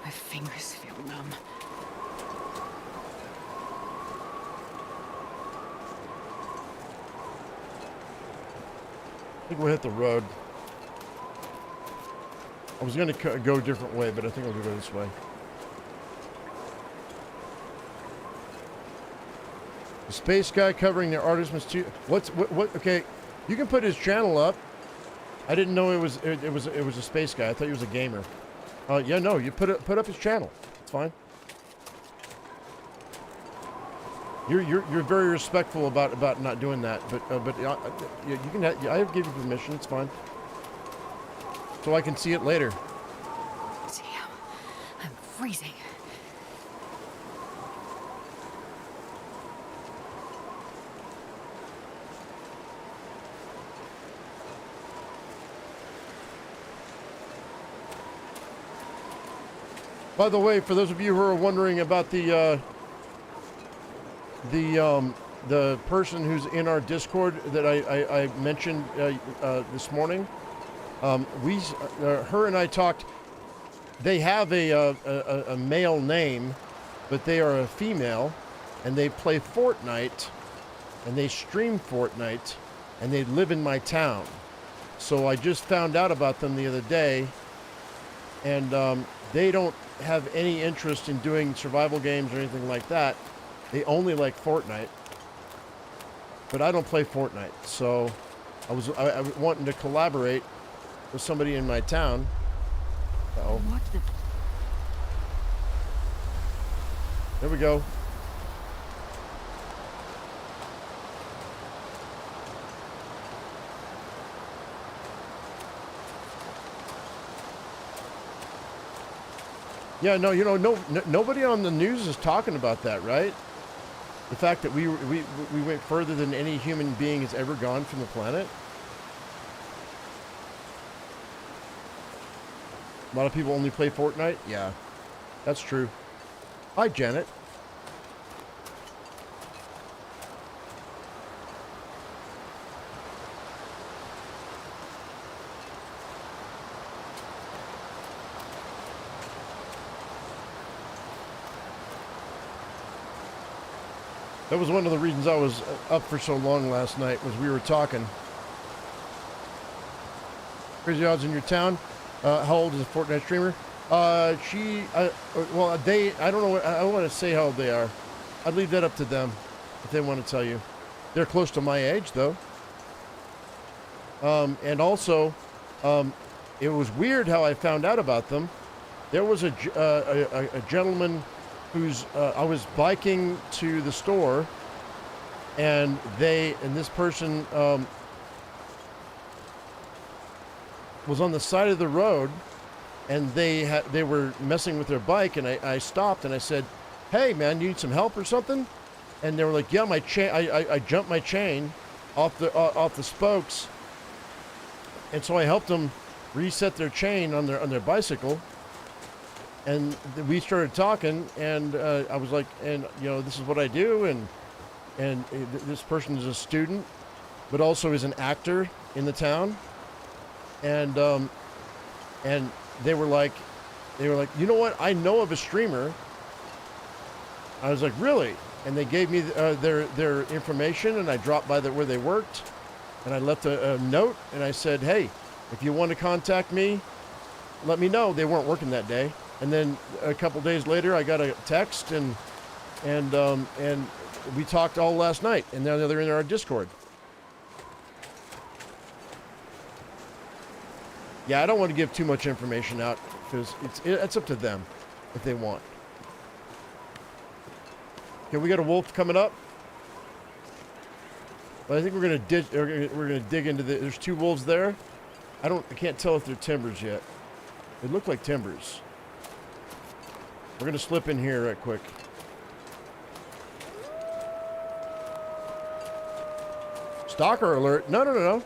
My fingers feel numb. I think we'll hit the road. I was going to go a different way, but I think I'll go this way. The space guy covering the artist must too. What? Okay, you can put his channel up. I didn't know it was a space guy. I thought he was a gamer. Yeah, no, you put up his channel. It's fine. You're very respectful about not doing that, but you can. I give you permission. It's fine. So I can see it later. Damn, I'm freezing. By the way, for those of you who are wondering about the person who's in our Discord that I mentioned this morning, her and I talked. They have a male name, but they are a female, and they play Fortnite, and they stream Fortnite, and they live in my town. So I just found out about them the other day, and they don't have any interest in doing survival games or anything like that. They only like Fortnite. But I don't play Fortnite, so I was wanting to collaborate with somebody in my town. Uh-oh. What the? There we go. Yeah, no, nobody on the news is talking about that, right? The fact that we went further than any human being has ever gone from the planet. A lot of people only play Fortnite. Yeah, that's true. Hi, Janet. That was one of the reasons I was up for so long last night, was we were talking. Crazy odds in your town. How old is a Fortnite streamer? I don't know, I don't want to say how old they are. I'd leave that up to them if they want to tell you. They're close to my age, though. And also, it was weird how I found out about them. There was a gentleman who's, I was biking to the store, and this person was on the side of the road, and they were messing with their bike, and I stopped and I said, "Hey man, you need some help or something?" And they were like, "Yeah, my chain. I jumped my chain off the spokes," and so I helped them reset their chain on their bicycle. And we started talking, and I was like, and this is what I do, and this person is a student, but also is an actor in the town, and they were like, you know what? I know of a streamer. I was like, really? And they gave me their information, and I dropped by where they worked, and I left a note, and I said, hey, if you want to contact me, let me know. They weren't working that day. And then a couple days later, I got a text, and we talked all last night, and now they're in our Discord. Yeah, I don't want to give too much information out, because it's up to them if they want. Okay, we got a wolf coming up. But I think we're gonna dig into there's two wolves there. I can't tell if they're timbers yet. They look like timbers. We're gonna slip in here right quick. Stalker alert! No.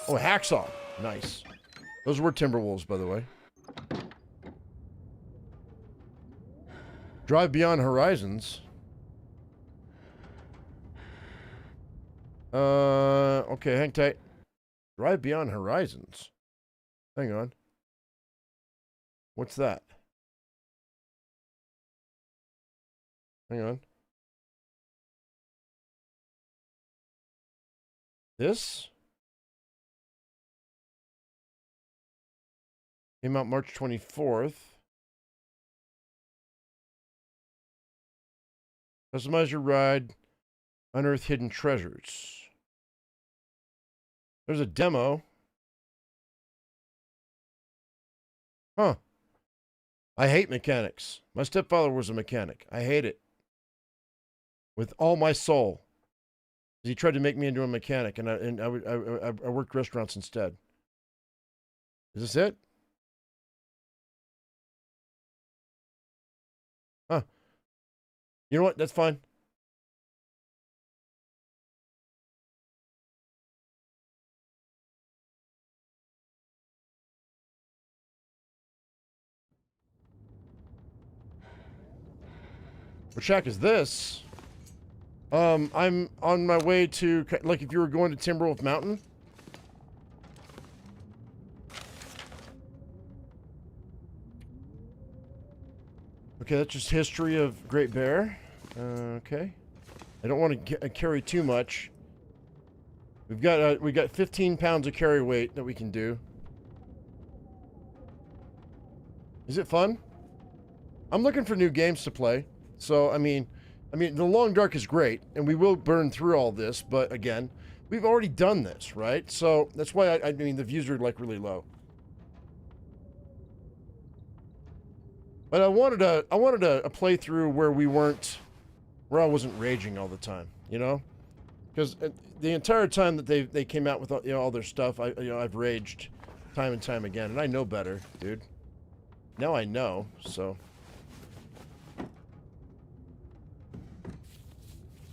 Oh, hacksaw. Nice. Those were timber wolves, by the way. Drive beyond horizons. Okay, hang tight. Drive beyond horizons. Hang on. What's that? Hang on. This? Came out March 24th. Customize your ride. Unearth hidden treasures. There's a demo. Huh. I hate mechanics. My stepfather was a mechanic. I hate it. with all my soul. He tried to make me into a mechanic, and I worked restaurants instead. Is this it? Huh. You know what? That's fine. What shack is this? I'm on my way to, like, if you were going to Timberwolf Mountain. Okay, that's just history of Great Bear. Okay. I don't want to carry too much. We got 15 pounds of carry weight that we can do. Is it fun? I'm looking for new games to play. So, I mean, The Long Dark is great, and we will burn through all this, but again, we've already done this, right? So, that's why, I mean, the views are, like, really low. But I wanted a playthrough where I wasn't raging all the time, you know? Because the entire time that they came out with all their stuff, I've raged time and time again, and I know better, dude. Now I know, so...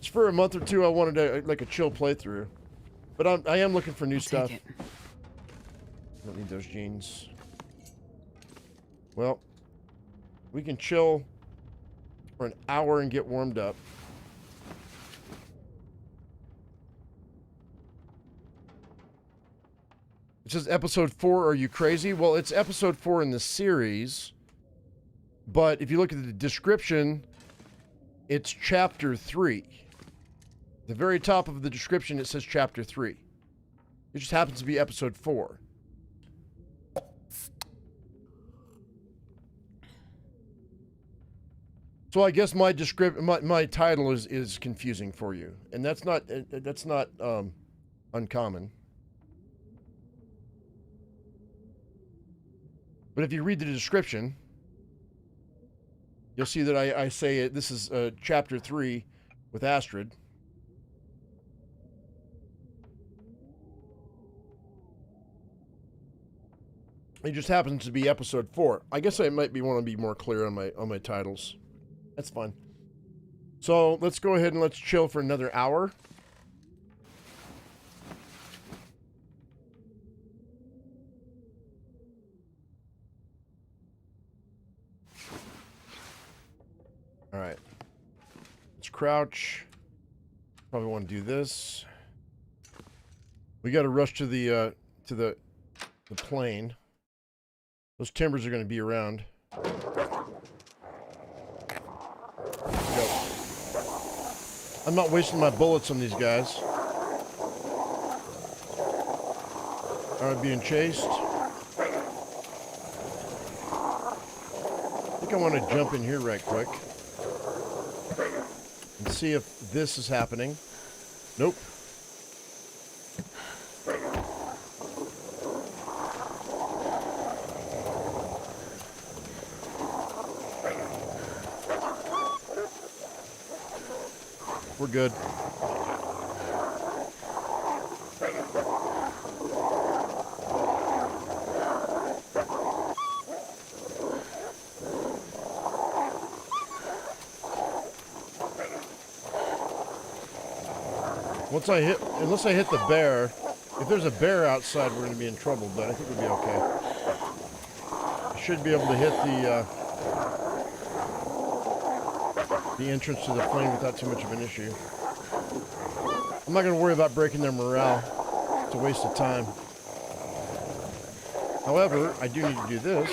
Just for a month or two, I wanted like a chill playthrough. But I am looking for new stuff. Don't need those jeans. Well, we can chill for an hour and get warmed up. It says episode 4, are you crazy? Well, it's episode 4 in the series. But if you look at the description, it's chapter 3. The very top of the description, it says chapter 3. It just happens to be episode 4. So I guess my title is confusing for you, and that's not uncommon. But if you read the description, you'll see that I say this is chapter 3 with Astrid. It just happens to be episode 4. I guess I might want to be more clear on my titles. That's fine. So let's go ahead and let's chill for another hour. All right. Let's crouch. Probably want to do this. We got to rush to the plane. Those timbers are going to be around. Go. I'm not wasting my bullets on these guys. All right, being chased. I think I want to jump in here right quick and see if this is happening. Nope. We're good. Unless I hit the bear, if there's a bear outside, we're going to be in trouble, but I think we'll be okay. I should be able to hit the entrance to the plane without too much of an issue. I'm not going to worry about breaking their morale. It's a waste of time. However, I do need to do this.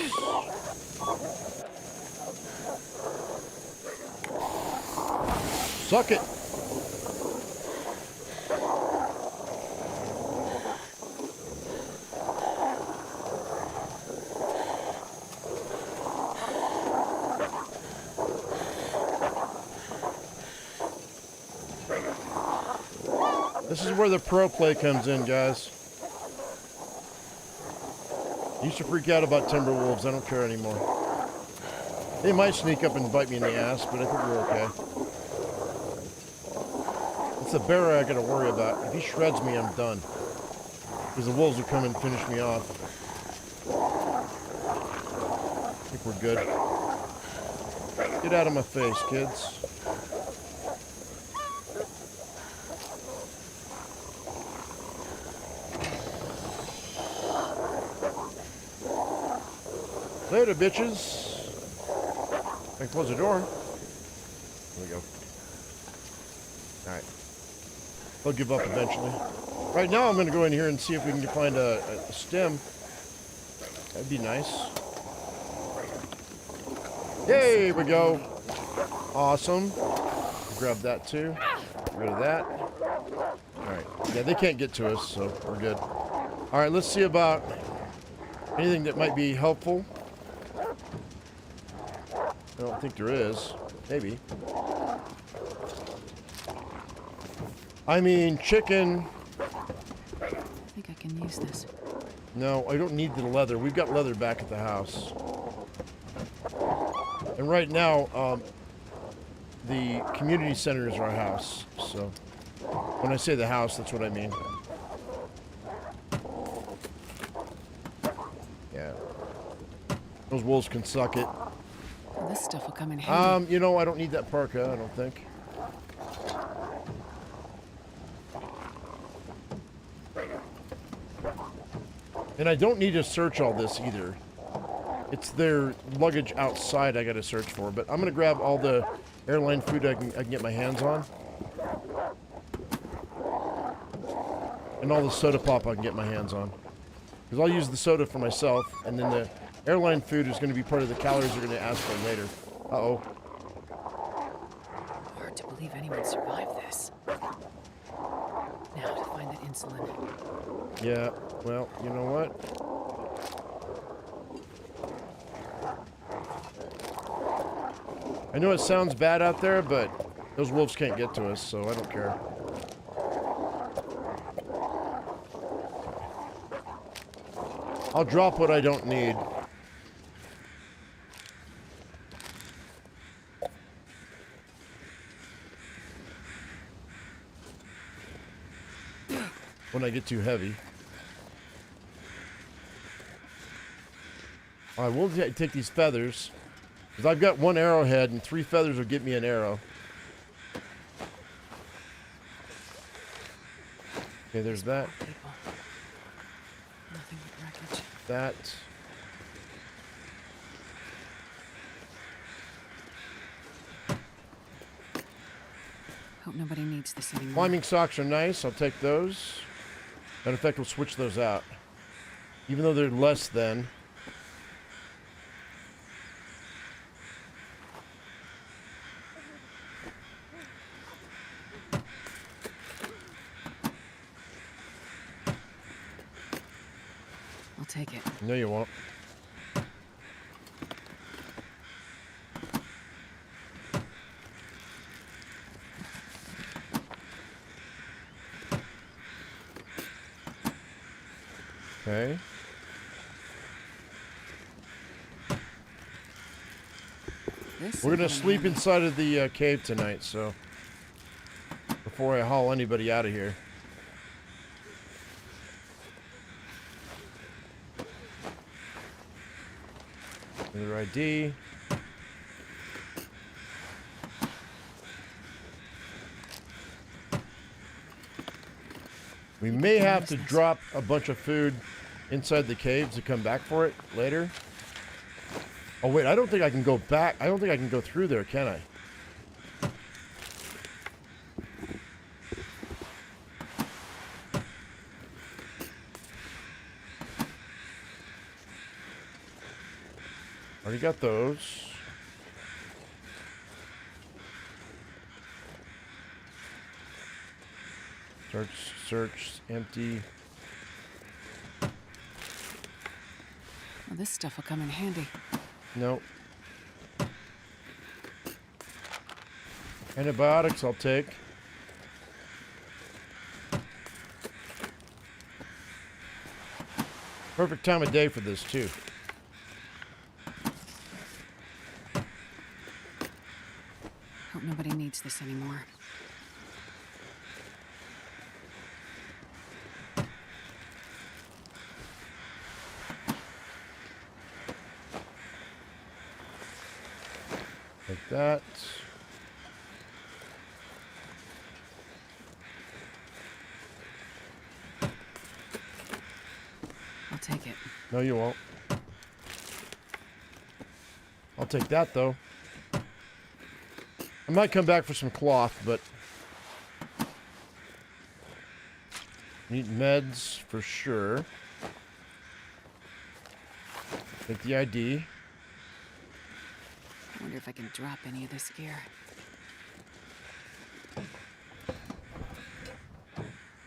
Suck it! This is where the pro play comes in, guys. Used to freak out about Timberwolves. I don't care anymore. They might sneak up and bite me in the ass, but I think we're okay. the bear I gotta worry about. If he shreds me, I'm done. Because the wolves will come and finish me off. I think we're good. Get out of my face, kids. Later, bitches. I can close the door. There we go. Alright. They'll give up eventually. Right now, I'm going to go in here and see if we can find a stem. That'd be nice. Yay, we go. Awesome. Grab that too. Get rid of that. Alright. Yeah, they can't get to us, so we're good. Alright, let's see about anything that might be helpful. I don't think there is. Maybe. I mean, chicken. I think I can use this. No, I don't need the leather. We've got leather back at the house. And right now, the community center is our house. So, when I say the house, that's what I mean. Yeah. Those wolves can suck it. Well, this stuff will come in handy. You know, I don't need that parka, I don't think. And I don't need to search all this either. It's their luggage outside I gotta search for, but I'm gonna grab all the airline food I can get my hands on. And all the soda pop I can get my hands on. Because I'll use the soda for myself, and then the airline food is going to be part of the calories they're going to ask for later. Uh-oh. Hard to believe anyone survived this. Now to find that insulin. Yeah, well, you know what? I know it sounds bad out there, but those wolves can't get to us, so I don't care. I'll drop what I don't need. When I get too heavy. I will take these feathers. Because I've got one arrowhead and 3 feathers will get me an arrow. Okay, there's that. Nothing but wreckage. That. Hope nobody needs this anymore. Climbing socks are nice. I'll take those. Matter of fact, we'll switch those out. Even though they're less than. I'll take it. No, you won't. Okay. We're gonna sleep inside of the cave tonight, so before I haul anybody out of here. Another ID. We may have to drop a bunch of food inside the caves to come back for it later. Oh wait, I don't think I can go back. I don't think I can go through there, can I? Already got those. Search, empty. Well, this stuff will come in handy. Nope. Antibiotics I'll take. Perfect time of day for this too. Hope nobody needs this anymore. Like that. I'll take it. No, you won't. I'll take that, though. I might come back for some cloth, but... Need meds for sure. Take the ID. I wonder if I can drop any of this gear.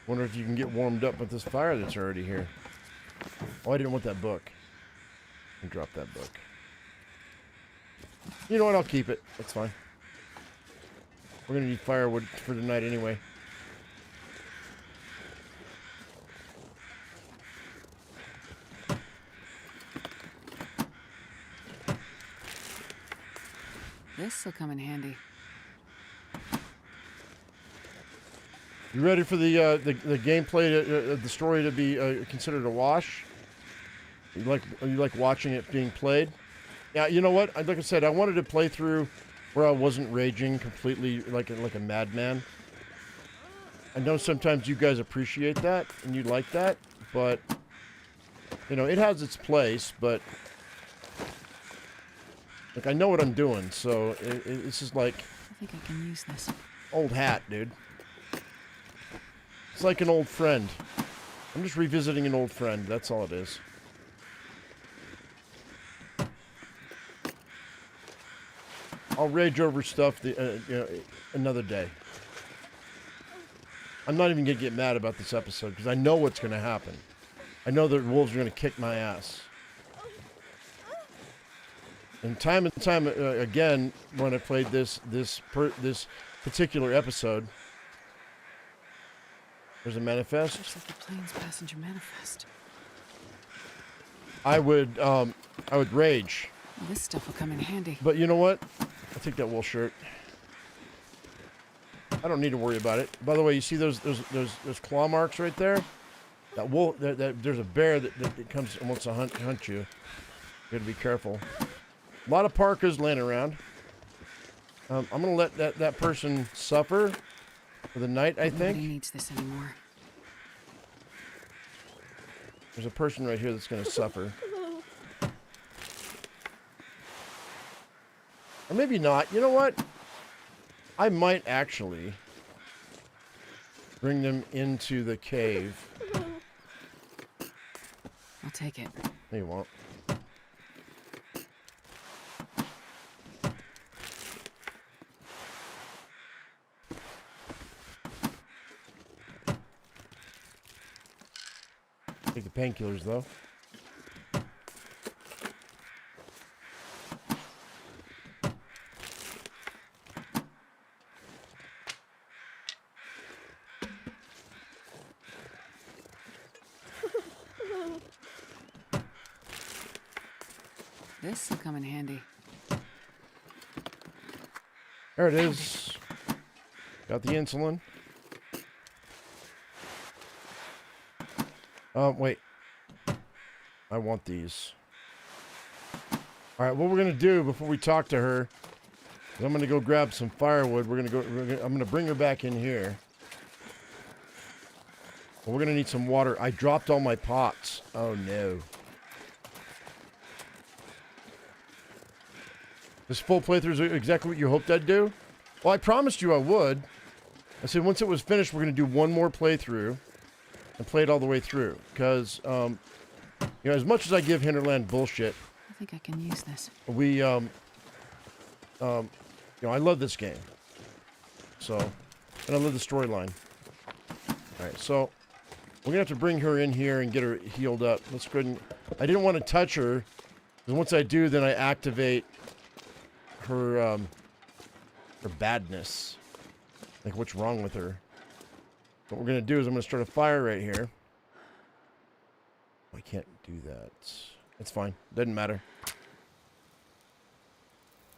Wonder if you can get warmed up with this fire that's already here. Oh, I didn't want that book. I can drop that book. You know what? I'll keep it. That's fine. We're gonna need firewood for tonight anyway. This'll come in handy. You ready for the gameplay, the story to be considered a wash? You like watching it being played? Yeah, you know what? Like I said, I wanted to play through where I wasn't raging completely like a madman. I know sometimes you guys appreciate that and you like that, but you know it has its place. But like I know what I'm doing, so this is like. I think I can use this. Old hat, dude. It's like an old friend. I'm just revisiting an old friend. That's all it is. I'll rage over stuff another day. I'm not even going to get mad about this episode because I know what's going to happen. I know that wolves are going to kick my ass. And time again, when I played this particular episode, there's a manifest. Looks like the plane's passenger manifest. I would rage. Well, this stuff will come in handy. But you know what? I'll take that wool shirt. I don't need to worry about it. By the way, you see those claw marks right there? That wool. There's a bear that comes and wants to hunt you. You got to be careful. A lot of parkas laying around. I'm gonna let that person suffer for the night. I think. Nobody needs this anymore. There's a person right here that's gonna suffer. Or maybe not. You know what? I might actually bring them into the cave. I'll take it. No, you won't. Take the painkillers, though. This'll come in handy. There it is. Got the insulin. Wait. I want these. All right, what we're gonna do before we talk to her is I'm gonna go grab some firewood. I'm gonna bring her back in here. We're gonna need some water. I dropped all my pots. Oh no. This full playthrough is exactly what you hoped I'd do? Well, I promised you I would. I said once it was finished, we're going to do one more playthrough and play it all the way through. Because, you know, as much as I give Hinterland bullshit, I think I can use this. we, you know, I love this game. So, and I love the storyline. All right, so we're going to have to bring her in here and get her healed up. Let's go ahead and, I didn't want to touch her. Because once I do, then I activate her badness. Like, what's wrong with her? What we're going to do is I'm going to start a fire right here. I can't do that. It's fine. Doesn't matter.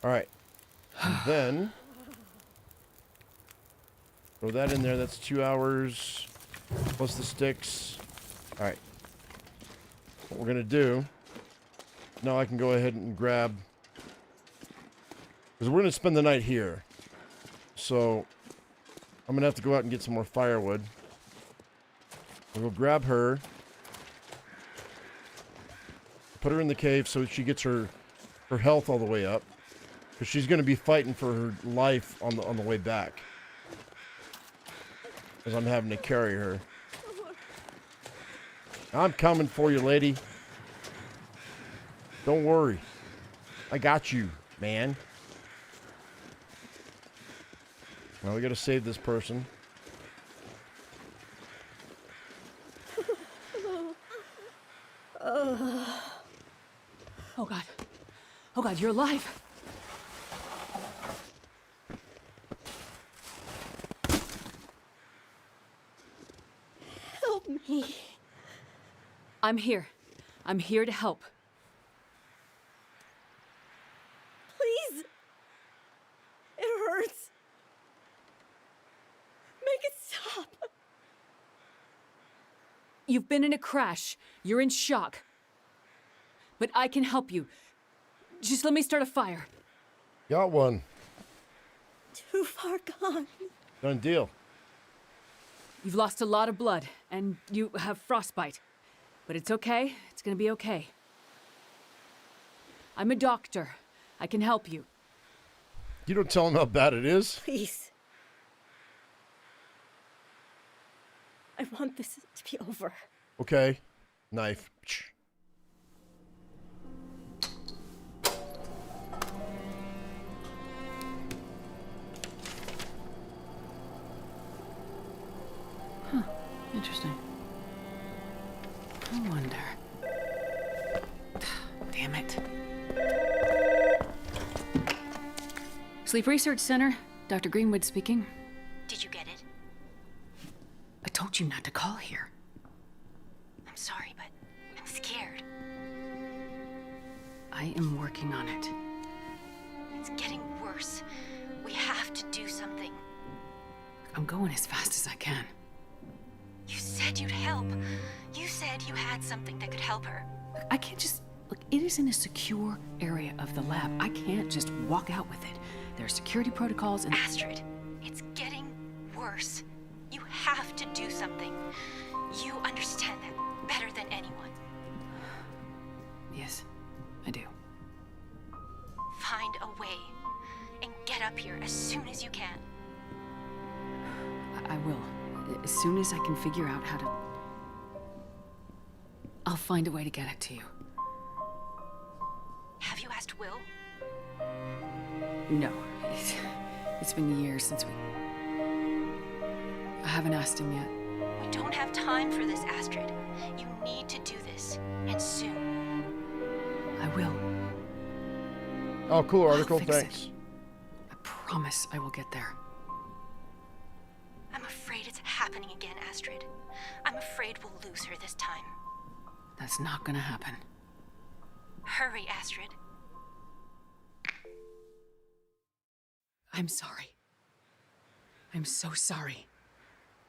Alright. And then throw that in there. That's 2 hours. Plus the sticks. Alright. What we're going to do... Now I can go ahead and grab Because we're going to spend the night here. So, I'm going to have to go out and get some more firewood. We'll go grab her. Put her in the cave so she gets her health all the way up. Because she's going to be fighting for her life on the way back. Because I'm having to carry her. I'm coming for you, lady. Don't worry. I got you, man. Well, we got to save this person. Oh, God. Oh, God, you're alive. Help me. I'm here. I'm here to help. Please. It hurts. Make it stop. You've been in a crash. You're in shock. But I can help you. Just let me start a fire. Got one. Too far gone. Done deal. You've lost a lot of blood, and you have frostbite. But it's okay. It's gonna be okay. I'm a doctor. I can help you. You don't tell him how bad it is. Please. I want this to be over. Okay. Knife. Huh. Interesting. I wonder. Damn it. Sleep Research Center. Dr. Greenwood speaking. Did you get it? I told you not to call here. I'm sorry, but I'm scared. I am working on it. It's getting worse. We have to do something. I'm going as fast as I can. You said you'd help. You said you had something that could help her. I can't just... Look, it is in a secure area of the lab. I can't just walk out with it. There are security protocols and... Astrid, it's getting worse. You have to do something. You understand that better than anyone. Yes, I do. Find a way and get up here as soon as you can. I will. As soon as I can figure out how to... I'll find a way to get it to you. Have you asked Will? No. It's been years since we... I haven't asked him yet. We don't have time for this, Astrid. You need to do this, and soon. I will. Oh, cool article. I'll fix Thanks. it. I promise I will get there. I'm afraid it's happening again, Astrid. I'm afraid we'll lose her this time. That's not gonna happen. Hurry, Astrid. I'm sorry. I'm so sorry.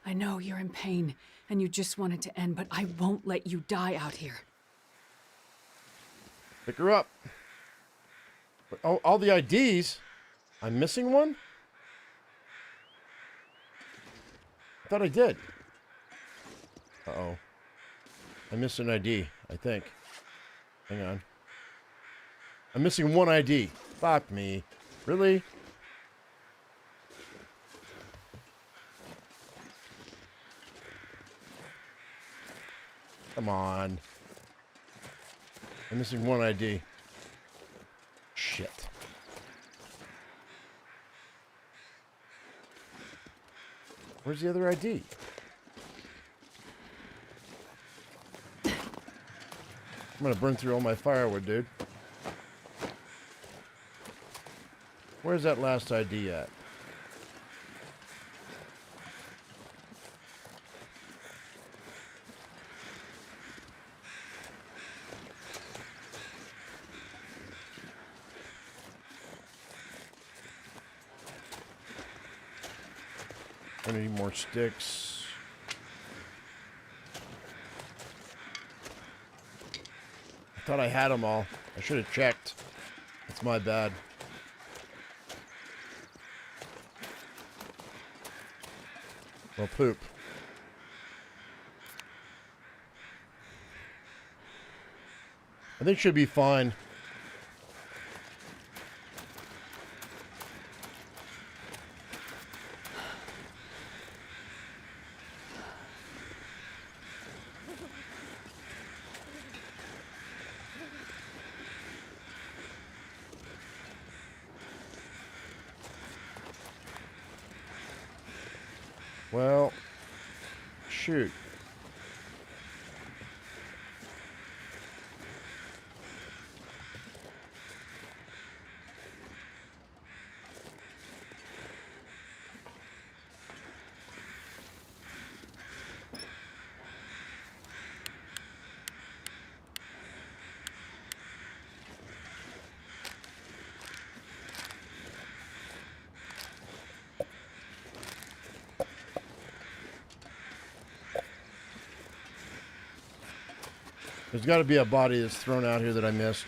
I know you're in pain, and you just want it to end, but I won't let you die out here. Pick her up. Oh, all the IDs. I'm missing one? I thought I did. Uh-oh. I missed an ID, I think. Hang on. I'm missing one ID. Fuck me. Really? Come on. I'm missing one ID. Shit. Where's the other ID? I'm gonna burn through all my firewood, dude. Where's that last ID at? I need more sticks. I thought I had them all. I should have checked. That's my bad. Well, poop. I think she'll be fine. Well, shoot. There's got to be a body that's thrown out here that I missed.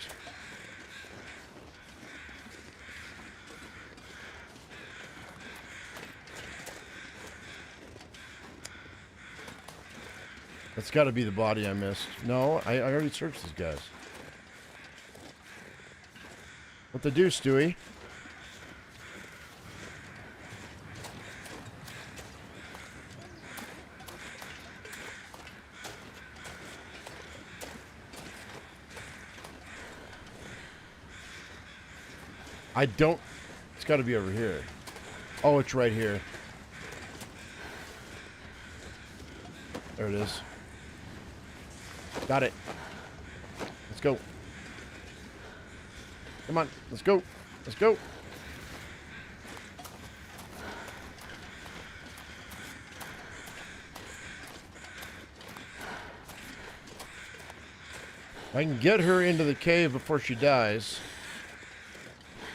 That's got to be the body I missed. No, I already searched these guys. What the deuce, Stewie? I don't... It's got to be over here. Oh, it's right here. There it is. Got it. Let's go. Come on. Let's go. Let's go. I can get her into the cave before she dies.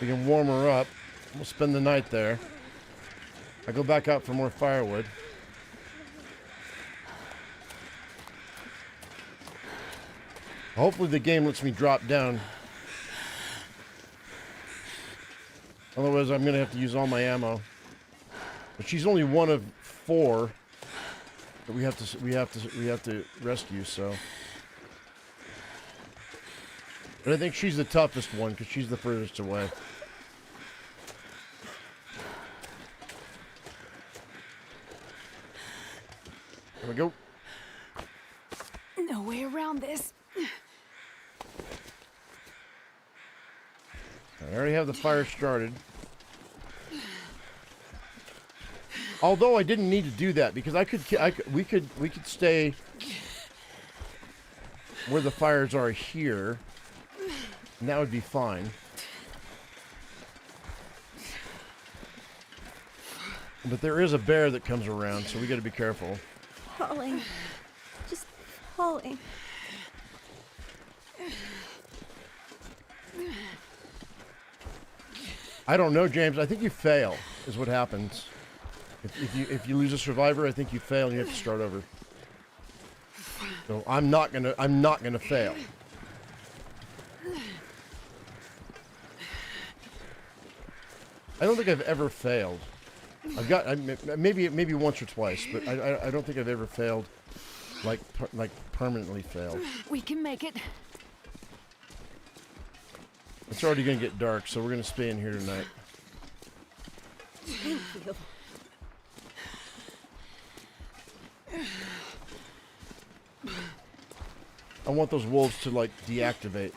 We can warm her up. We'll spend the night there. I go back out for more firewood. Hopefully the game lets me drop down. Otherwise I'm gonna have to use all my ammo. But she's only one of 4 that we have to rescue, so. But I think she's the toughest one because she's the furthest away. There we go. No way around this. I already have the fire started. Although I didn't need to do that because we could stay where the fires are here, and that would be fine. But there is a bear that comes around, so we got to be careful. Falling. Just falling. I don't know, James. I think you fail is what happens. If you lose a survivor, I think you fail and you have to start over. So I'm not gonna fail. I don't think I've ever failed. Maybe once or twice, but I don't think I've ever failed, like permanently failed. We can make it. It's already gonna get dark, so we're gonna stay in here tonight. Thank you. I want those wolves to like deactivate.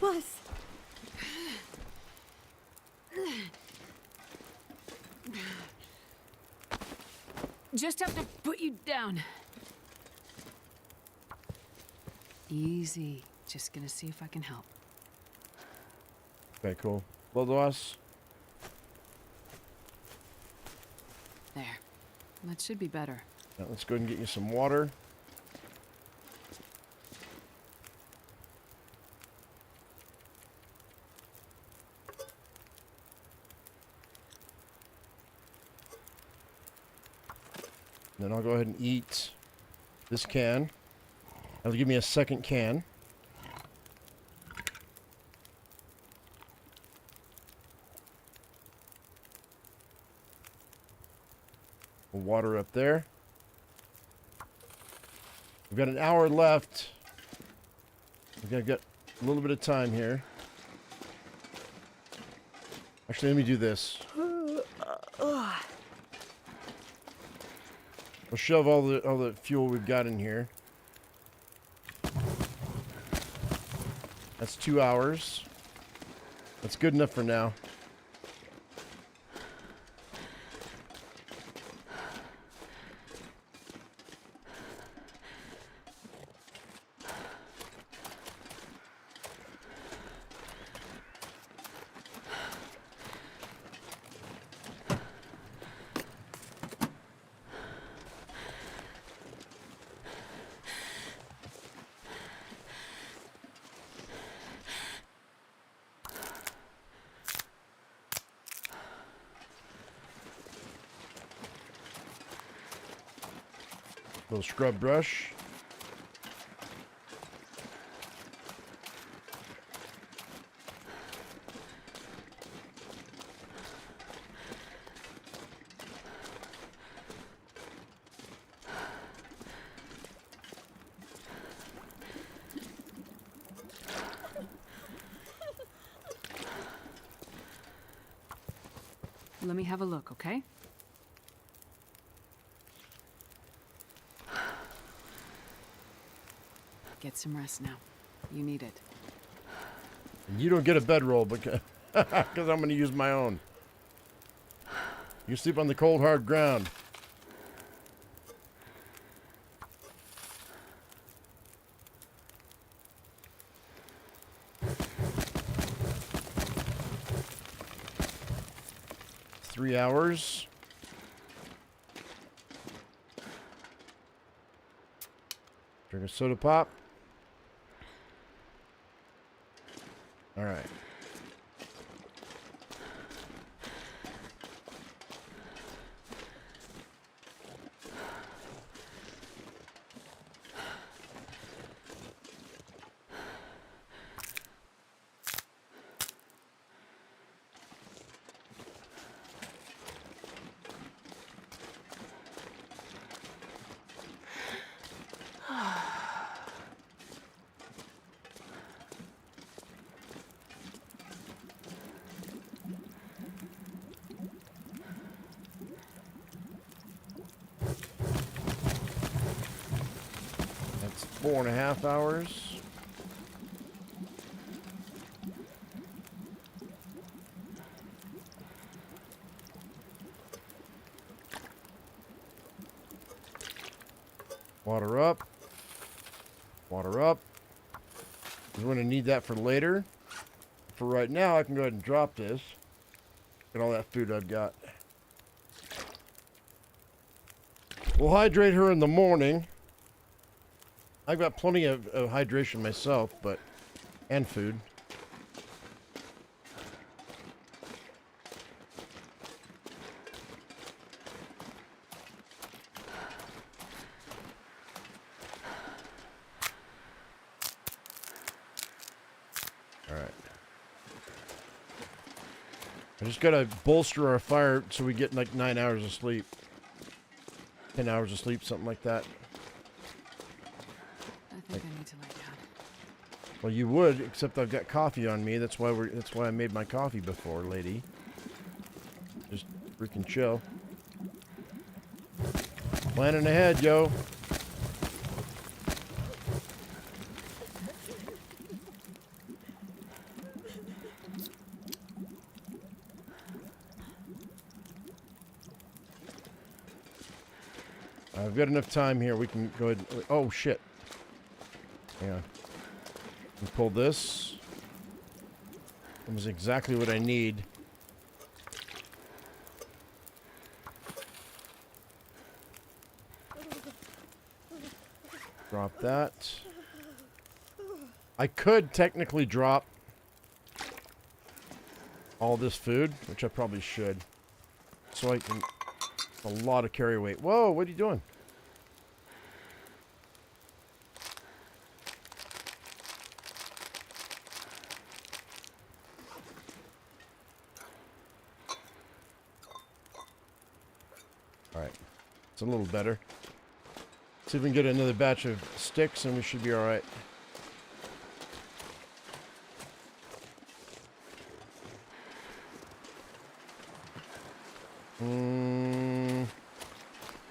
Buzz. Just have to put you down. Easy. Just gonna see if I can help. Okay, cool. Bloodloss. There. That should be better. Now let's go ahead and get you some water. Then I'll go ahead and eat this can. That'll give me a second can. Water up there. We've got an hour left. We've got a little bit of time here. Actually, let me do this. We'll shove all the fuel we've got in here. That's 2 hours. That's good enough for now. Little scrub brush. Let me have a look, okay? Get some rest now. You need it. And you don't get a bedroll because I'm going to use my own. You sleep on the cold, hard ground. Three hours. Drink a soda pop. All right. That's 4.5 hours. Water up. Water up. We're going to need that for later. For right now, I can go ahead and drop this. Get all that food I've got. We'll hydrate her in the morning. I've got plenty of hydration myself, and food. All right. I just gotta bolster our fire so we get like 9 hours of sleep. 10 hours of sleep, something like that. I think I need to lie down. Well, you would, except I've got coffee on me. That's why I made my coffee before, lady. Just freaking chill. Planning ahead, yo. I've got enough time here. We can go ahead. Oh, shit. Hang on. We pull this. That was exactly what I need. Drop that. I could technically drop all this food, which I probably should. So I can... A lot of carry weight. Whoa, what are you doing? All right. It's a little better. See if we can get another batch of sticks and we should be alright.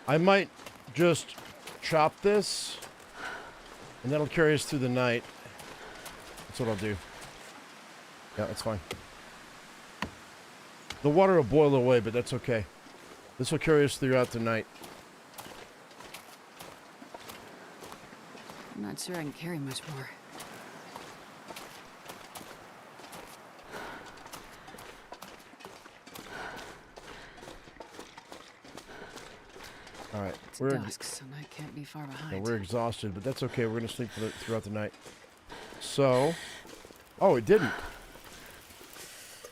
I might just chop this, and that'll carry us through the night. That's what I'll do. Yeah, that's fine. The water will boil away, but that's okay. This will carry us throughout the night. I'm not sure I can carry much more. All right, It's dusk, so night can't be far behind. Yeah, we're exhausted, but that's okay. We're gonna sleep throughout the night. So, oh, it didn't.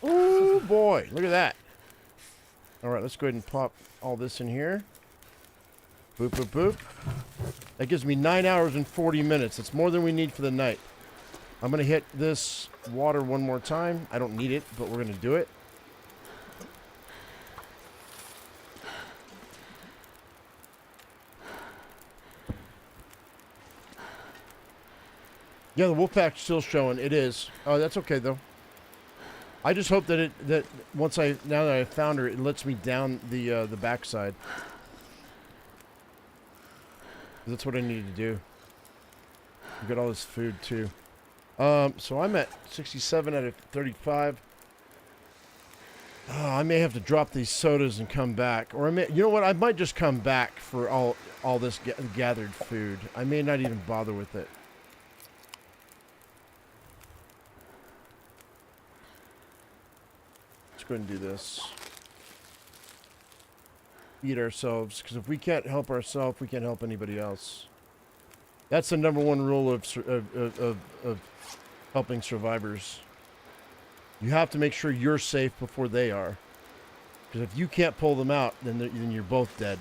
Oh boy, look at that. All right, let's go ahead and pop all this in here. Boop, boop, boop. That gives me 9 hours and 40 minutes. That's more than we need for the night. I'm gonna hit this water one more time. I don't need it, but we're gonna do it. Yeah, the wolf pack's still showing. It is. Oh, that's okay though. I just hope that now that I found her, it lets me down the backside. That's what I need to do. We got all this food too. So I'm at 67 out of 35. I may have to drop these sodas and come back, or you know what? I might just come back for all this gathered food. I may not even bother with it. Let's go ahead and do this. Feed ourselves, because if we can't help ourselves, we can't help anybody else. That's the #1 rule of helping survivors. You have to make sure you're safe before they are, because if you can't pull them out, then you're both dead.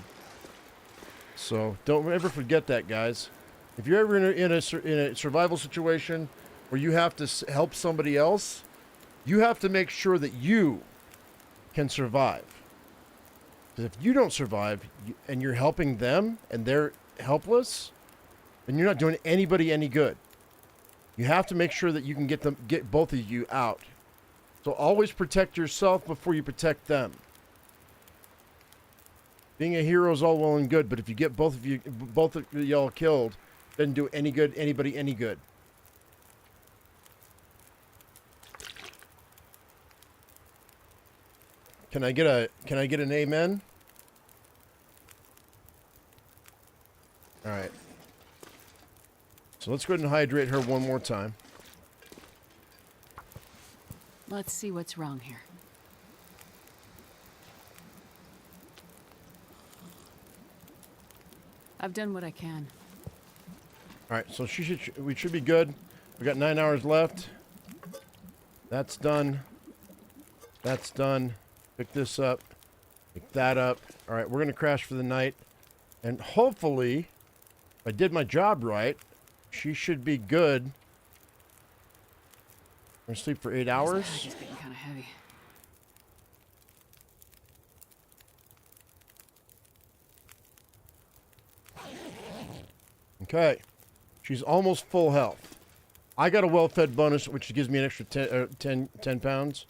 So don't ever forget that, guys. If you're ever in a survival situation where you have to help somebody else, you have to make sure that you can survive. Because if you don't survive and you're helping them and they're helpless, then you're not doing anybody any good. You have to make sure that you can get both of you out. So always protect yourself before you protect them. Being a hero is all well and good, but if you get both of y'all killed, doesn't do anybody any good. Can I get an amen? All right. So let's go ahead and hydrate her one more time. Let's see what's wrong here. I've done what I can. All right, so we should be good. We got 9 hours left. That's done. That's done. Pick this up. Pick that up. All right, we're gonna crash for the night, and hopefully, if I did my job right, she should be good. We're gonna sleep for 8 hours. It's getting kind of heavy. Okay, she's almost full health. I got a well-fed bonus, which gives me an extra 10 pounds.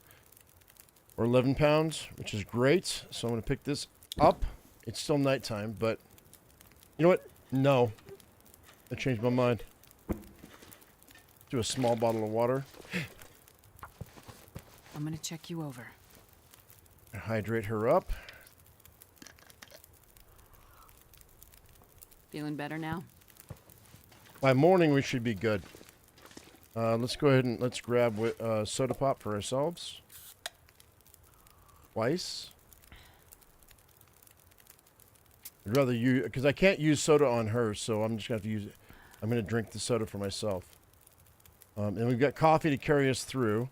Or 11 pounds, which is great. So I'm going to pick this up. It's still nighttime, but you know what? No. I changed my mind. Do a small bottle of water. I'm going to check you over. Hydrate her up. Feeling better now? By morning, we should be good. Let's go ahead and let's grab soda pop for ourselves. Twice. I'd rather use, because I can't use soda on her, so I'm just going to have to use it. I'm going to drink the soda for myself. And we've got coffee to carry us through.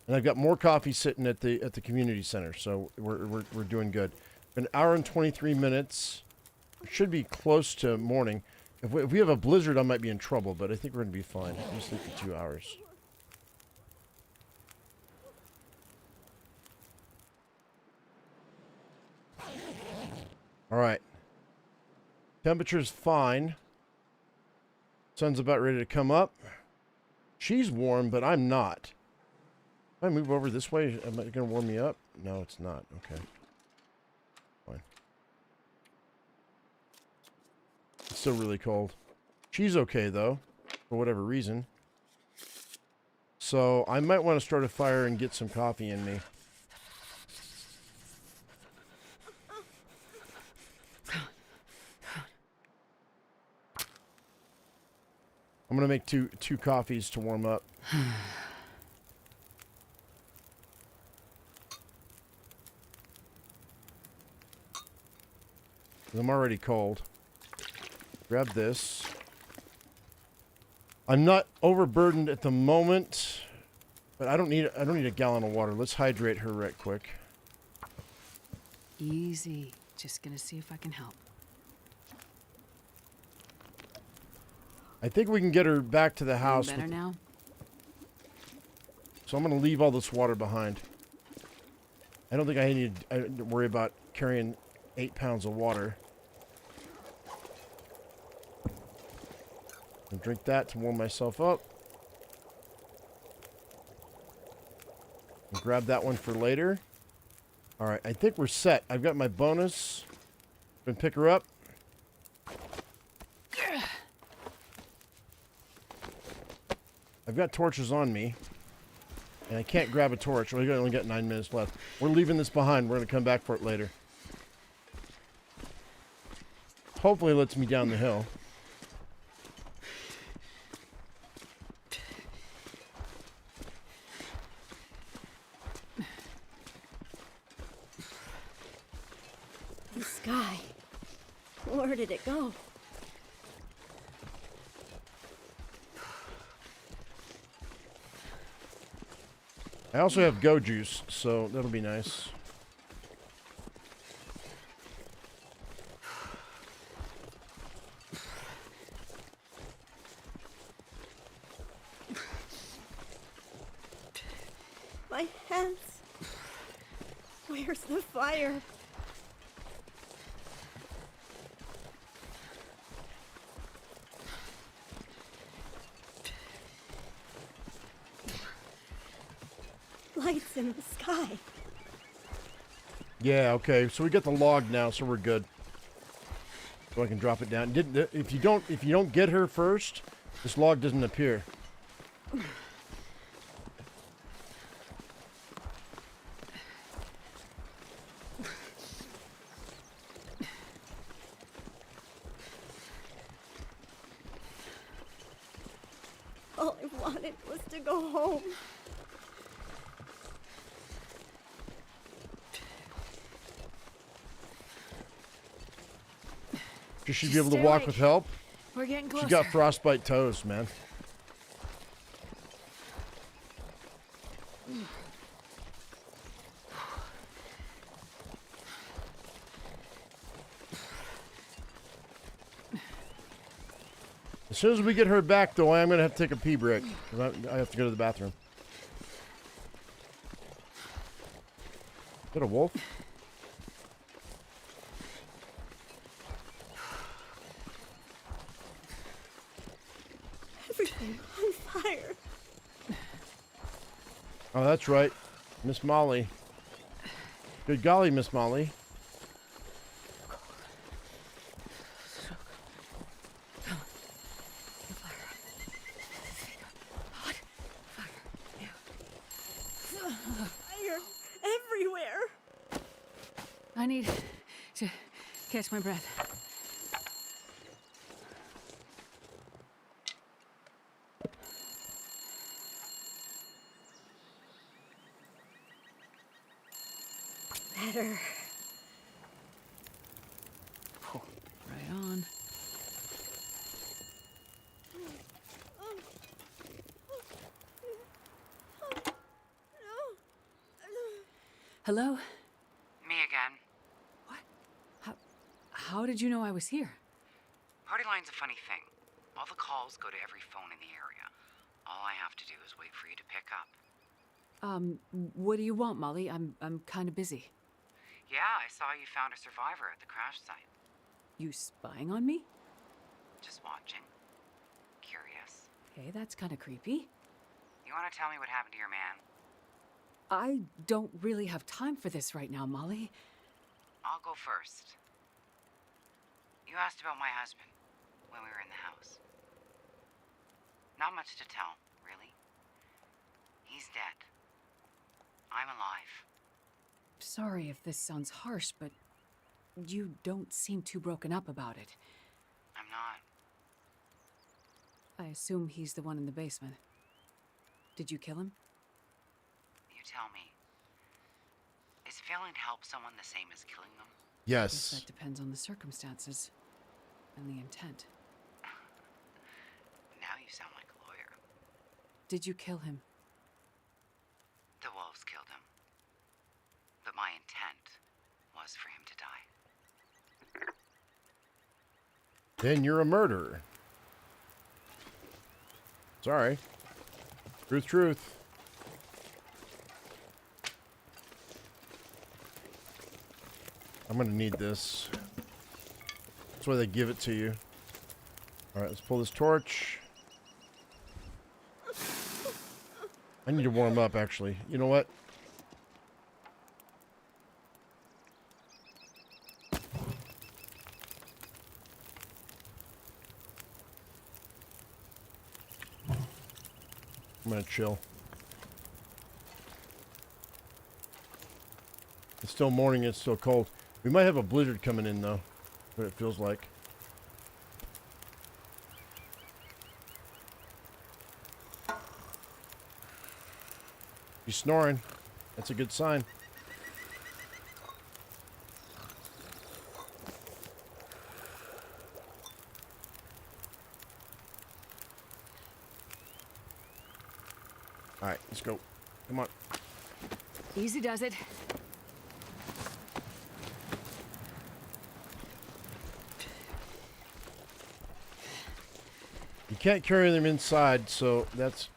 And I've got more coffee sitting at the community center, so we're doing good. An hour and 23 minutes. Should be close to morning. If we have a blizzard, I might be in trouble, but I think we're going to be fine. I'm going to sleep for 2 hours. All right. Temperature's fine. Sun's about ready to come up. She's warm, but I'm not. If I move over this way, am it going to warm me up? No, it's not. Okay. Fine. It's still really cold. She's okay, though, for whatever reason. So I might want to start a fire and get some coffee in me. I'm going to make two coffees to warm up. I'm already cold. Grab this. I'm not overburdened at the moment, but I don't need a gallon of water. Let's hydrate her right quick. Easy. Just gonna see if I can help. I think we can get her back to the house. Better now? So I'm going to leave all this water behind. I don't think I need to worry about carrying 8 pounds of water. And drink that to warm myself up. And grab that one for later. All right, I think we're set. I've got my bonus. Gonna pick her up. I've got torches on me. And I can't grab a torch. We only got 9 minutes left. We're leaving this behind. We're going to come back for it later. Hopefully it lets me down the hill. The sky. Where did it go? I also have go juice, so that'll be nice. My hands. Where's the fire? Lights in the sky. Yeah, okay. So we got the log now, so we're good. So I can drop it down. If you don't get her first, this log doesn't appear. All I wanted was to go home. She should be able to walk with help. We're getting closer. She got frostbite toes, man. As soon as we get her back, though, I'm going to have to take a pee break. 'Cause I have to go to the bathroom. Is that a wolf? Everything on fire. Oh, that's right. Miss Molly. Good golly, Miss Molly. Fire everywhere. I need to catch my breath. Better. Right on. Hello? Me again. How did you know I was here? Party line's a funny thing. All the calls go to every phone in the area. All I have to do is wait for you to pick up. What do you want, Molly? I'm kind of busy. Yeah, I saw you found a survivor at the crash site. You spying on me? Just watching. Curious. Hey, that's kind of creepy. You want to tell me what happened to your man? I don't really have time for this right now, Molly. I'll go first. You asked about my husband when we were in the house. Not much to tell, really. He's dead. I'm alive. Sorry if this sounds harsh, but you don't seem too broken up about it. I'm not. I assume he's the one in the basement. Did you kill him? You tell me. Is failing to help someone the same as killing them? I guess Yes. that depends on the circumstances and the intent. Now you sound like a lawyer. Did you kill him? The wolves killed him. But my intent was for him to die. Then you're a murderer. Sorry. Truth. I'm gonna need this. That's why they give it to you. Alright, let's pull this torch. I need to warm up, actually. You know what? I'm gonna chill. It's still morning, it's still cold. We might have a blizzard coming in though, what it feels like. He's snoring. That's a good sign. All right, let's go. Come on. Easy does it. You can't carry them inside, so that's...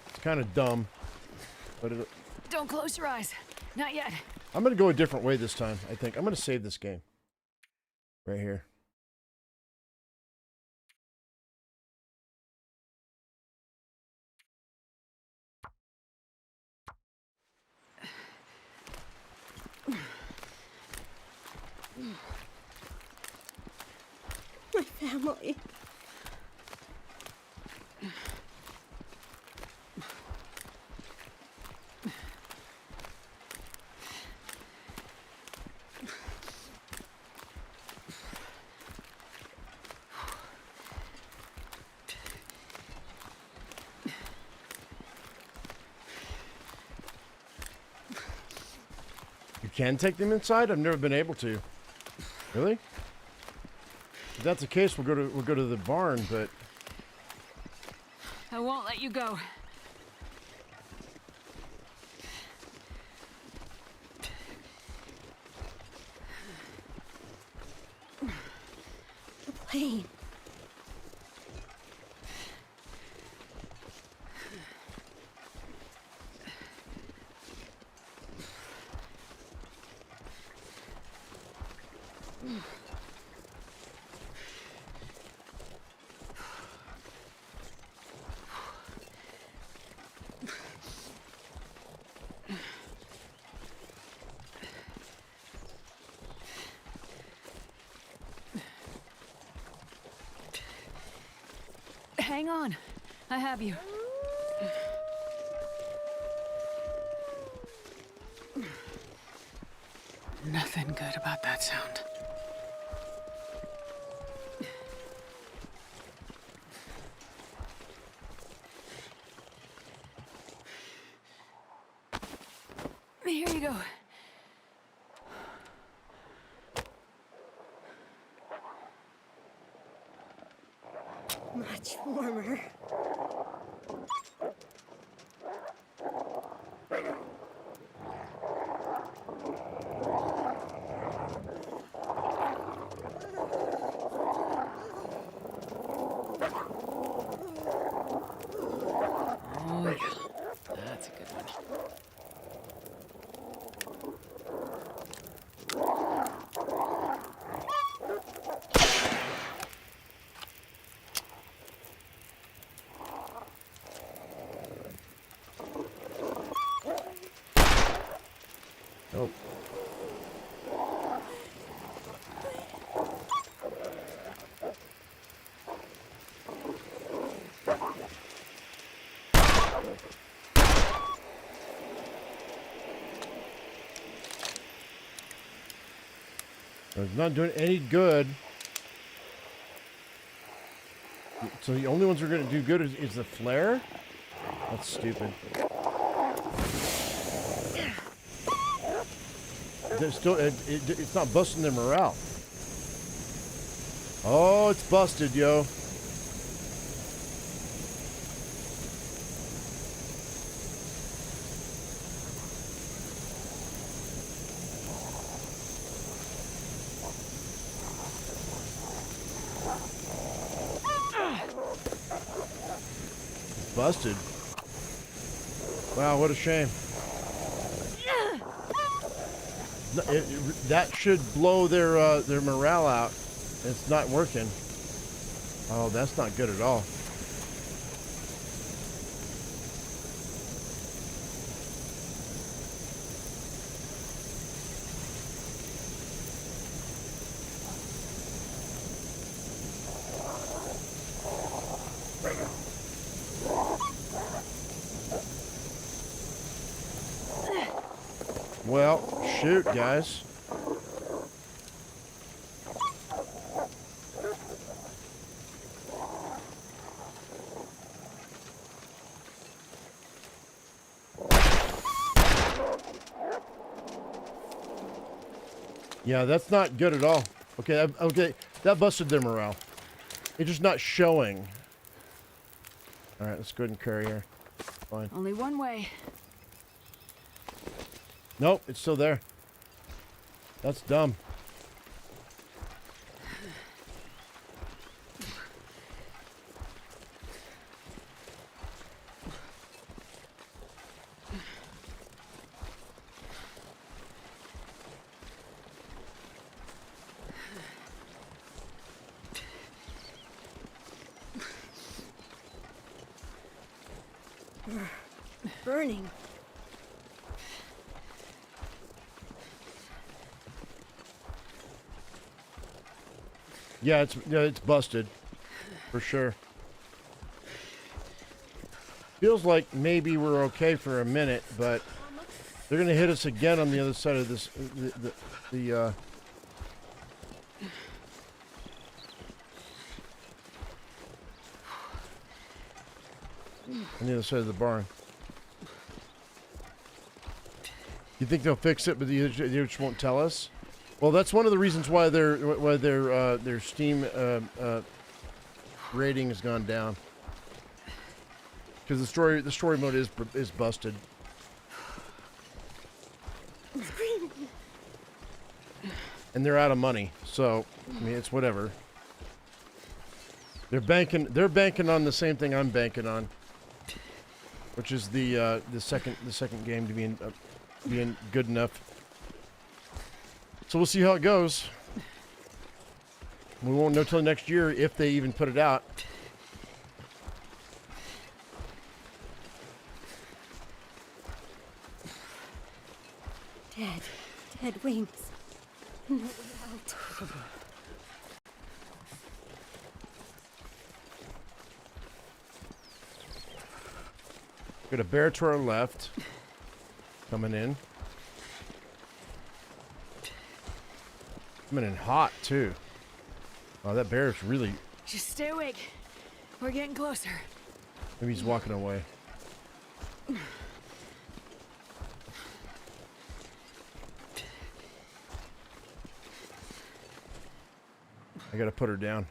It's kind of dumb, but it... Don't close your eyes. Not yet. I'm going to go a different way this time, I think. I'm going to save this game. Right here. My family. You can take them inside? I've never been able to. Really? If that's the case, we'll go to the barn, but I won't let you go. The plane. Hang on. I have you. Nothing good about that sound. Here you go. Much warmer. Nope. It's not doing any good. So the only ones who are going to do good is the flare? That's stupid. They're still, it's not busting their morale. Oh, it's busted, yo. It's busted. Wow, what a shame. That should blow their morale out. It's not working. Oh, that's not good at all. Well, shoot, guys. Yeah, that's not good at all. Okay, okay, that busted their morale. It's just not showing. All right, let's go ahead and carry her. Fine. Only one way. Nope, it's still there. That's dumb. Burning. Yeah, it's busted. For sure. Feels like maybe we're okay for a minute, but they're gonna hit us again on the other side of this on the other side of the barn. You think they'll fix it, but they just won't tell us? Well, that's one of the reasons why their Steam rating has gone down. Because the story mode is busted. And they're out of money, so I mean it's whatever. They're banking on the same thing I'm banking on, which is the second game to being good enough. So we'll see how it goes. We won't know till next year if they even put it out. Dead wings. No way out. Got a bear to our left. Coming in. Coming in hot, too. Oh, that bear is really... Just stay awake. We're getting closer. Maybe he's walking away. I gotta put her down.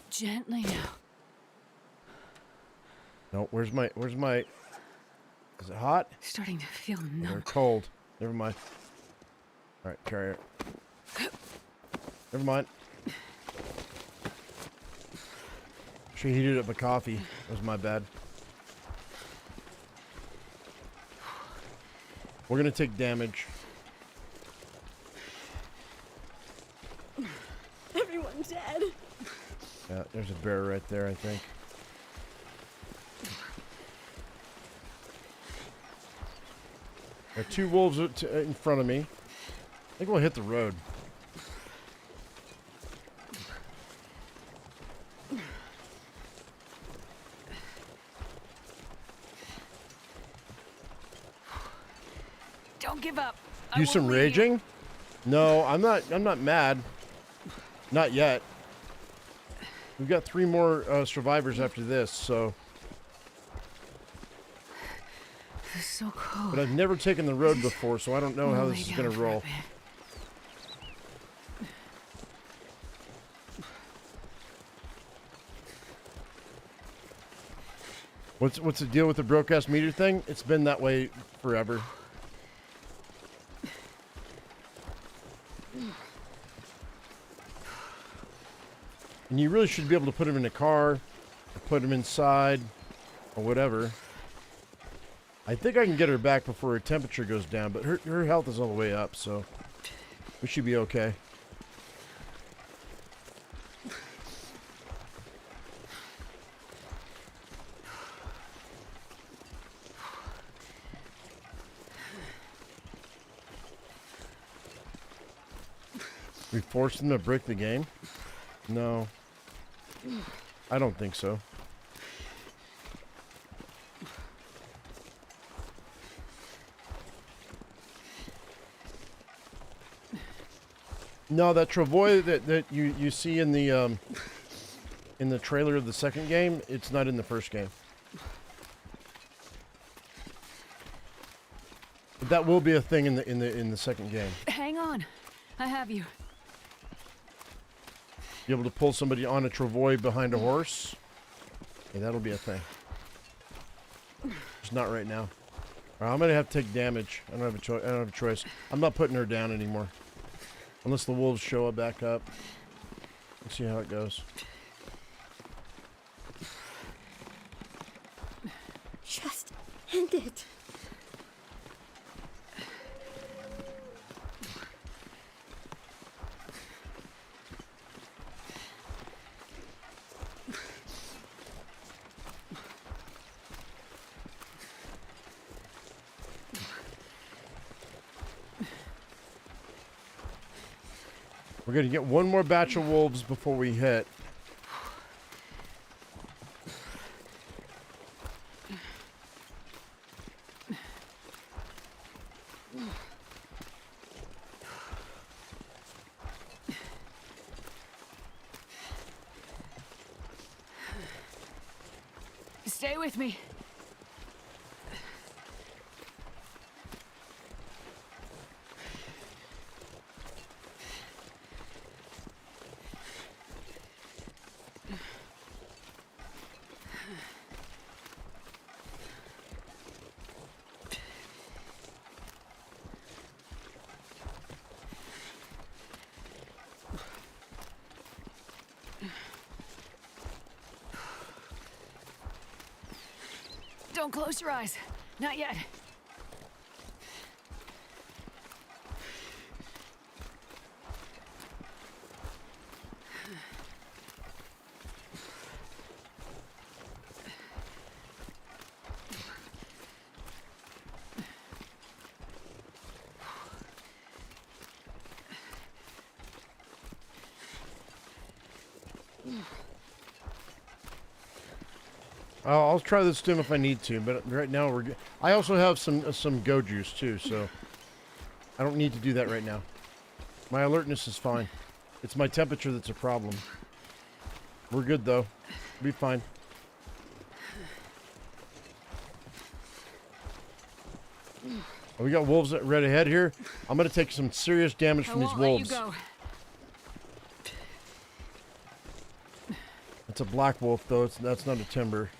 Gently now. No, where's my... Is it hot? Starting to feel numb. They're cold. Never mind. All right, carry her. Never mind. She heated up my coffee. That was my bad. We're gonna take damage. Everyone's dead. Yeah, there's a bear right there, I think. Got 2 wolves in front of me. I think we'll hit the road. Don't give up. Do some raging? No, I'm not mad. Not yet. We've got 3 more survivors after this, so. It's so cold. But I've never taken the road before, so I don't know how this is gonna roll. What's the deal with the broadcast meter thing? It's been that way forever. And you really should be able to put them in a car, or put them inside, or whatever. I think I can get her back before her temperature goes down, but her health is all the way up, so we should be okay. We forced them to break the game? No. I don't think so. No, that travois that you see in the trailer of the second game, it's not in the first game. But that will be a thing in the second game. Hang on. I have you. Be able to pull somebody on a travois behind a horse. Yeah, that'll be a thing. Just not right now. All right, I'm gonna have to take damage. I don't have a choice. I don't have a choice. I'm not putting her down anymore, unless the wolves show up back up. Let's see how it goes. Just end it. We're gonna get one more batch of wolves before we hit. Stay with me. Don't close your eyes. Not yet. I'll try this stim if I need to, but right now we're good. I also have some go juice too, so I don't need to do that right now. My alertness is fine. It's my temperature that's a problem. We're good though. We'll be fine. Oh, we got wolves right ahead here. I'm gonna take some serious damage from these wolves. It's a black wolf though. That's not a timber.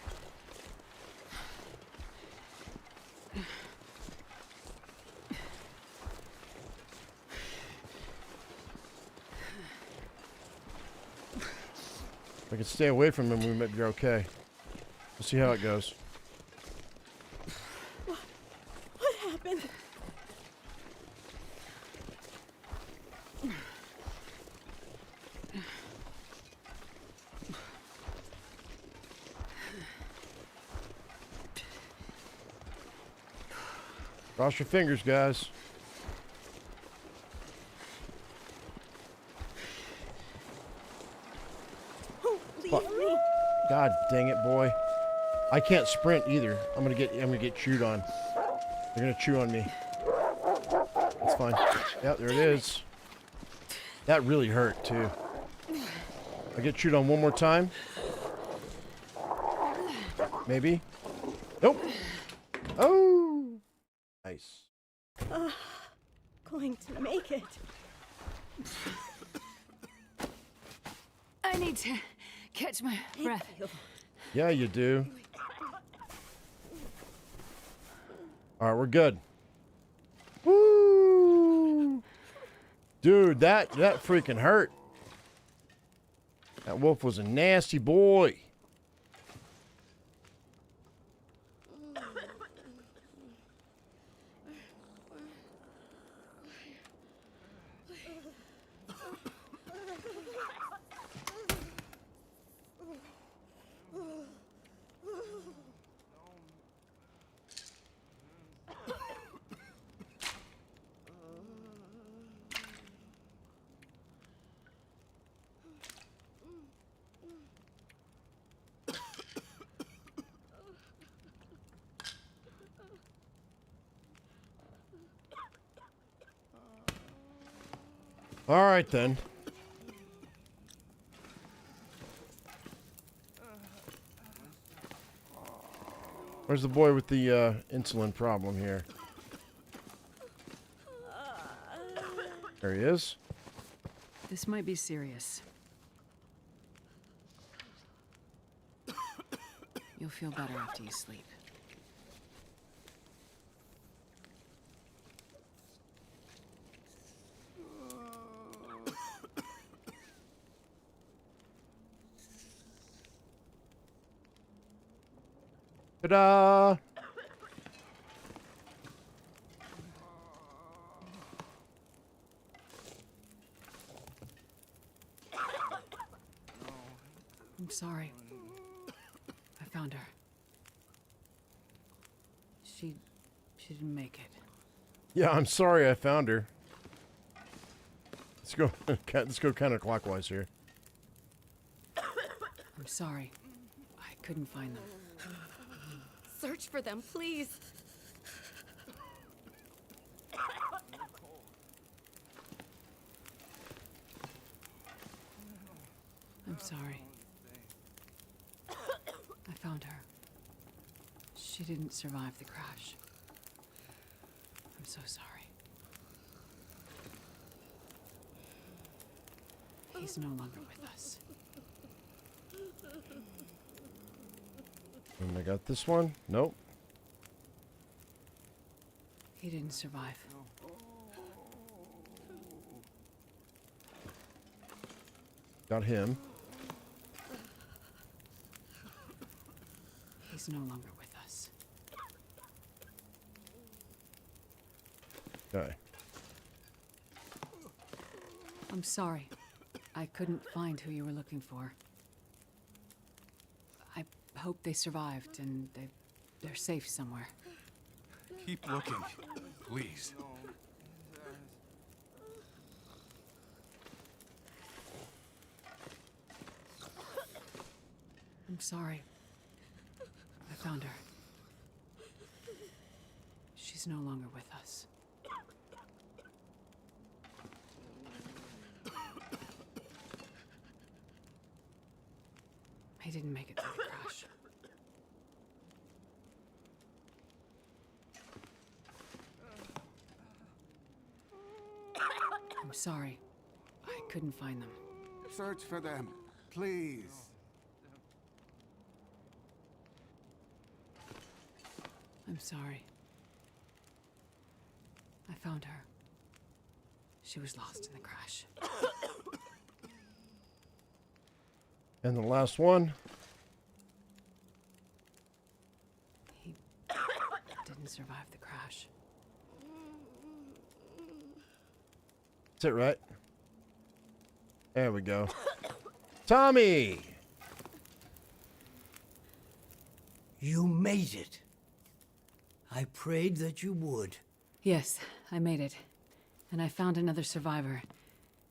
If I can stay away from him, we might be okay. We'll see how it goes. What happened? Cross your fingers, guys. Oh, leave me. God dang it, boy. I can't sprint either. I'm gonna get chewed on. They're gonna chew on me. That's fine. Yeah, there it is. That really hurt too. I get chewed on one more time. Maybe. Nope. Oh. Nice. Going to make it. I need to catch my breath. Yeah, you do. All right, we're good. Woo! Dude, that freaking hurt. That wolf was a nasty boy. All right, then. Where's the boy with the insulin problem here? There he is. This might be serious. You'll feel better after you sleep. Ta-da! I'm sorry. I found her. She didn't make it. Yeah, I'm sorry I found her. Let's go. Let's go counterclockwise here. I'm sorry. I couldn't find them. Search for them, please. I'm sorry. I found her. She didn't survive the crash. I'm so sorry. He's no longer with us. And I got this one. Nope. He didn't survive. Got him. He's no longer with us. Okay. I'm sorry. I couldn't find who you were looking for. I hope they survived and they're safe somewhere. Keep looking, please. I'm sorry. I found her. She's no longer with us. He didn't make it through the crash. I'm sorry. I couldn't find them. Search for them, please. I'm sorry. I found her. She was lost in the crash. And the last one. He didn't survive the crash. That's it, right? There we go. Tommy! You made it. I prayed that you would. Yes, I made it. And I found another survivor.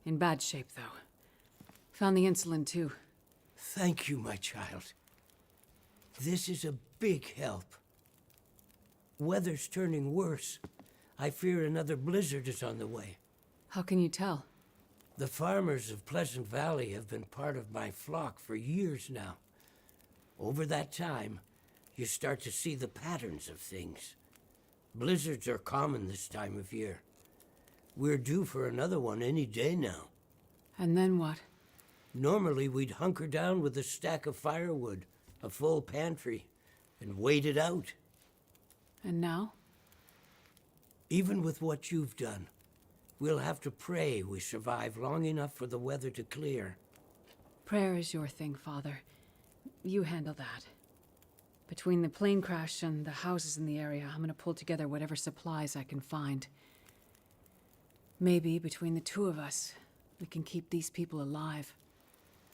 In bad shape, though. Found the insulin, too. Thank you, my child. This is a big help. Weather's turning worse. I fear another blizzard is on the way. How can you tell? The farmers of Pleasant Valley have been part of my flock for years now. Over that time, you start to see the patterns of things. Blizzards are common this time of year. We're due for another one any day now. And then what? Normally, we'd hunker down with a stack of firewood, a full pantry, and wait it out. And now? Even with what you've done, we'll have to pray we survive long enough for the weather to clear. Prayer is your thing, Father. You handle that. Between the plane crash and the houses in the area, I'm gonna pull together whatever supplies I can find. Maybe between the two of us, we can keep these people alive.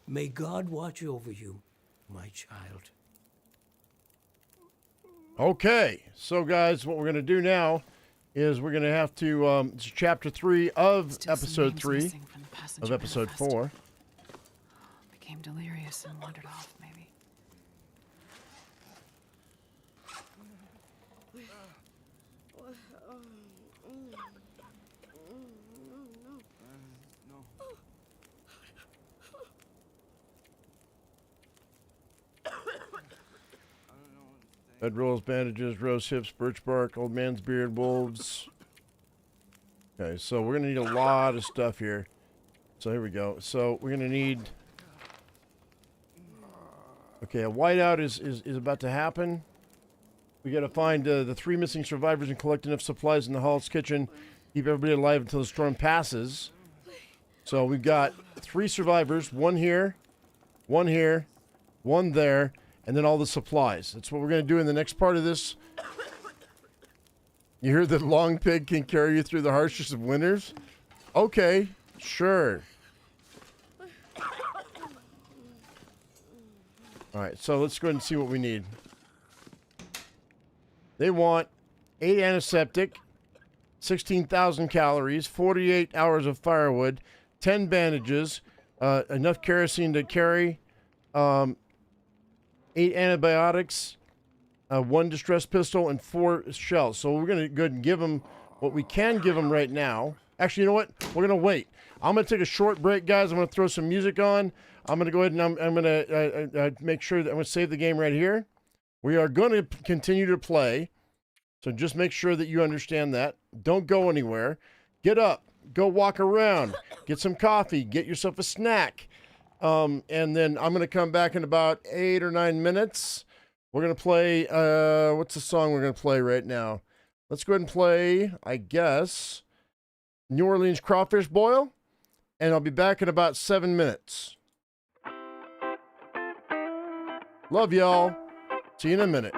May God watch over you, my child. Okay, so guys, what we're going to do now is we're going to have to, it's chapter 3 of episode 3 of episode 4. Became delirious and wandered off, maybe. Bed rolls, bandages, rose hips, birch bark, old man's beard, wolves. Okay, so we're going to need a lot of stuff here. So here we go. So we're going to need... Okay, a whiteout is about to happen. We got to find the 3 missing survivors and collect enough supplies in the Hall's kitchen. Keep everybody alive until the storm passes. So we've got 3 survivors. 1 here, 1 here, 1 there. And then all the supplies. That's what we're going to do in the next part of this. You hear that long pig can carry you through the harshest of winters? Okay, sure. All right, so let's go ahead and see what we need. They want 8 antiseptic, 16,000 calories, 48 hours of firewood, 10 bandages, enough kerosene to carry, 8 antibiotics, 1 distress pistol, and 4 shells. So we're going to go ahead and give them what we can give them right now. Actually, you know what? We're going to wait. I'm going to take a short break, guys. I'm going to throw some music on. I'm going to go ahead and I'm going to make sure that I'm going to save the game right here. We are going to continue to play. So just make sure that you understand that. Don't go anywhere. Get up. Go walk around. Get some coffee. Get yourself a snack. And then I'm going to come back in about 8 or 9 minutes. We're going to play, what's the song we're going to play right now? Let's go ahead and play, I guess, New Orleans Crawfish Boil. And I'll be back in about 7 minutes. Love y'all. See you in a minute.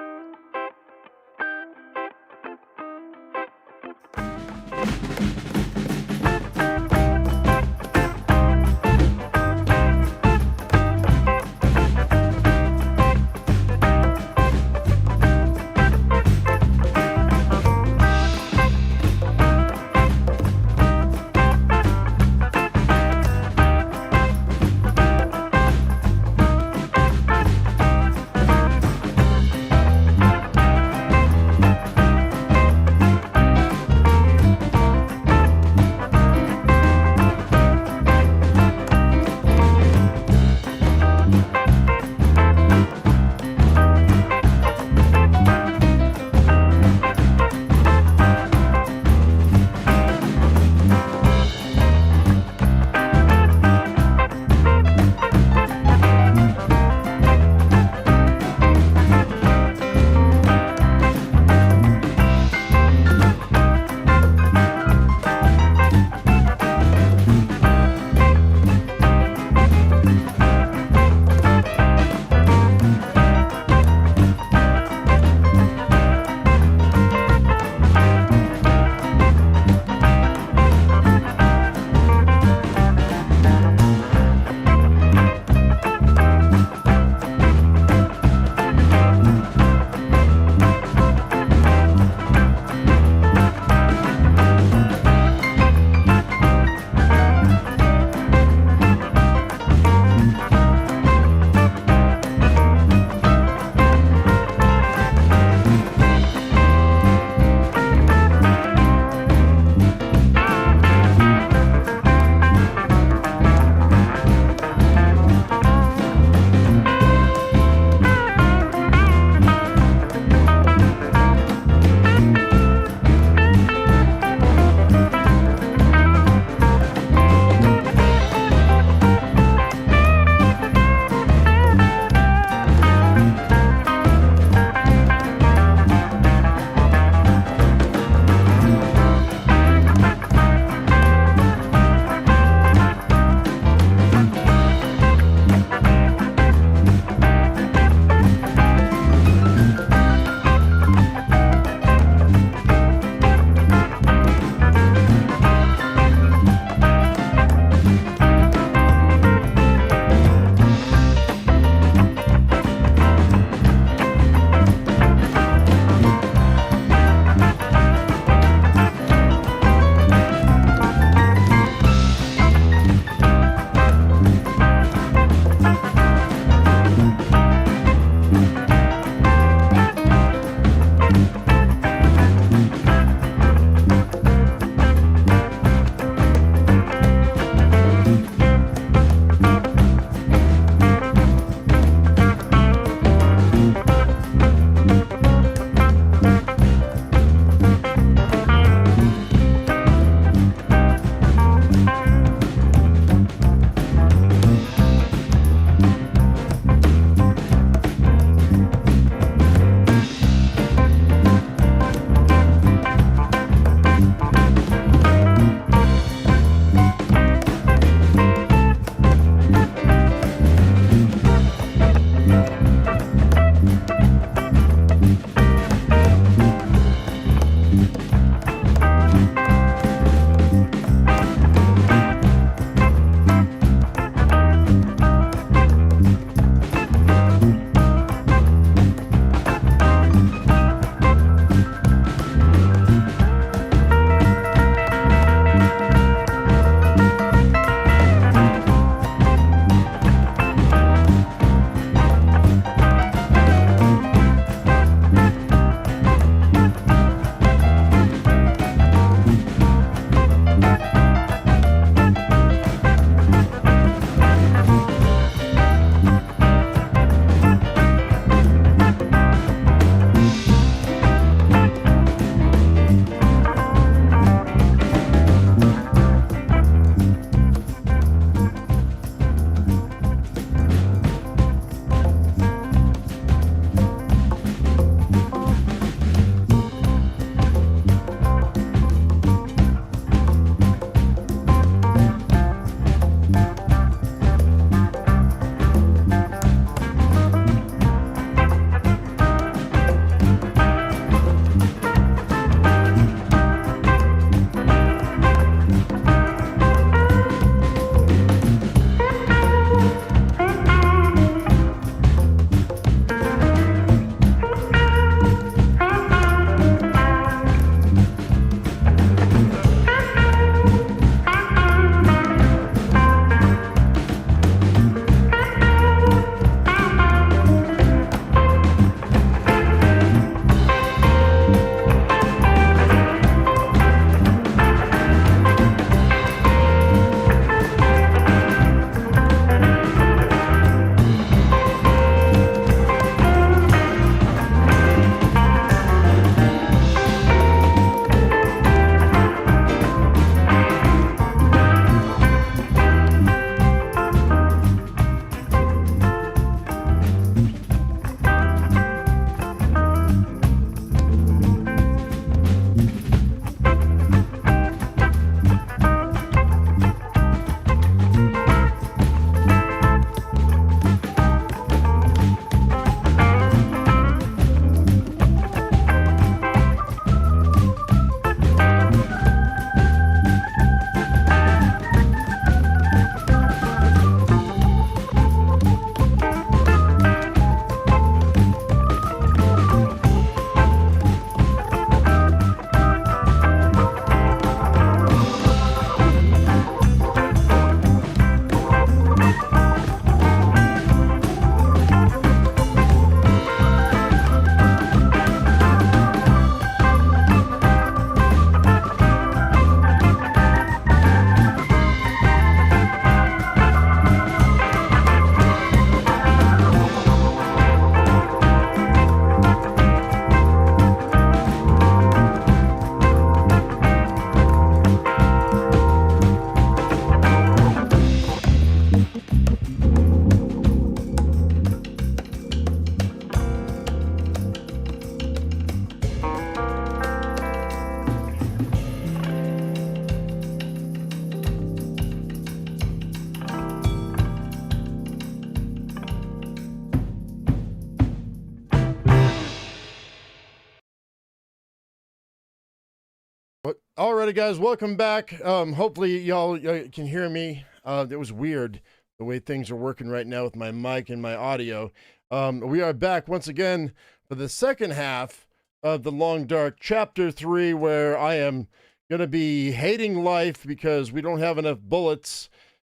Alrighty, guys, welcome back. Hopefully y'all can hear me. It was weird the way things are working right now with my mic and my audio. We are back once again for the second half of The Long Dark, Chapter 3, where I am going to be hating life because we don't have enough bullets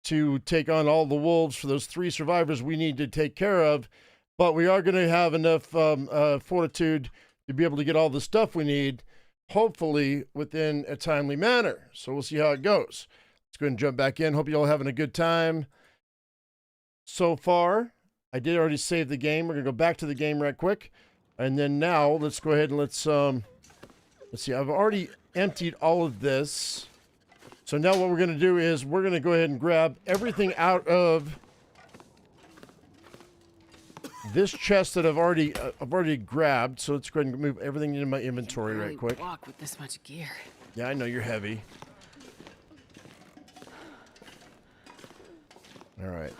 to take on all the wolves for those 3 survivors we need to take care of. But we are going to have enough fortitude to be able to get all the stuff we need, hopefully within a timely manner. So we'll see how it goes. Let's go ahead and jump back in. Hope you all having a good time so far. I did already save the game. We're going to go back to the game right quick. And then now let's go ahead and let's see. I've already emptied all of this. So now what we're going to do is we're going to go ahead and grab everything out of this chest that I've already grabbed. So let's go ahead and move everything into my inventory right quick. Walk with this much gear. Yeah, I know you're heavy. All right.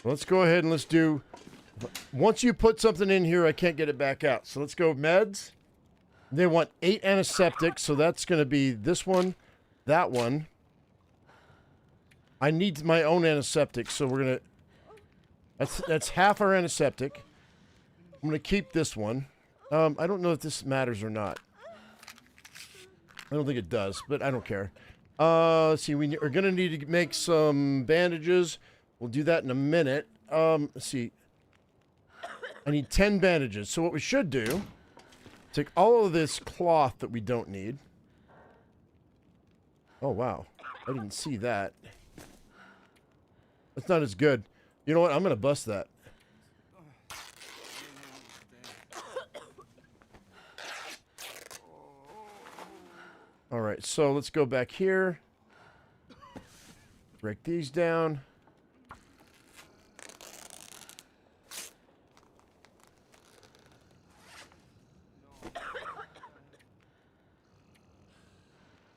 Let's go ahead and let's do. Once you put something in here, I can't get it back out. So let's go meds. They want 8 antiseptics, so that's going to be this one, that one. I need my own antiseptic, so we're going to. That's half our antiseptic. I'm going to keep this one. I don't know if this matters or not. I don't think it does, but I don't care. Let's see. We are going to need to make some bandages. We'll do that in a minute. Let's see. I need 10 bandages. So what we should do, take all of this cloth that we don't need. Oh, wow. I didn't see that. That's not as good. You know what? I'm going to bust that. All right. So let's go back here. Break these down.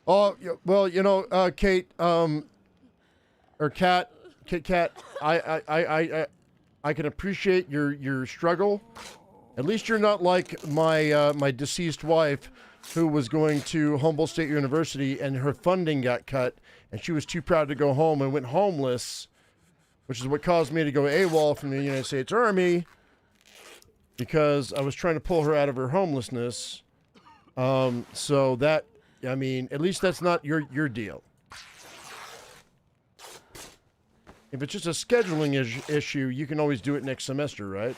Oh, well, you know, Kate, or Kat, I can appreciate your struggle. At least you're not like my my deceased wife, who was going to Humboldt State University and her funding got cut, and she was too proud to go home and went homeless, which is what caused me to go AWOL from the United States Army, because I was trying to pull her out of her homelessness. So that. I mean, at least that's not your deal. If it's just a scheduling issue, you can always do it next semester, right?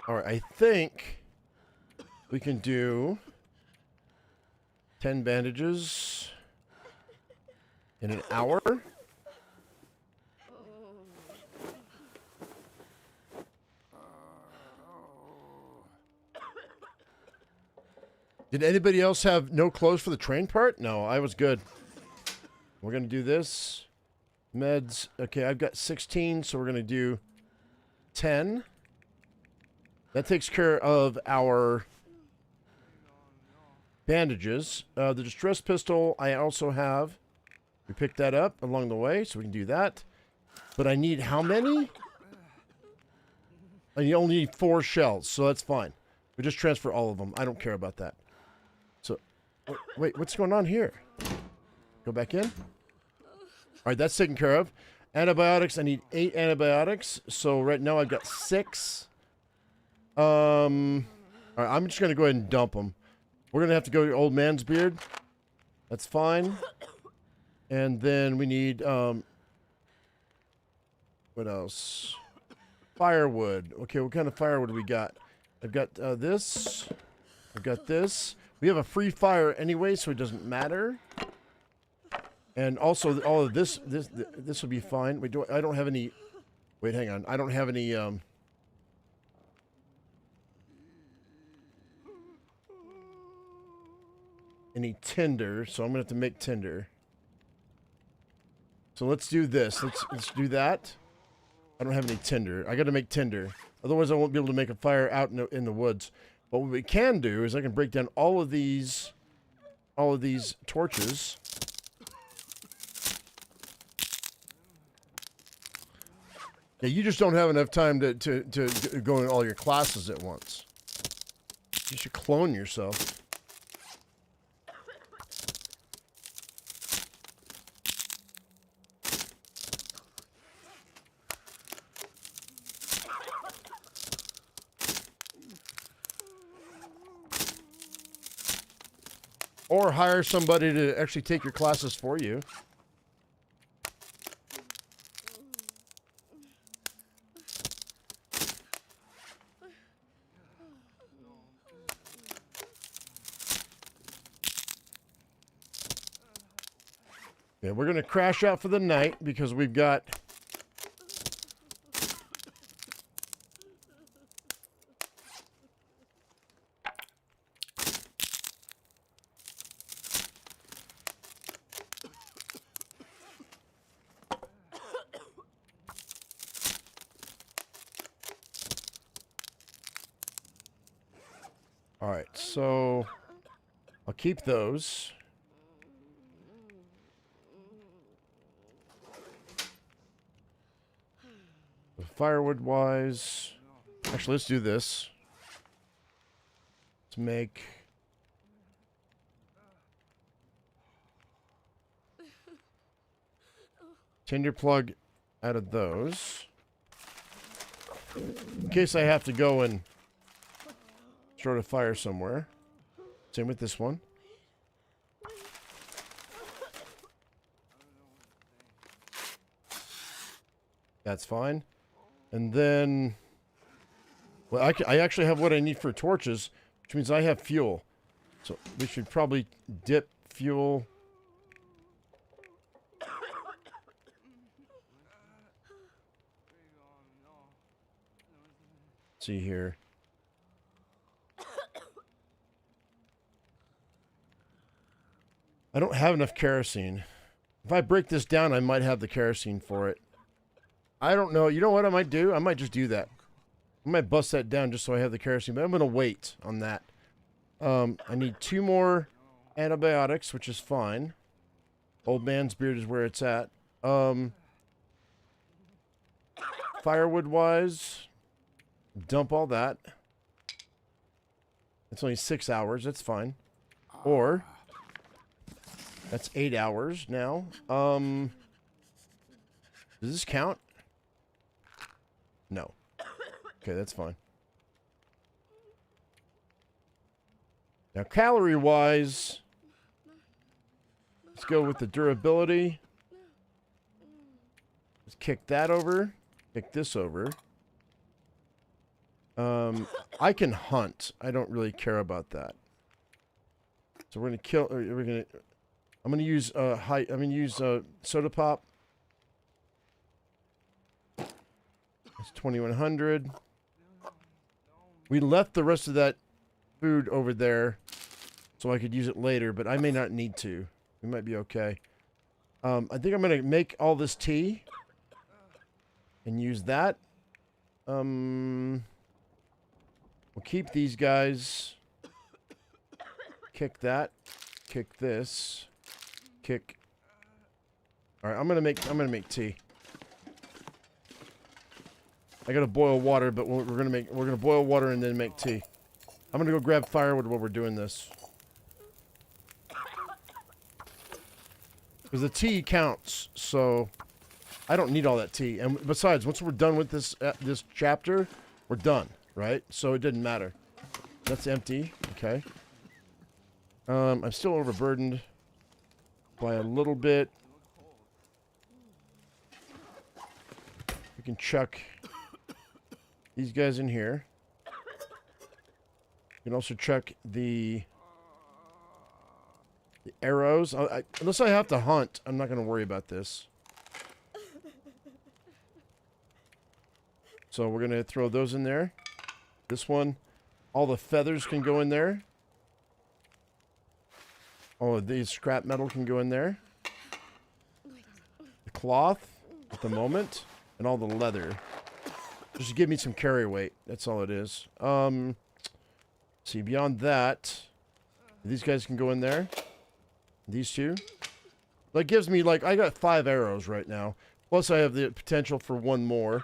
All right, I think we can do 10 bandages in an hour. Did anybody else have no clothes for the train part? No, I was good. We're going to do this. Meds. Okay, I've got 16, so we're going to do 10. That takes care of our bandages. The distress pistol I also have. We picked that up along the way, so we can do that. But I need how many? I only need 4 shells, so that's fine. We just transfer all of them. I don't care about that. So, wait, what's going on here? Go back in. All right, that's taken care of. Antibiotics, I need 8 antibiotics. So right now I've got 6. All right, I'm just going to go ahead and dump them. We're going to have to go to Old Man's Beard. That's fine. And then we need, what else? Firewood. Okay, what kind of firewood do we got? I've got this. I've got this. We have a free fire anyway, so it doesn't matter. And also, all of this will be fine. Wait, I don't have any, wait, hang on. I don't have any, tinder, so I'm gonna have to make tinder. So let's do this. Let's do that. I don't have any tinder. I gotta make tinder. Otherwise, I won't be able to make a fire out in the woods. But what we can do is I can break down all of these torches. Yeah, you just don't have enough time to go in all your classes at once. You should clone yourself. Or hire somebody to actually take your classes for you. Yeah, we're going to crash out for the night because we've got... All right, so I'll keep those. Firewood wise, actually, let's do this. Let's make tinder plug out of those in case I have to go and start a fire somewhere. Same with this one. That's fine. And then, well, I actually have what I need for torches, which means I have fuel. So we should probably dip fuel. Let's see here. I don't have enough kerosene. If I break this down, I might have the kerosene for it. I don't know. You know what I might do? I might just do that. I might bust that down just so I have the kerosene, but I'm going to wait on that. I need 2 more antibiotics, which is fine. Old man's beard is where it's at. Firewood-wise, dump all that. It's only 6 hours. That's fine. Or, that's 8 hours now. Does this count? No. Okay, that's fine. Now, calorie-wise, let's go with the durability. Let's kick that over. Kick this over. I can hunt. I don't really care about that. So we're gonna kill. I'm gonna use soda pop. It's 2100. We left the rest of that food over there so I could use it later, but I may not need to. We might be okay. I think I'm going to make all this tea and use that. We'll keep these guys. Kick that. Kick this. Kick. All right, I'm going to make tea. I gotta boil water, but we're gonna boil water and then make tea. I'm gonna go grab firewood while we're doing this. Because the tea counts, so I don't need all that tea. And besides, once we're done with this chapter, we're done, right? So it didn't matter. That's empty. Okay. I'm still overburdened by a little bit. We can chuck these guys in here. You can also chuck the arrows. Unless I have to hunt, I'm not going to worry about this. So we're going to throw those in there. This one, all the feathers can go in there. All of these scrap metal can go in there. The cloth at the moment, and all the leather. Just give me some carry weight. That's all it is. See, beyond that, these guys can go in there. These two. That gives me, like, I got 5 arrows right now. Plus, I have the potential for 1 more.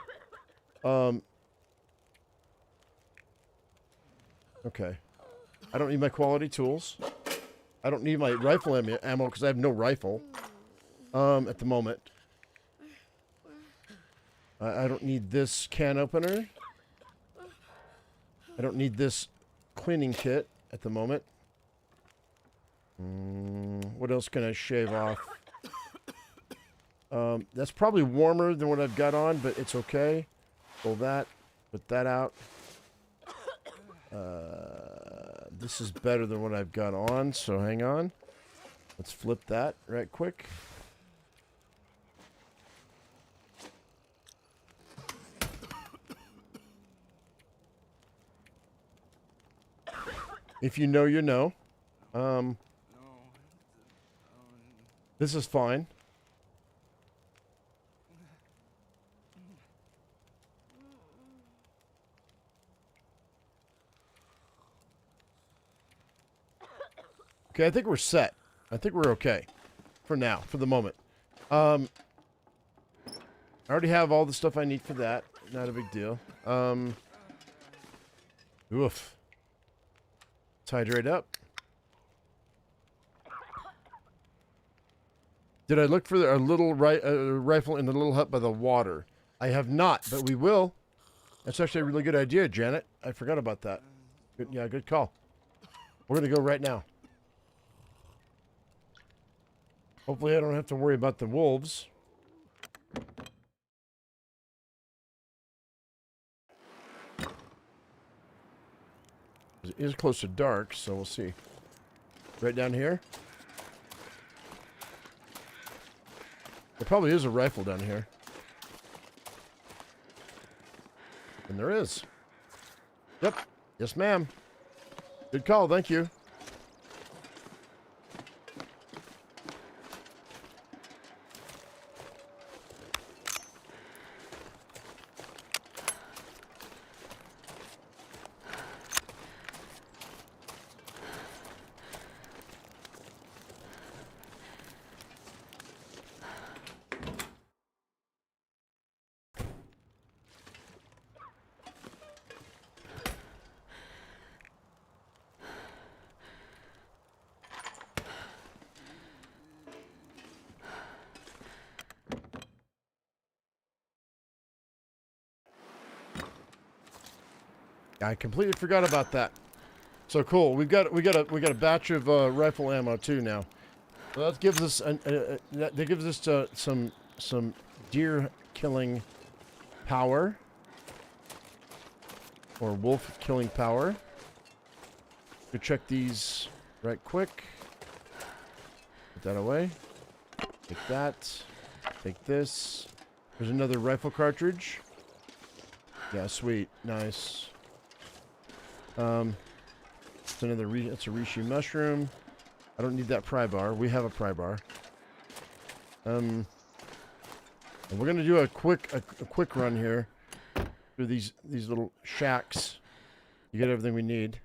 Okay. I don't need my quality tools. I don't need my rifle ammo because I have no rifle. At the moment. I don't need this can opener. I don't need this cleaning kit at the moment. What else can I shave off? That's probably warmer than what I've got on, but it's okay. Pull that. Put that out. This is better than what I've got on, so hang on. Let's flip that right quick. If you know, you know. This is fine. Okay, I think we're set. I think we're okay. For now, for the moment. I already have all the stuff I need for that. Not a big deal. Oof. Let's hydrate up. Did I look for a little rifle in the little hut by the water? I have not, but we will. That's actually a really good idea, Janet. I forgot about that. Good, yeah, good call. We're going to go right now. Hopefully I don't have to worry about the wolves. It is close to dark, so we'll see. Right down here. There probably is a rifle down here. And there is. Yep. Yes, ma'am. Good call, thank you. I completely forgot about that. So cool. We got a batch of rifle ammo too now. So that gives us some deer killing power or wolf killing power. Go check these right quick. Put that away. Take that. Take this. There's another rifle cartridge. Yeah, sweet. Nice. It's another it's a reishi mushroom. I don't need that pry bar. We have a pry bar. And we're gonna do a quick run here through these little shacks. You get everything we need.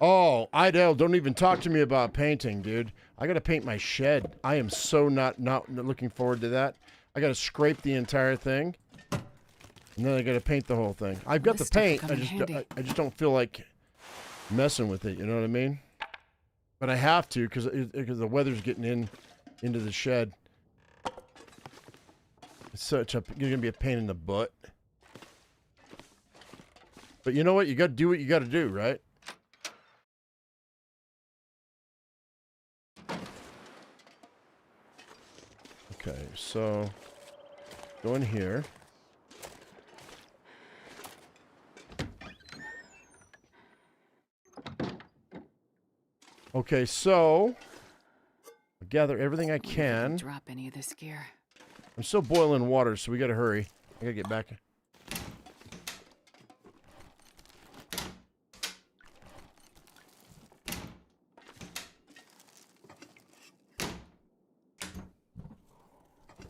Oh, Idell, don't even talk to me about painting, dude. I gotta paint my shed. I am so not looking forward to that. I gotta scrape the entire thing, and then I gotta paint the whole thing. I've got the paint. I just don't feel like messing with it. You know what I mean? But I have to because the weather's getting into the shed. It's you're gonna be a pain in the butt. But you know what? You gotta do what you gotta do, right? Okay, so go in here. Okay, so I'll gather everything I can. Drop any of this gear. I'm still boiling water, so we gotta hurry. I gotta get back.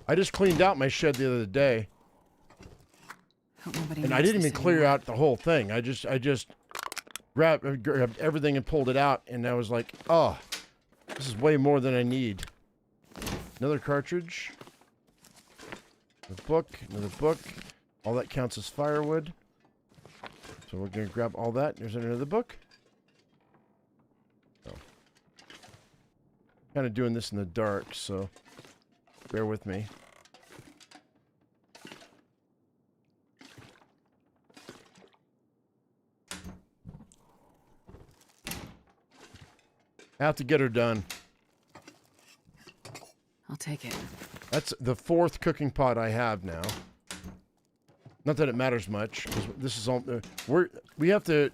I just cleaned out my shed the other day. And I didn't even clear out the whole thing. I just grabbed everything and pulled it out, and I was like, oh, this is way more than I need. Another cartridge. Another book. All that counts as firewood. So we're going to grab all that. There's another book. Oh. Kind of doing this in the dark, so bear with me. I have to get her done. I'll take it. That's the 4th cooking pot I have now. Not that it matters much, because this is all. We have to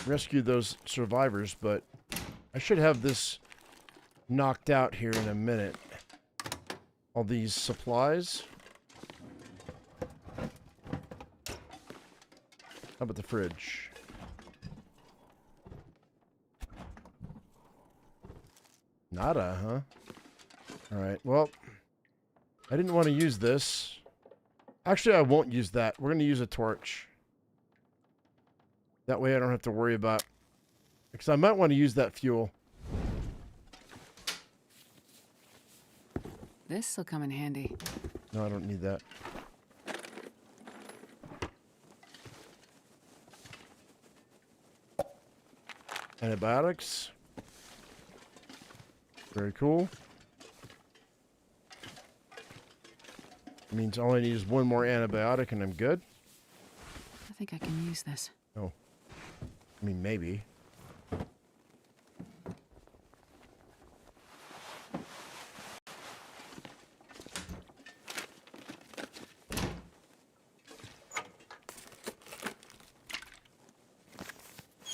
rescue those survivors, but I should have this knocked out here in a minute. All these supplies. How about the fridge? Nada, huh? Alright, well, I didn't want to use this. Actually, I won't use that. We're going to use a torch. That way I don't have to worry about... Because I might want to use that fuel. This'll come in handy. No, I don't need that. Antibiotics. Very cool. Means all I need is one more antibiotic and I'm good. I think I can use this. Oh. I mean, maybe.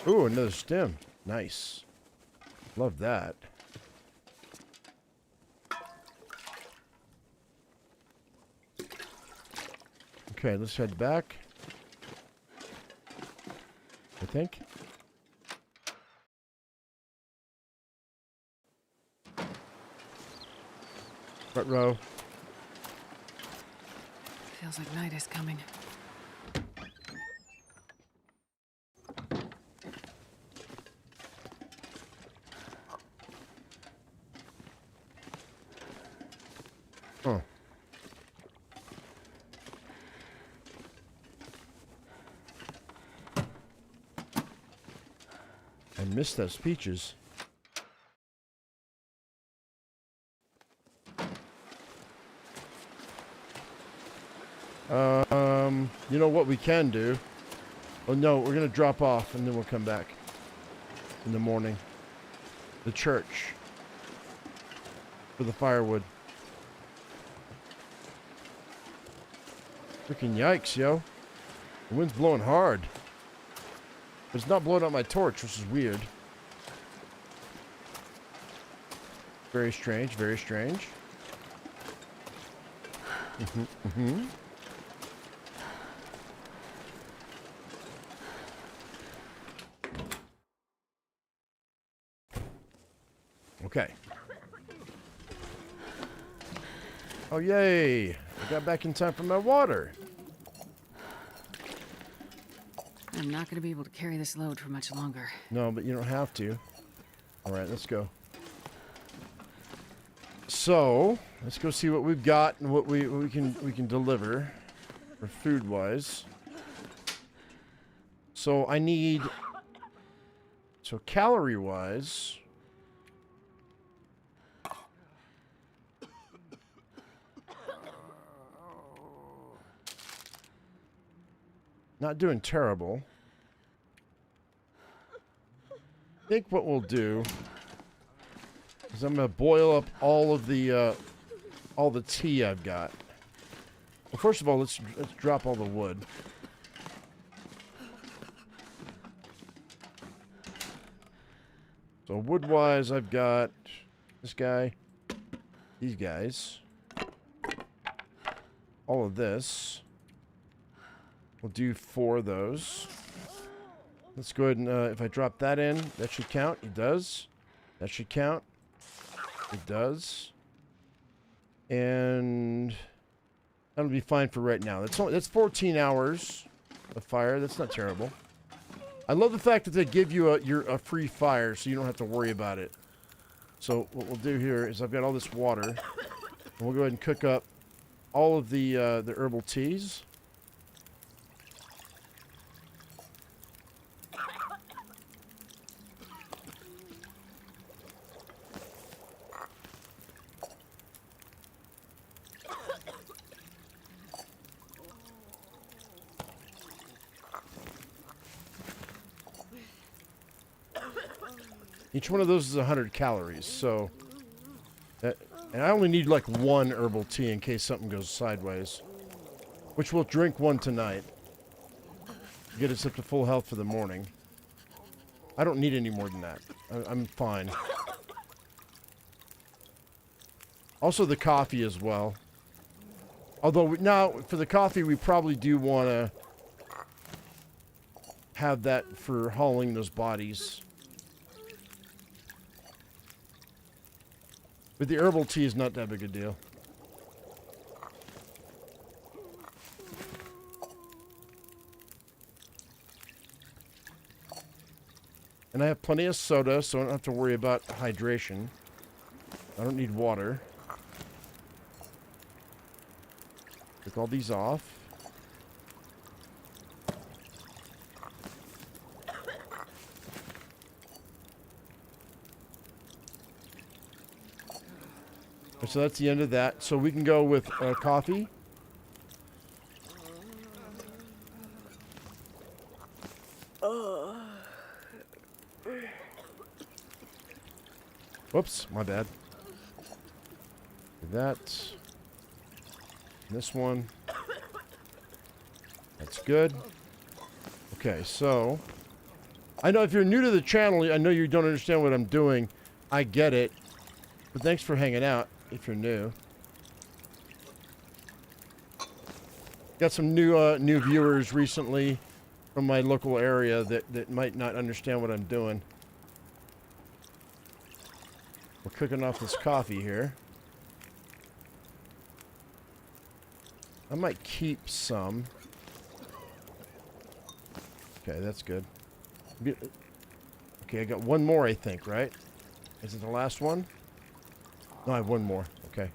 Ooh, another stem. Nice. Love that. Okay, let's head back. I think. Front row. Feels like night is coming. Oh. I missed those peaches. You know what we can do? Oh no, we're gonna drop off and then we'll come back in the morning. The church for the firewood. Freaking yikes, yo. The wind's blowing hard. But it's not blowing out my torch, which is weird. Very strange, very strange. Okay. Oh, yay. I got back in time for my water. I'm not going to be able to carry this load for much longer. No, but you don't have to. All right, let's go. So, let's go see what we've got and what we can deliver for food-wise. So, I need... So, calorie-wise... Not doing terrible. I think what we'll do is I'm gonna boil up all the tea I've got. Well, first of all, let's drop all the wood. So wood-wise, I've got this guy, these guys, all of this. We'll do 4 of those. Let's go ahead and, if I drop that in, that should count. It does. That should count. It does. And that'll be fine for right now. That's 14 hours of fire. That's not terrible. I love the fact that they give you a free fire, so you don't have to worry about it. So what we'll do here is I've got all this water, and we'll go ahead and cook up all of the herbal teas. Each one of those is 100 calories, so that, and I only need like 1 herbal tea in case something goes sideways, which we'll drink 1 tonight. Get us up to full health for the morning. I don't need any more than that. I'm fine. Also the coffee as well. Although now for the coffee we probably do want to have that for hauling those bodies. But the herbal tea is not that big a deal. And I have plenty of soda, so I don't have to worry about hydration. I don't need water. Take all these off. So that's the end of that. So we can go with coffee. Whoops, my bad. That. This one. That's good. Okay, so I know if you're new to the channel, I know you don't understand what I'm doing. I get it. But thanks for hanging out. If you're new, got some new viewers recently from my local area that might not understand what I'm doing. We're cooking off this coffee here. I might keep some. Okay, that's good. Okay, I got 1 more, I think, right? Is it the last one? No, I have 1 more. Okay.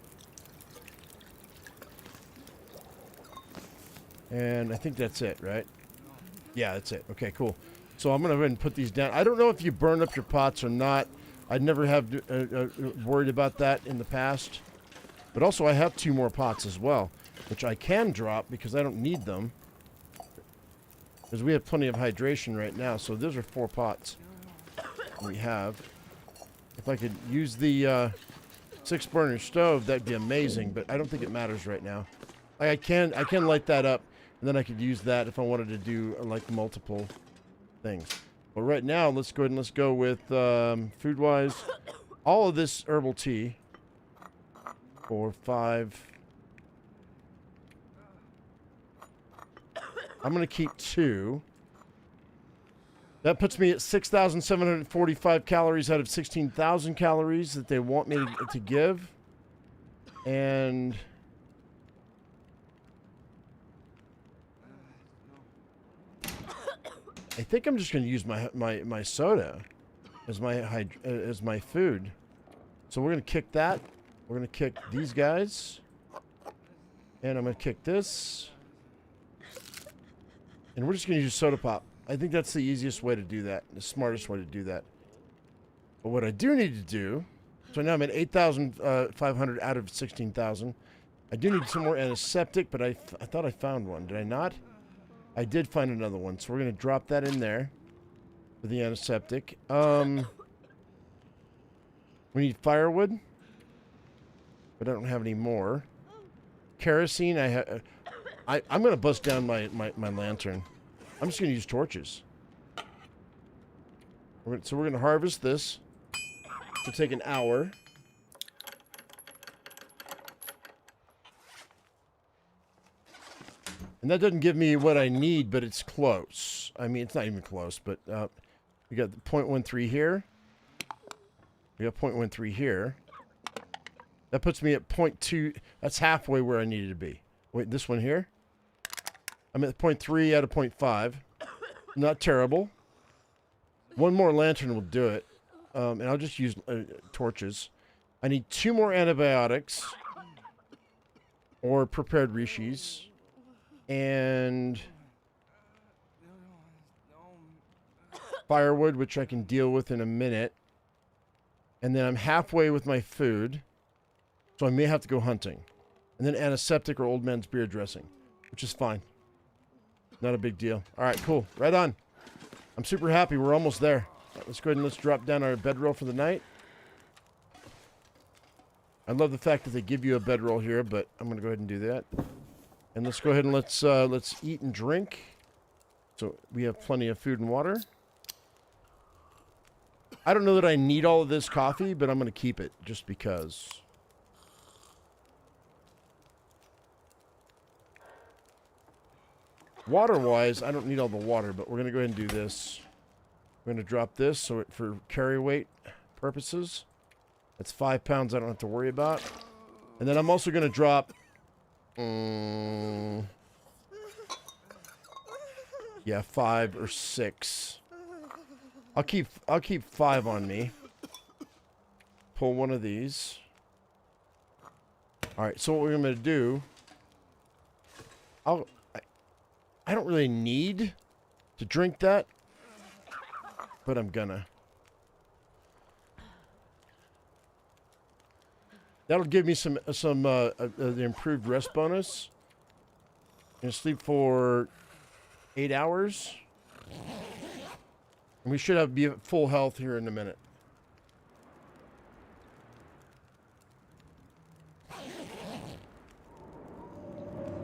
And I think that's it, right? Yeah, that's it. Okay, cool. So I'm going to go ahead and put these down. I don't know if you burn up your pots or not. I never have worried about that in the past. But also I have 2 more pots as well, which I can drop because I don't need them. Because we have plenty of hydration right now. So those are 4 pots we have. If I could use the 6-burner stove, that'd be amazing, but I don't think it matters right now. I can light that up, and then I could use that if I wanted to do like multiple things. But right now, let's go ahead and let's go with food-wise, all of this herbal tea. 4, 5. I'm gonna keep 2. That puts me at 6,745 calories out of 16,000 calories that they want me to give. And I think I'm just going to use my soda as my food. So we're going to kick that. We're going to kick these guys. And I'm going to kick this. And we're just going to use soda pop. I think that's the easiest way to do that, the smartest way to do that. But what I do need to do, so now I'm at 8,500 out of 16,000. I do need some more antiseptic, but I thought I found one. Did I not? I did find another one, so we're going to drop that in there for the antiseptic. We need firewood, but I don't have any more. Kerosene, I'm going to bust down my lantern. I'm just going to use torches. So we're going to harvest this. to take an hour. And that doesn't give me what I need, but it's close. I mean, it's not even close, but we got 0.13 here. We got 0.13 here. That puts me at 0.2. That's halfway where I needed to be. Wait, this one here? I'm at 0.3 out of 0.5. Not terrible. One more lantern will do it. And I'll just use torches. I need 2 more antibiotics. Or prepared rishis. And firewood, which I can deal with in a minute. And then I'm halfway with my food. So I may have to go hunting. And then antiseptic or old man's beer dressing. Which is fine. Not a big deal. Alright, cool. Right on. I'm super happy. We're almost there. Right, let's go ahead and let's drop down our bedroll for the night. I love the fact that they give you a bedroll here, but I'm going to go ahead and do that. And let's go ahead and let's eat and drink. So we have plenty of food and water. I don't know that I need all of this coffee, but I'm going to keep it just because. Water-wise, I don't need all the water, but we're going to go ahead and do this. We're going to drop this so for carry weight purposes. That's 5 pounds I don't have to worry about. And then I'm also going to drop... yeah, 5 or 6. I'll keep 5 on me. Pull one of these. All right, so what we're going to do... I don't really need to drink that, but I'm gonna. That'll give me some the improved rest bonus. I'm gonna sleep for 8 hours, and we should be at full health here in a minute.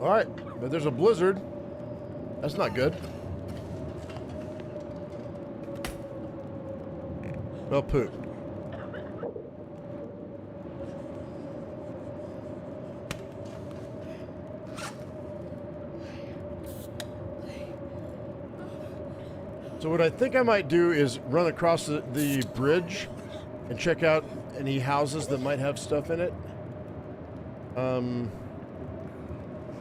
All right, but there's a blizzard. That's not good. Well, poop. So what I think I might do is run across the bridge and check out any houses that might have stuff in it.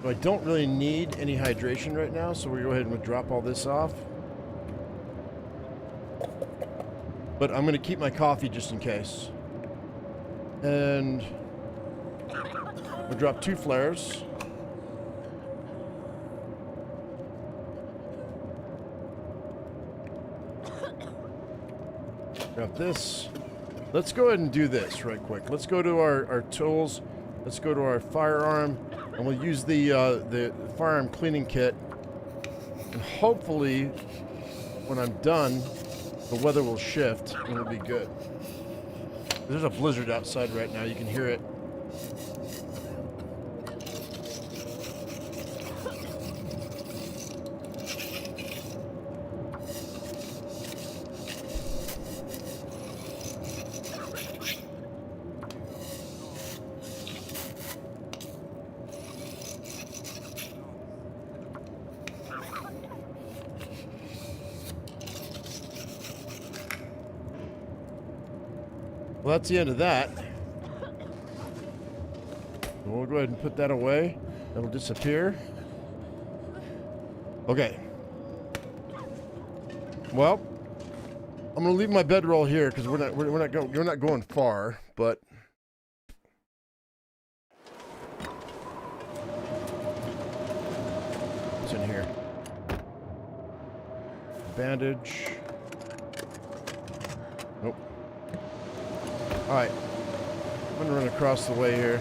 I don't really need any hydration right now, so we go ahead and drop all this off. But I'm going to keep my coffee just in case. And we'll drop 2 flares. Drop this. Let's go ahead and do this right quick. Let's go to our tools. Let's go to our firearm. And we'll use the firearm cleaning kit. And hopefully, when I'm done, the weather will shift and it'll be good. There's a blizzard outside right now. You can hear it. Well, that's the end of that. We'll go ahead and put that away. That'll disappear. Okay. Well, I'm gonna leave my bedroll here because we're not going far, but what's in here? Bandage. Nope. All right, I'm gonna run across the way here.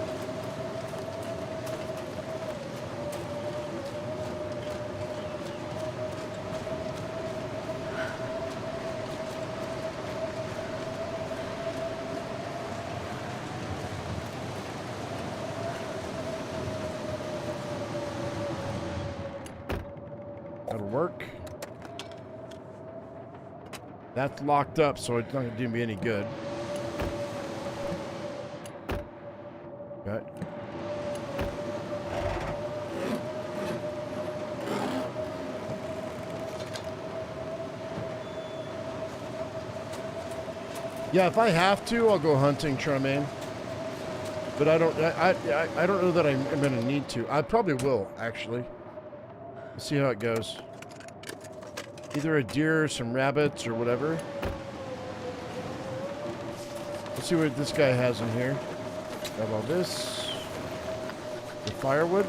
That'll work. That's locked up, so it's not gonna do me any good. Yeah, if I have to, I'll go hunting, Charmaine. But I don't know that I'm going to need to. I probably will, actually. Let's see how it goes. Either a deer or some rabbits or whatever. Let's see what this guy has in here. Got all this. The firewood.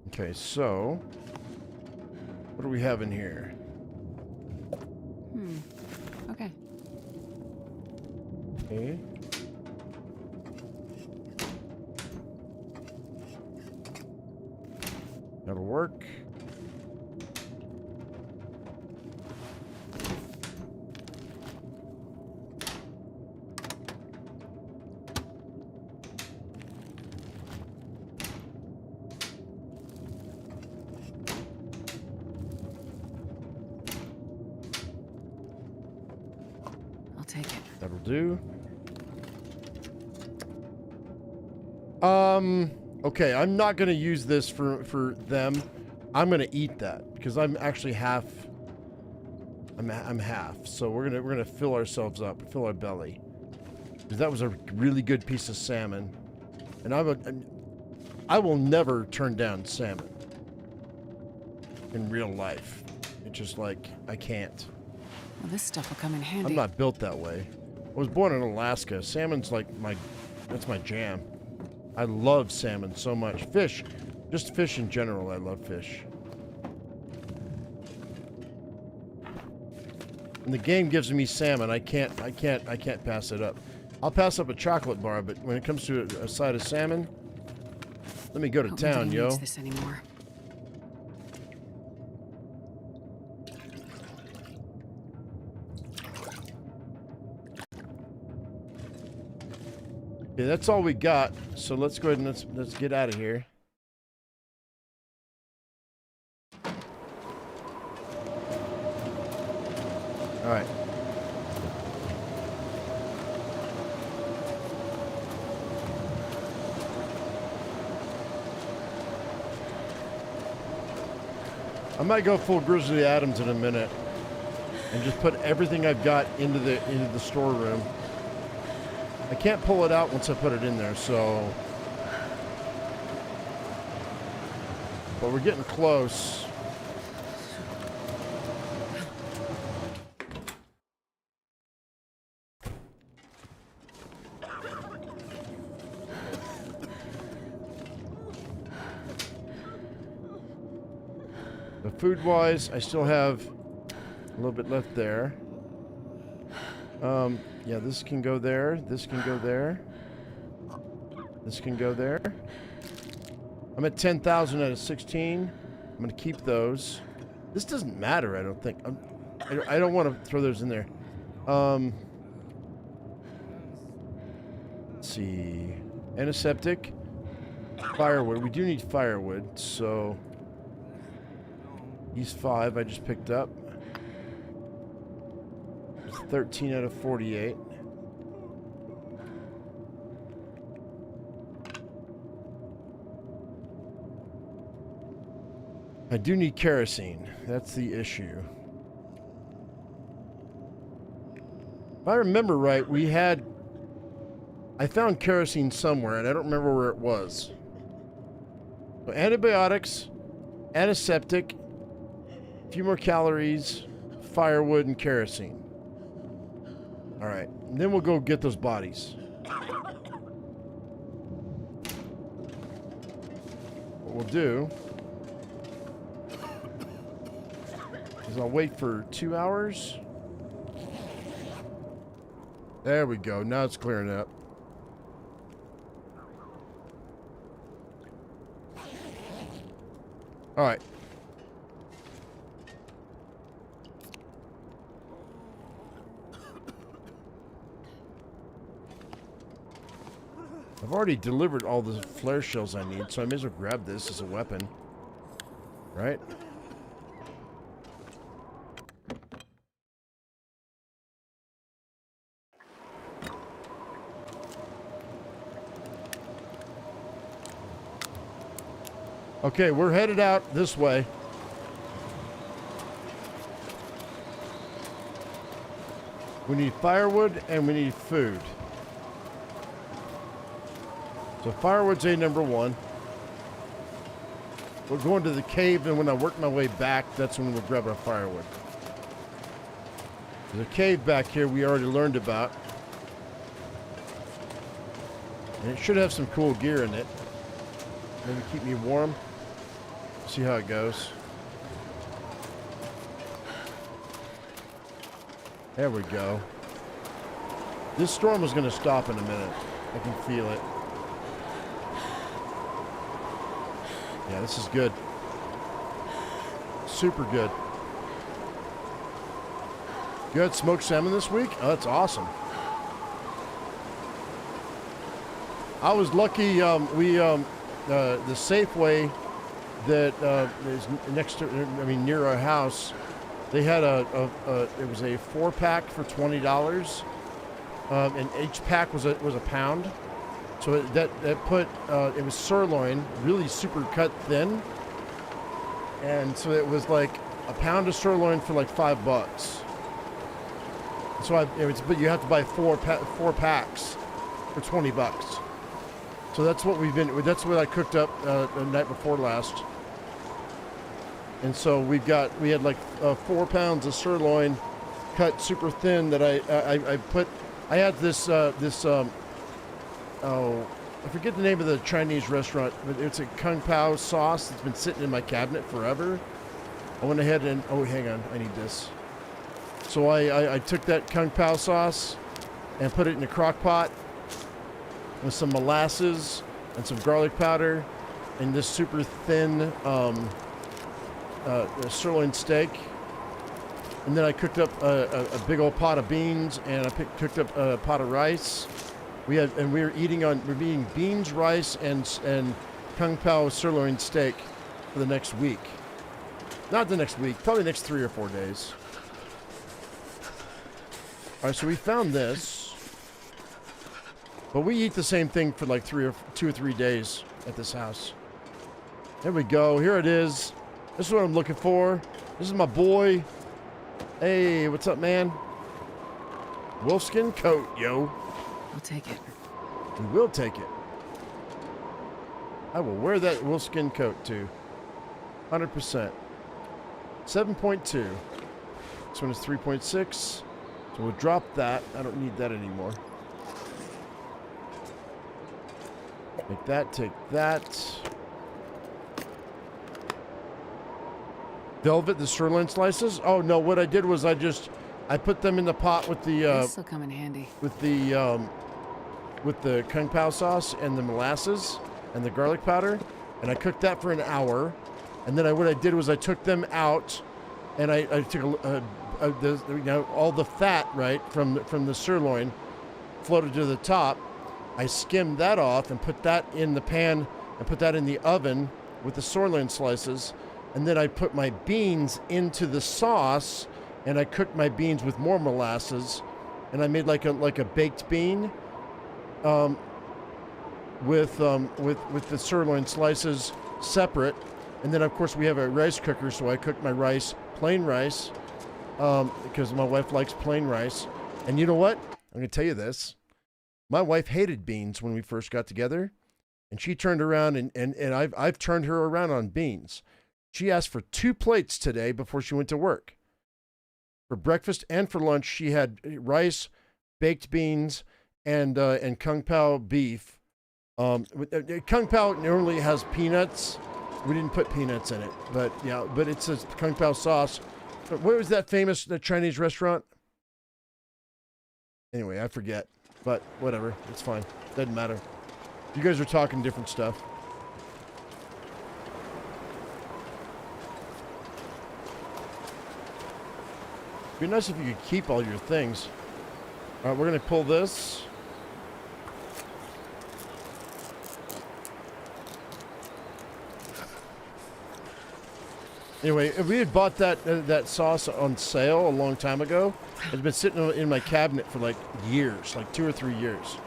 Okay, so what do we have in here? Okay. Okay. That'll work. I'll take it. That'll do. Okay, I'm not gonna use this for them. I'm gonna eat that because I'm actually half. I'm half, so we're gonna fill ourselves up, fill our belly. Because that was a really good piece of salmon, and I will never turn down salmon in real life. It's just like I can't. Well, this stuff will come in handy. I'm not built that way. I was born in Alaska. Salmon's like that's my jam. I love salmon so much. Fish, just fish in general. I love fish. And the game gives me salmon. I can't pass it up. I'll pass up a chocolate bar, but when it comes to a side of salmon, let me go to town, yo. Needs this anymore. Okay, that's all we got. So let's go ahead and let's get out of here. All right. I might go full Grizzly Adams in a minute and just put everything I've got into the storeroom. I can't pull it out once I put it in there, so. But we're getting close. The food-wise, I still have a little bit left there. Yeah, this can go there. This can go there. This can go there. I'm at 10,000 out of 16. I'm going to keep those. This doesn't matter, I don't think. I don't want to throw those in there. Let's see. Antiseptic. Firewood. We do need firewood, so... These 5 I just picked up. 13 out of 48. I do need kerosene. That's the issue. If I remember right, I found kerosene somewhere, and I don't remember where it was. So antibiotics, antiseptic, a few more calories, firewood, and kerosene. All right, and then we'll go get those bodies. What we'll do is I'll wait for 2 hours. There we go. Now it's clearing up. All right. I've already delivered all the flare shells I need, so I may as well grab this as a weapon. Right? Okay, we're headed out this way. We need firewood and we need food. So firewood's number 1. We're going to the cave, and when I work my way back, that's when we'll grab our firewood. There's a cave back here we already learned about. And it should have some cool gear in it. Maybe keep me warm. See how it goes. There we go. This storm is going to stop in a minute. I can feel it. Yeah, this is good. Super good. You had smoked salmon this week? Oh, that's awesome. I was lucky. The Safeway that is next to, near our house, they had it was a 4-pack for $20, and each pack was a pound. So that put it was sirloin, really super cut thin, and so it was like a pound of sirloin for like $5. So but you have to buy four packs for $20. So that's what that's what I cooked up the night before last. And so we had like 4 pounds of sirloin cut super thin that I had this I forget the name of the Chinese restaurant, but it's a Kung Pao sauce that's been sitting in my cabinet forever. I went ahead and, oh, hang on, I need this. So I took that Kung Pao sauce and put it in a crock pot with some molasses and some garlic powder and this super thin sirloin steak. And then I cooked up a big old pot of beans, and I cooked up a pot of rice. We're eating beans, rice, and Kung Pao sirloin steak for the next week. Not the next week, probably the next 3 or 4 days. All right, so we found this, but we eat the same thing for like 2 or 3 days at this house. There we go. Here it is. This is what I'm looking for. This is my boy. Hey, what's up, man? Wolfskin coat, yo. We'll take it. We will take it. I will wear that wolfskin coat too. 100%. 7.2. This one is 3.6. So we'll drop that. I don't need that anymore. Take that, take that. Velvet, the sirloin slices. Oh no, what I did was I put them in the pot with the This'll come in handy. with the Kung Pao sauce and the molasses and the garlic powder, and I cooked that for an hour. And then what I did was I took them out, and I took all the fat right from the sirloin floated to the top. I skimmed that off and put that in the pan and put that in the oven with the sirloin slices. And then I put my beans into the sauce, and I cooked my beans with more molasses, and I made like a baked bean, with the sirloin slices separate. And then of course we have a rice cooker, so I cooked my rice plain rice, because my wife likes plain rice. And you know what? I'm gonna tell you this. My wife hated beans when we first got together, and she turned around and I've turned her around on beans. She asked for 2 plates today before she went to work. For breakfast and for lunch, she had rice, baked beans, and Kung Pao beef. Kung Pao normally has peanuts. We didn't put peanuts in it, but yeah, but it's a Kung Pao sauce. But where was that famous Chinese restaurant? Anyway, I forget, but whatever, it's fine. Doesn't matter. You guys are talking different stuff. It'd be nice if you could keep all your things. All right, we're going to pull this. Anyway, we had bought that sauce on sale a long time ago. It's been sitting in my cabinet for like years, like 2 or 3 years.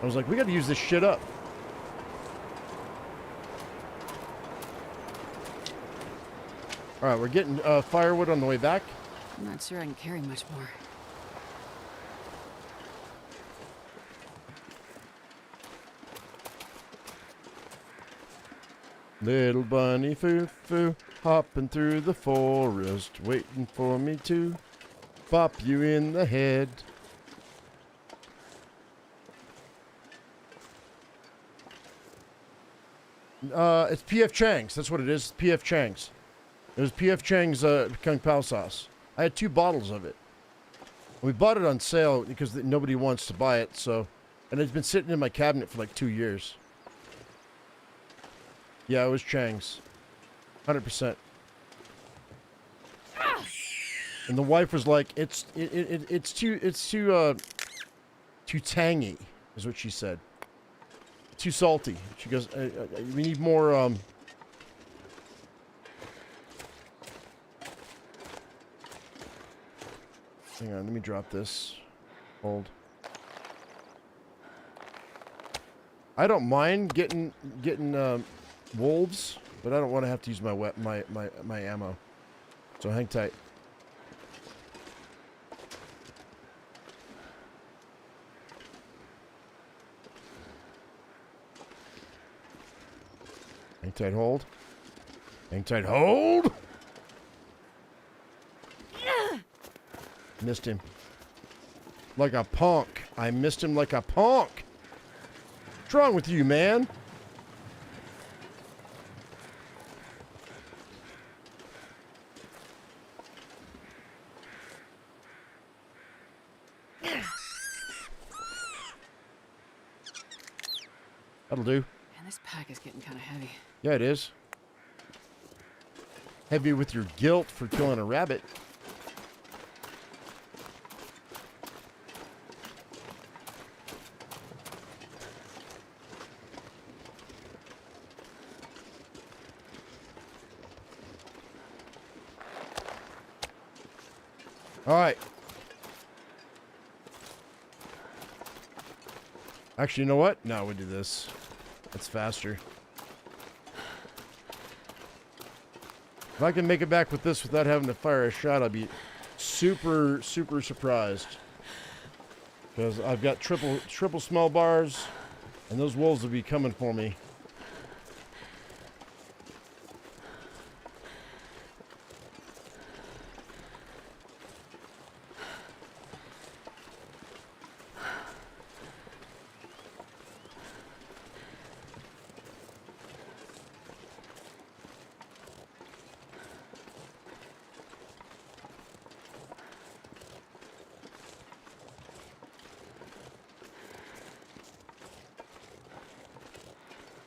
I was like, we got to use this shit up. All right, we're getting firewood on the way back. I'm not sure I can carry much more. Little bunny foo-foo, hopping through the forest, waiting for me to bop you in the head. It's P.F. Chang's. That's what it is. P.F. Chang's. It was P.F. Chang's Kung Pao sauce. I had 2 bottles of it. We bought it on sale because nobody wants to buy it, so... And it's been sitting in my cabinet for like 2 years. Yeah, it was Chang's. 100%. And the wife was like, it's too tangy, is what she said. Too salty. She goes, we need more, Hang on, let me drop this. Hold. I don't mind getting wolves, but I don't want to have to use my ammo. So hang tight. Hang tight, hold. Hang tight, hold! Missed him. Like a punk. I missed him like a punk. What's wrong with you, man? That'll do. Man, this pack is getting kind of heavy. Yeah, it is. Heavy with your guilt for killing a rabbit. All right. Actually, you know what? No, we do this. It's faster. If I can make it back with this without having to fire a shot, I'll be super, super surprised. Because I've got triple small bars, and those wolves will be coming for me.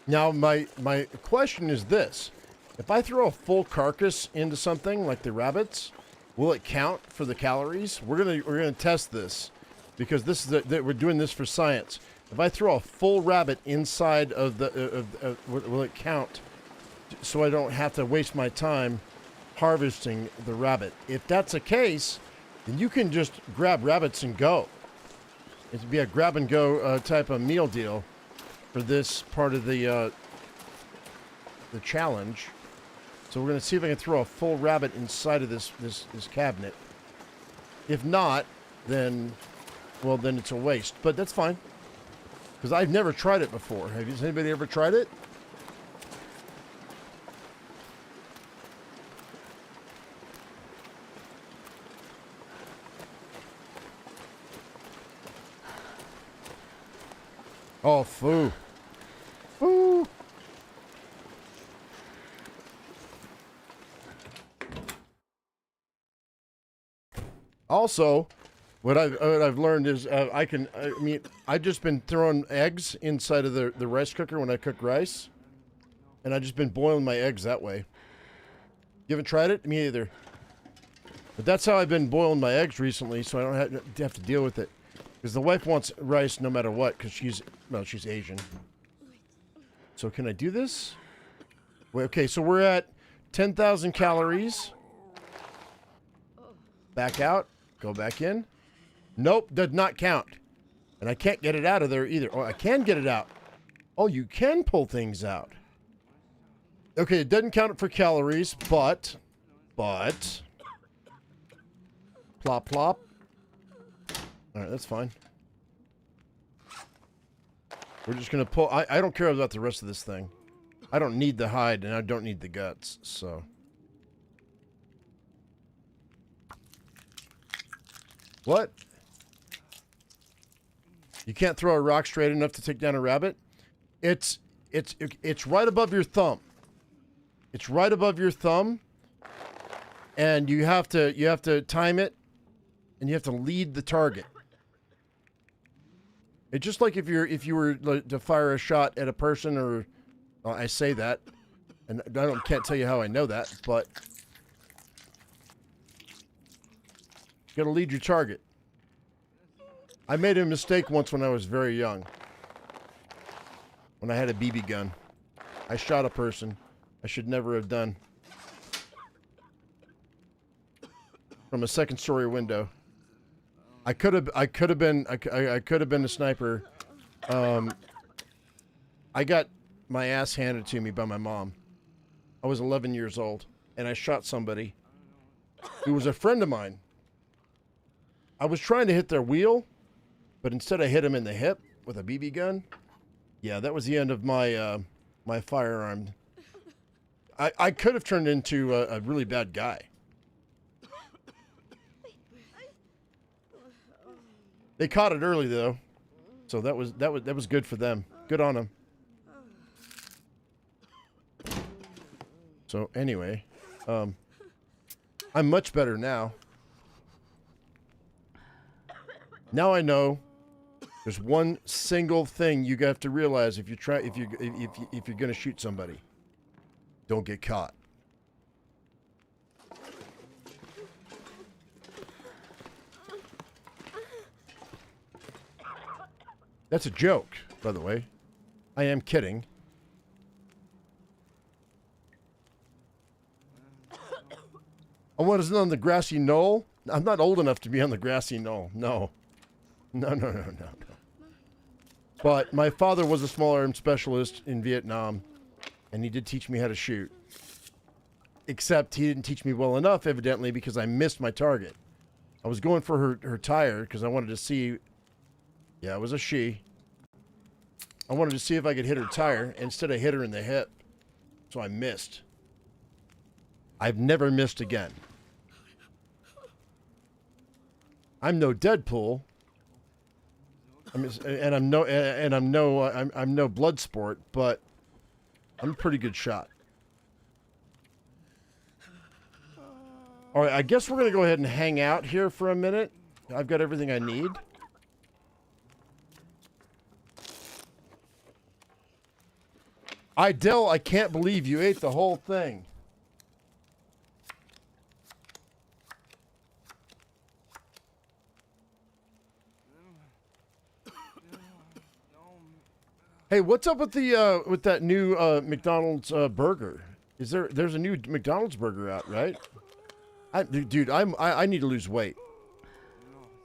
Now, my question is this. If I throw a full carcass into something like the rabbits, will it count for the calories? We're gonna test this because this is we're doing this for science. If I throw a full rabbit inside of the will it count so I don't have to waste my time harvesting the rabbit? If that's the case, then you can just grab rabbits and go. It'd be a grab and go type of meal deal for this part of the challenge. So we're going to see if I can throw a full rabbit inside of this cabinet. If not, then, well, then it's a waste. But that's fine. Because I've never tried it before. Has anybody ever tried it? Oh, foo. Foo. Also, what I've learned is I've just been throwing eggs inside of the rice cooker when I cook rice, and I've just been boiling my eggs that way. You haven't tried it? Me either. But that's how I've been boiling my eggs recently, so I don't have to deal with it. Because the wife wants rice no matter what, because she's Asian. So can I do this? Wait, okay, so we're at 10,000 calories. Back out. Go back in. Nope, does not count. And I can't get it out of there either. Oh, I can get it out. Oh, you can pull things out. Okay, it doesn't count for calories, but... Plop, plop. Alright, that's fine. We're just gonna pull... I don't care about the rest of this thing. I don't need the hide, and I don't need the guts, so. What? You can't throw a rock straight enough to take down a rabbit? It's right above your thumb. It's right above your thumb, and you have to time it, and you have to lead the target. It's just like if you were to fire a shot at a person, or well, I say that, and can't tell you how I know that, but you got to lead your target. I made a mistake once when I was very young. When I had a BB gun, I shot a person I should never have done from a second-story window. I could have been a sniper. I got my ass handed to me by my mom. I was 11 years old, and I shot somebody who was a friend of mine. I was trying to hit their wheel, but instead I hit him in the hip with a BB gun. Yeah, that was the end of my my firearm. I could have turned into a really bad guy. They caught it early though, so that was good for them. Good on them. So anyway, I'm much better now. Now I know there's one single thing you have to realize if you're going to shoot somebody. Don't get caught. That's a joke, by the way. I am kidding. I was on the grassy knoll. I'm not old enough to be on the grassy knoll. No. No. But my father was a small arms specialist in Vietnam, and he did teach me how to shoot. Except he didn't teach me well enough, evidently, because I missed my target. I was going for her tire because I wanted to see. Yeah, it was a she. I wanted to see if I could hit her tire. Instead, I hit her in the hip. So I missed. I've never missed again. I'm no Deadpool. I'm no blood sport, but I'm a pretty good shot. All right, I guess we're going to go ahead and hang out here for a minute. I've got everything I need. Idell, I can't believe you ate the whole thing. Hey, what's up with the with that new McDonald's burger? There's a new McDonald's burger out, right? Dude, I need to lose weight.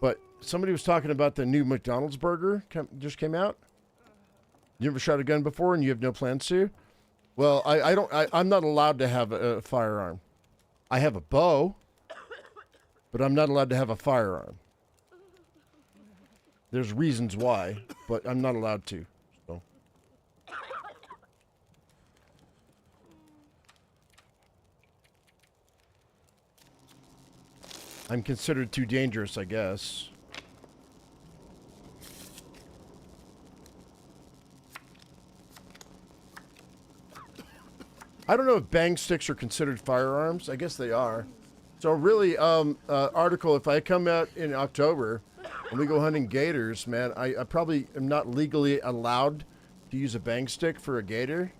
But somebody was talking about the new McDonald's burger just came out. You ever shot a gun before and you have no plans to? Well, I'm not allowed to have a firearm. I have a bow, but I'm not allowed to have a firearm. There's reasons why, but I'm not allowed to. So. I'm considered too dangerous, I guess. I don't know if bang sticks are considered firearms. I guess they are. So really, article, if I come out in October and we go hunting gators, man, I probably am not legally allowed to use a bang stick for a gator.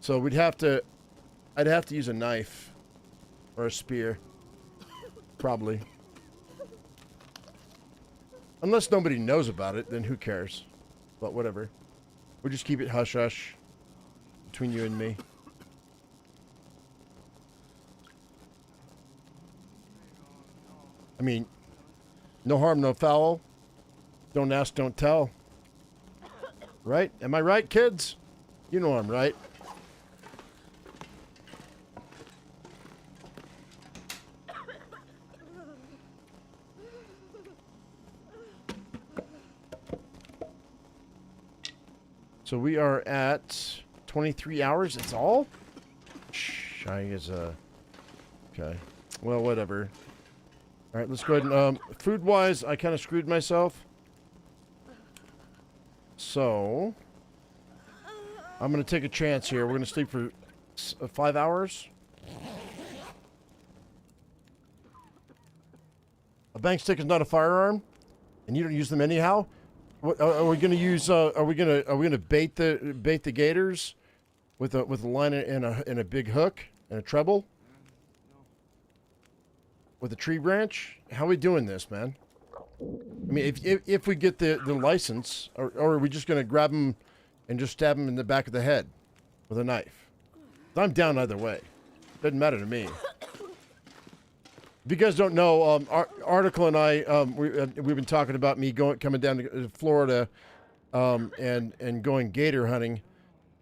So I'd have to use a knife or a spear. Probably. Unless nobody knows about it, then who cares? But whatever. We'll just keep it hush-hush between you and me. I mean, no harm, no foul. Don't ask, don't tell. Right? Am I right, kids? You know I'm right. So we are at 23 hours. It's all. Shy is okay. Well, whatever. All right, let's go ahead and food-wise, I kind of screwed myself. So I'm gonna take a chance here. We're gonna sleep for 5 hours. A bank stick is not a firearm, and you don't use them anyhow. What, are we gonna use? Are we gonna bait the gators with a line and a big hook and a treble with a tree branch? How are we doing this, man? I mean, if we get the license, or are we just gonna grab them and just stab them in the back of the head with a knife? I'm down either way. Doesn't matter to me. If you guys don't know, Article and I, we've been talking about me coming down to Florida, and going gator hunting,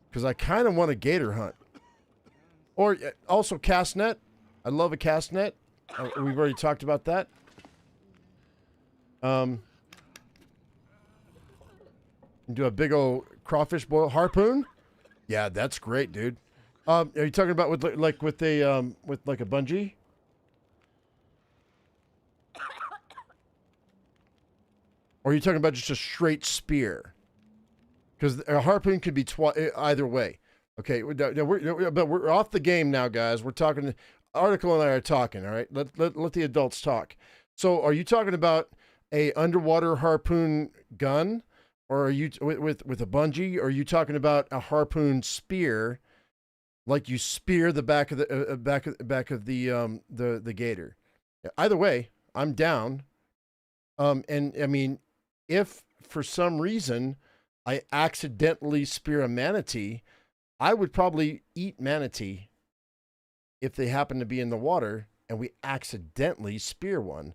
because I kind of want a gator hunt, or also cast net. I love a cast net. We've already talked about that. Do a big old crawfish boil harpoon. Yeah, that's great, dude. Are you talking about with a bungee? Or are you talking about just a straight spear? Because a harpoon could be either way. Okay, but we're off the game now, guys. We're talking. Article and I are talking. All right, let the adults talk. So, are you talking about a underwater harpoon gun, or are you with a bungee? Or are you talking about a harpoon spear, like you spear the back of the gator? Either way, I'm down. And I mean, if for some reason I accidentally spear a manatee, I would probably eat manatee if they happen to be in the water and we accidentally spear one.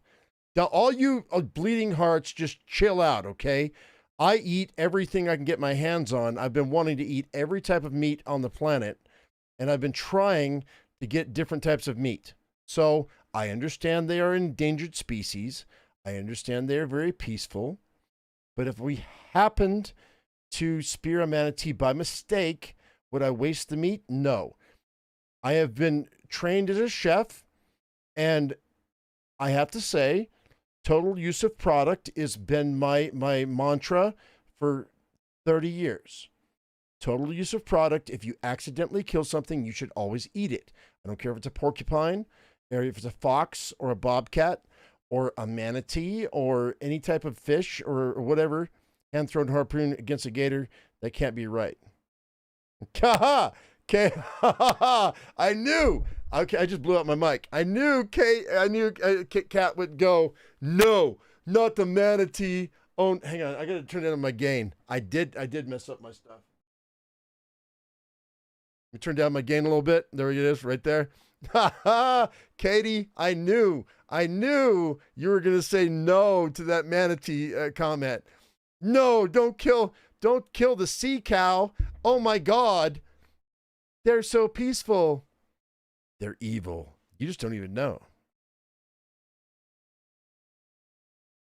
Now, all you bleeding hearts, just chill out, okay? I eat everything I can get my hands on. I've been wanting to eat every type of meat on the planet, and I've been trying to get different types of meat. So I understand they are endangered species. I understand they are very peaceful. But if we happened to spear a manatee by mistake, would I waste the meat? No. I have been trained as a chef, and I have to say, total use of product has been my mantra for 30 years. Total use of product. If you accidentally kill something, you should always eat it. I don't care if it's a porcupine, or if it's a fox, or a bobcat, or a manatee, or any type of fish, or whatever. Hand-thrown harpoon against a gator, that can't be right. Ha-ha! Okay, I knew. Okay, I just blew out my mic. I knew Cat would go, no, not the manatee. Oh, hang on, I gotta turn down my gain. I did mess up my stuff. Let me turn down my gain a little bit. There it is, right there. Ha ha, Katie, I knew you were gonna say no to that manatee comment. No, don't kill the sea cow. Oh my God. They're so peaceful. They're evil. You just don't even know.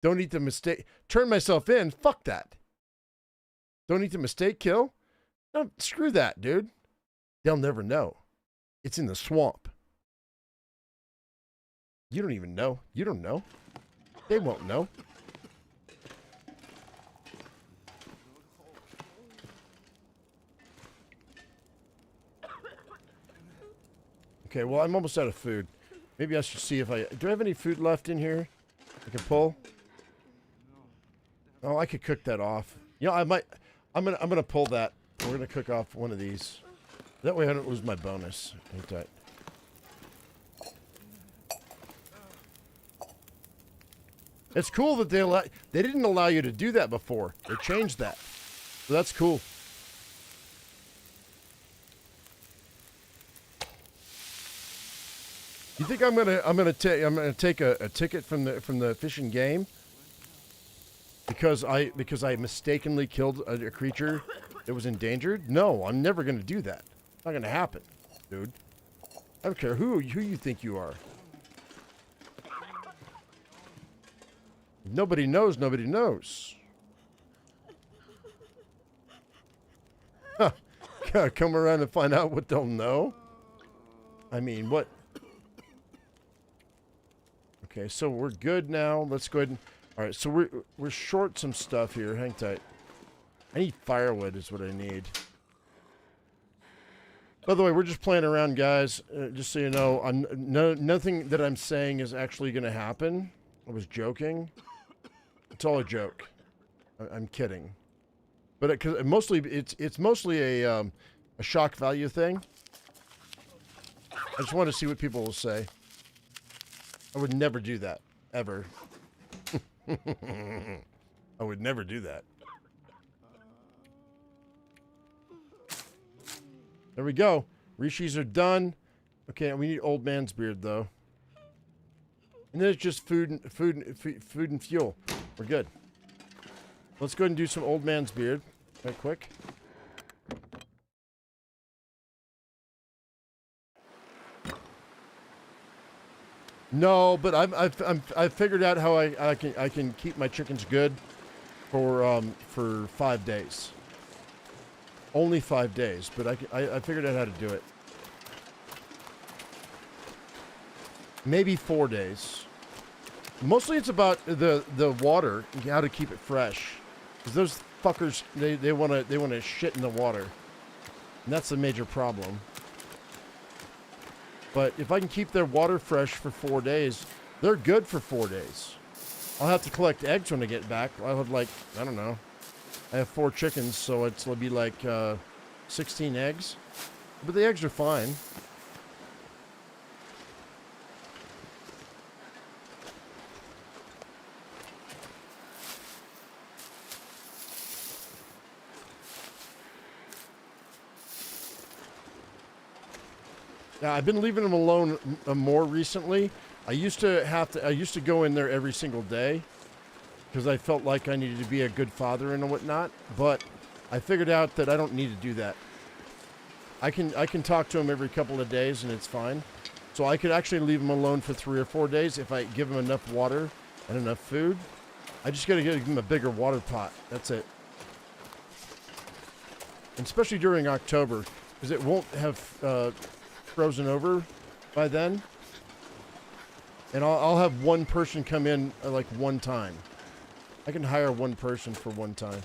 Don't eat the mistake. Turn myself in. Fuck that. Don't eat the mistake kill. No, screw that, dude. They'll never know. It's in the swamp. You don't even know. You don't know. They won't know. Okay, well, I'm almost out of food. Maybe I should see if do I have any food left in here I can pull? Oh, I could cook that off. You know, I'm gonna pull that. We're gonna cook off one of these. That way I don't lose my bonus. Ain't that? It's cool that they didn't allow you to do that before. They changed that. So that's cool. You think I'm gonna take a ticket from the Fish and Game because I mistakenly killed a creature that was endangered? No, I'm never gonna do that. It's not gonna happen, dude. I don't care who you think you are. Nobody knows. Nobody knows. Huh. Come around and find out what they'll know? I mean, what? Okay, so we're good now. Let's go ahead and... All right, so we're short some stuff here. Hang tight. I need firewood is what I need. By the way, we're just playing around, guys. Just so you know, nothing that I'm saying is actually going to happen. I was joking. It's all a joke. I'm kidding. But it's mostly a shock value thing. I just want to see what people will say. I would never do that. Ever. I would never do that. There we go. Rishis are done. Okay, we need old man's beard though. And then it's just food and fuel. We're good. Let's go ahead and do some old man's beard right quick. No, but I've figured out how I can keep my chickens good for 5 days. Only 5 days, but I figured out how to do it. Maybe 4 days. Mostly it's about the water and how to keep it fresh. Because those fuckers they wanna shit in the water. And that's the major problem. But if I can keep their water fresh for 4 days, they're good for 4 days. I'll have to collect eggs when I get back. I'll have like, I don't know. I have 4 chickens, so it'll be like 16 eggs. But the eggs are fine. Yeah, I've been leaving them alone more recently. I used to go in there every single day because I felt like I needed to be a good father and whatnot. But I figured out that I don't need to do that. I can talk to them every couple of days and it's fine. So I could actually leave them alone for 3 or 4 days if I give them enough water and enough food. I just gotta give them a bigger water pot. That's it. And especially during October, because it won't have frozen over by then. And I'll have one person come in like one time. I can hire one person for one time.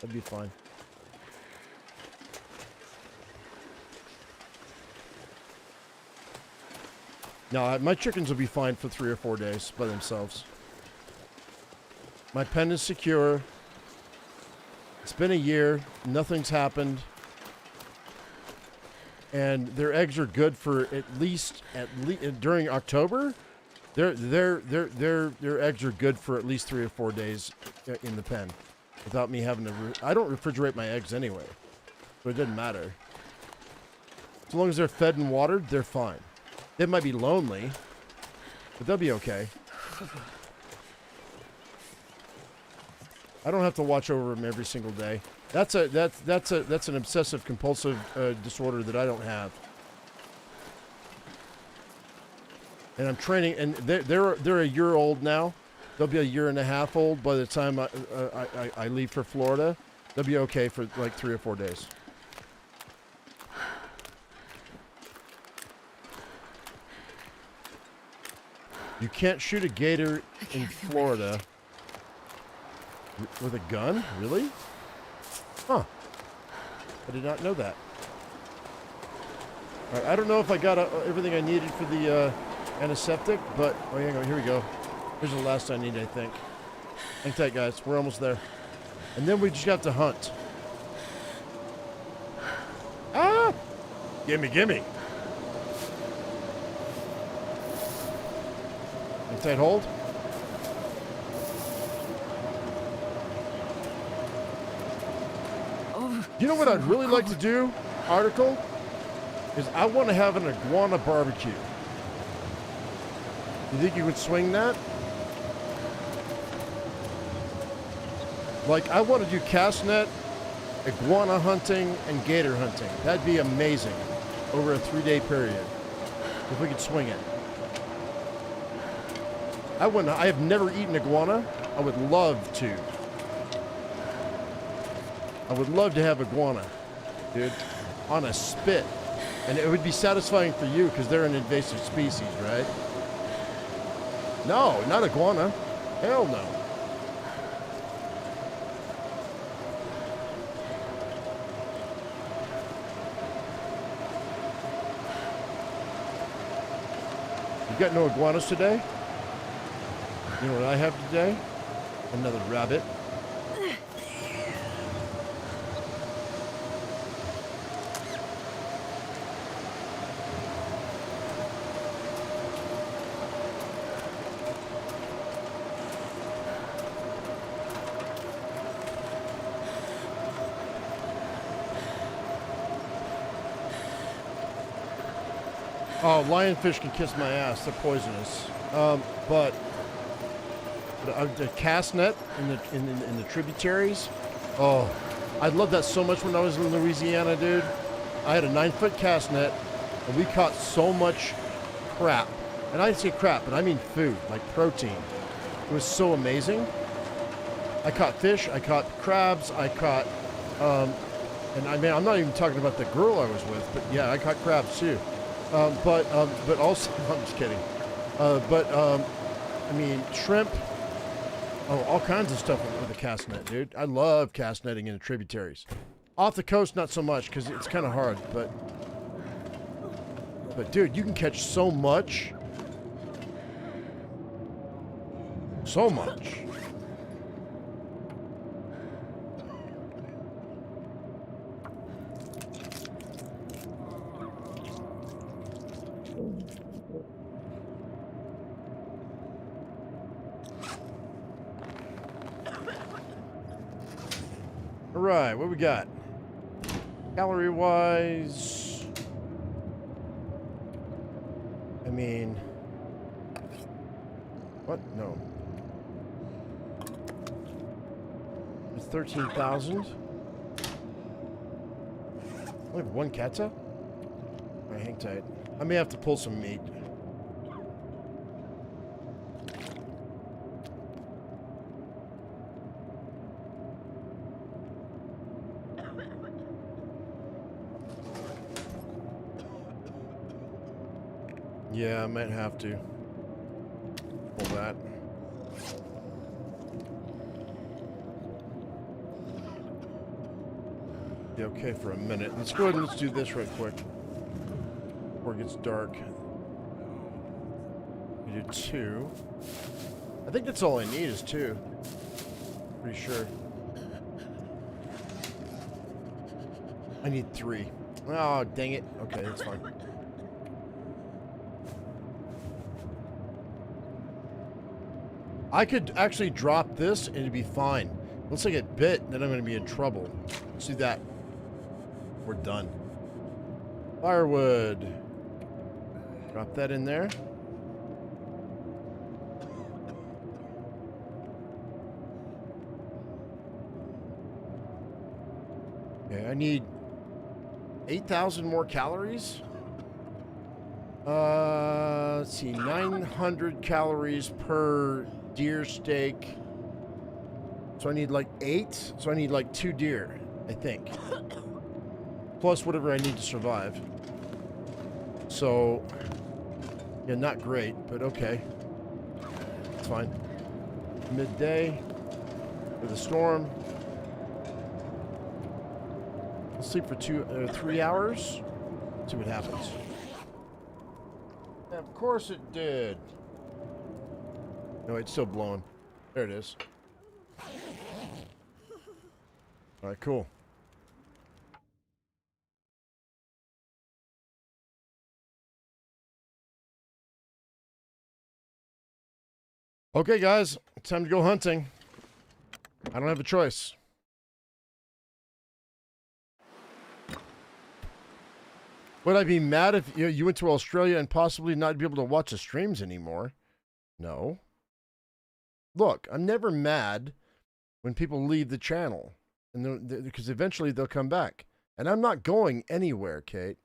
That'd be fine. No, my chickens will be fine for 3 or 4 days by themselves. My pen is secure. It's been a year. Nothing's happened. And their eggs are good for at least during October. Their eggs are good for at least 3 or 4 days in the pen, without me having to. I don't refrigerate my eggs anyway, so it doesn't matter. As long as they're fed and watered, they're fine. They might be lonely, but they'll be okay. I don't have to watch over them every single day. That's an obsessive compulsive disorder that I don't have. And I'm training, and they're a year old now. They'll be a year and a half old by the time I leave for Florida. They'll be okay for like 3 or 4 days. You can't shoot a gator in Florida with a gun? Really? Huh. I did not know that. All right, I don't know if I got everything I needed for the antiseptic, but oh, hang on, here we go. Here's the last I need, I think. Hang tight, guys. We're almost there. And then we just got to hunt. Ah! Gimme, gimme. Hang tight, hold. You know what I'd really like to do, Article? Is I want to have an iguana barbecue. You think you would swing that? Like, I want to do cast net, iguana hunting, and gator hunting. That'd be amazing over a 3-day period. If we could swing it. I have never eaten iguana. I would love to. I would love to have iguana, dude. on a spit. And it would be satisfying for you because they're an invasive species, right? No, not iguana. Hell no. You got no iguanas today? You know what I have today? Another rabbit. Oh, lionfish can kiss my ass. They're poisonous. But the cast net in the tributaries. Oh, I loved that so much when I was in Louisiana, dude. I had a 9-foot cast net, and we caught so much crap. And I didn't say crap, but I mean food, like protein. It was so amazing. I caught fish. I caught crabs. I caught, and I mean, I'm not even talking about the girl I was with, but yeah, I caught crabs too. But also, I'm just kidding. I mean, shrimp. Oh, all kinds of stuff with a cast net, dude. I love cast netting in the tributaries. Off the coast, not so much, because it's kind of hard, but dude, you can catch so much. So much. All right, what we got? Calorie-wise, I mean, what? No. It's 13,000. I have one kata? All right, hang tight. I may have to pull some meat. Yeah, I might have to pull that. Be okay for a minute. Let's go ahead and let's do this right quick before it gets dark. We do 2. I think that's all I need is 2. Pretty sure. I need 3. Oh, dang it. Okay, that's fine. I could actually drop this and it'd be fine. Once I get bit, then I'm going to be in trouble. Let's do that. We're done. Firewood. Drop that in there. Okay, I need 8,000 more calories. Let's see, 900 calories per deer steak. So I need like 8. So I need like 2 deer, I think. Plus whatever I need to survive. So, yeah, not great, but okay. It's fine. Midday for the storm. I'll sleep for 3 hours. See what happens. And of course it did. No, it's still blowing. There it is. All right, cool. Okay, guys, it's time to go hunting. I don't have a choice. Would I be mad if you went to Australia and possibly not be able to watch the streams anymore? No. Look, I'm never mad when people leave the channel, and because eventually they'll come back. And I'm not going anywhere, Kate.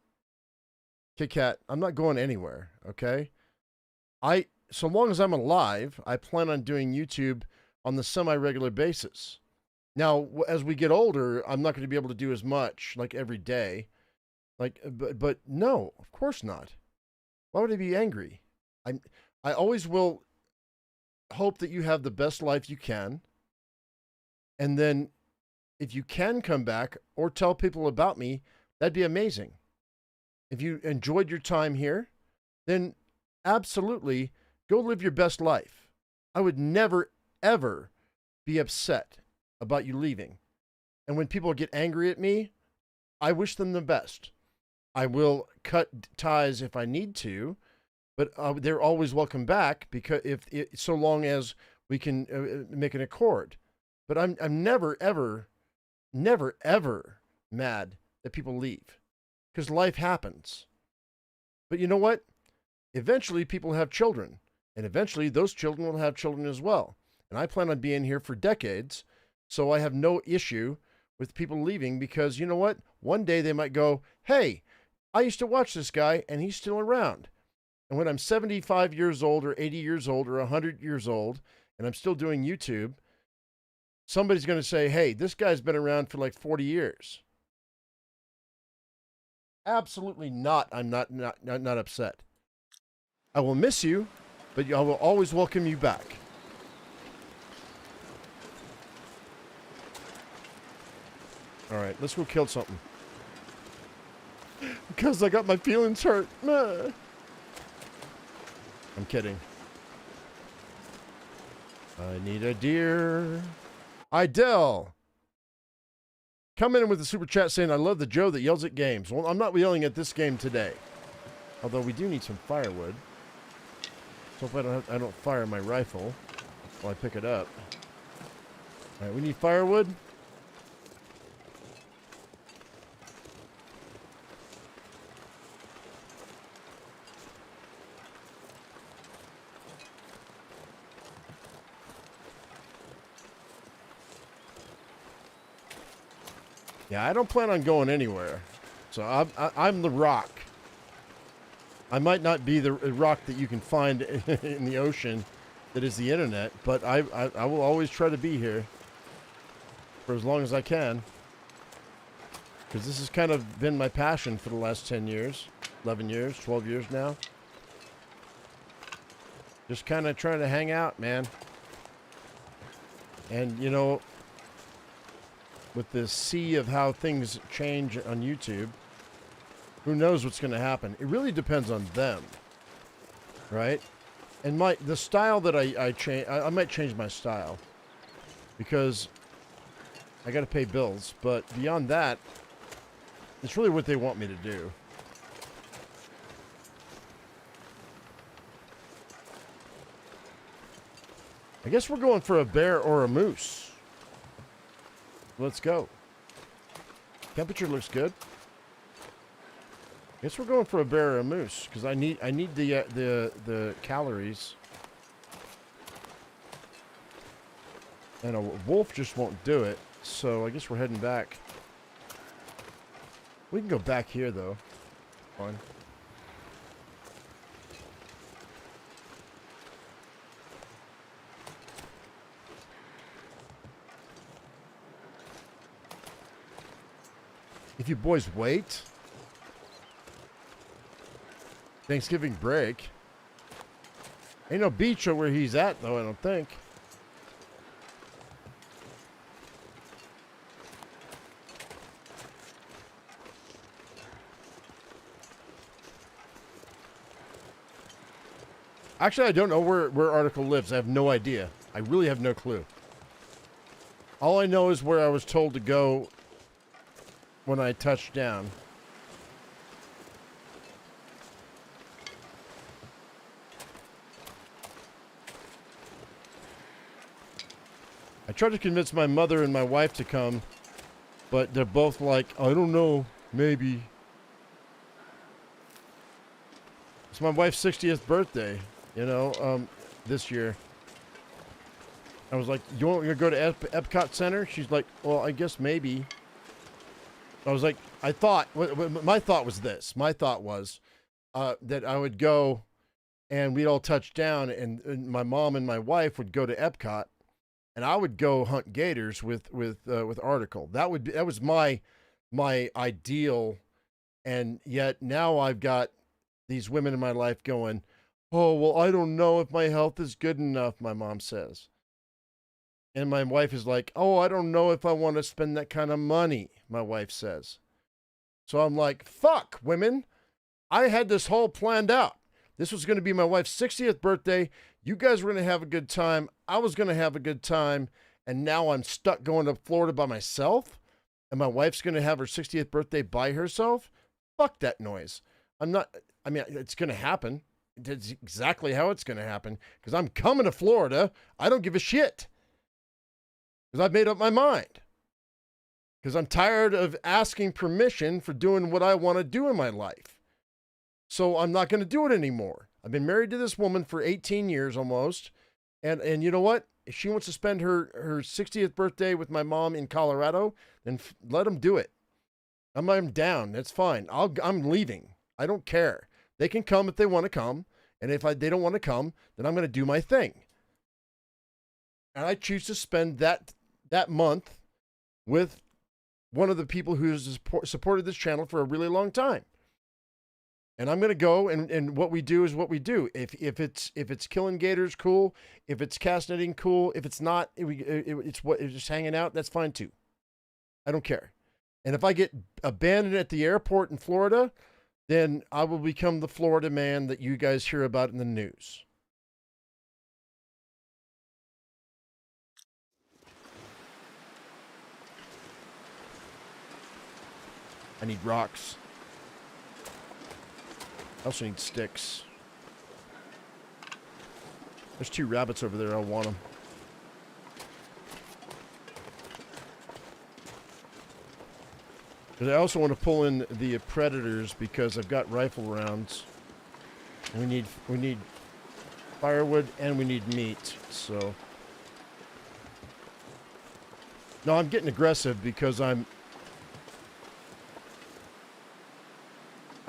Kit Kat, I'm not going anywhere, okay? So long as I'm alive, I plan on doing YouTube on the semi-regular basis. Now, as we get older, I'm not going to be able to do as much, like every day. But no, of course not. Why would I be angry? I always will hope that you have the best life you can. And then if you can come back or tell people about me, that'd be amazing. If you enjoyed your time here, then absolutely go live your best life. I would never, ever be upset about you leaving. And when people get angry at me, I wish them the best. I will cut ties if I need to, but they're always welcome back because so long as we can make an accord. But I'm never, ever, never, ever mad that people leave because life happens. But you know what? Eventually people have children, and eventually those children will have children as well. And I plan on being here for decades, so I have no issue with people leaving because you know what? One day they might go, hey, I used to watch this guy and he's still around. And when I'm 75 years old or 80 years old or 100 years old and I'm still doing YouTube, somebody's going to say, hey, this guy's been around for like 40 years. Absolutely not. I'm not upset. I will miss you, but I will always welcome you back. All right, let's go kill something. Because I got my feelings hurt. I'm kidding. I need a deer. Idell. Come in with a super chat saying, I love the Joe that yells at games. Well, I'm not yelling at this game today. Although we do need some firewood. So if I don't fire my rifle while I pick it up. All right, we need firewood. Yeah, I don't plan on going anywhere. So I'm the rock. I might not be the rock that you can find in the ocean that is the internet, but I will always try to be here for as long as I can. Because this has kind of been my passion for the last 10 years, 11 years, 12 years now. Just kind of trying to hang out, man. And, you know, with the sea of how things change on YouTube, who knows what's going to happen? It really depends on them, right? And the style that I change, I might change my style because I got to pay bills. But beyond that, it's really what they want me to do. I guess we're going for a bear or a moose. Let's go. Temperature looks good. Guess we're going for a bear or a moose because I need the calories. And a wolf just won't do it, so I guess we're heading back. We can go back here though. Fine. If you boys wait. Thanksgiving break. Ain't no beach where he's at, though, I don't think. Actually, I don't know where Article lives. I have no idea. I really have no clue. All I know is where I was told to go when I touched down. I tried to convince my mother and my wife to come, but they're both like, I don't know, maybe. It's my wife's 60th birthday, you know, this year. I was like, you want to go to Epcot Center? She's like, well, I guess maybe. I was like, my thought was this. My thought was that I would go and we'd all touch down and my mom and my wife would go to Epcot and I would go hunt gators with Article. That was my ideal And yet now I've got these women in my life going, oh, well, I don't know if my health is good enough, my mom says. And my wife is like, oh, I don't know if I want to spend that kind of money, my wife says. So I'm like, fuck, women. I had this whole planned out. This was going to be my wife's 60th birthday. You guys were going to have a good time. I was going to have a good time. And now I'm stuck going to Florida by myself. And my wife's going to have her 60th birthday by herself. Fuck that noise. It's going to happen. It's exactly how it's going to happen. Because I'm coming to Florida. I don't give a shit. Because I've made up my mind. Because I'm tired of asking permission for doing what I want to do in my life. So I'm not going to do it anymore. I've been married to this woman for 18 years almost. And you know what? If she wants to spend her 60th birthday with my mom in Colorado, then let them do it. I'm down. That's fine. I'm leaving. I don't care. They can come if they want to come. And if they don't want to come, then I'm going to do my thing. And I choose to spend that month with one of the people who's supported this channel for a really long time. And I'm going to go, and what we do is what we do. If it's killing gators, cool. If it's cast netting, cool. If it's not, it's just hanging out, that's fine too. I don't care. And if I get abandoned at the airport in Florida, then I will become the Florida man that you guys hear about in the news. I need rocks. I also need sticks. There's 2 rabbits over there. I want them. But I also want to pull in the predators because I've got rifle rounds. We need firewood and we need meat. So no, I'm getting aggressive because I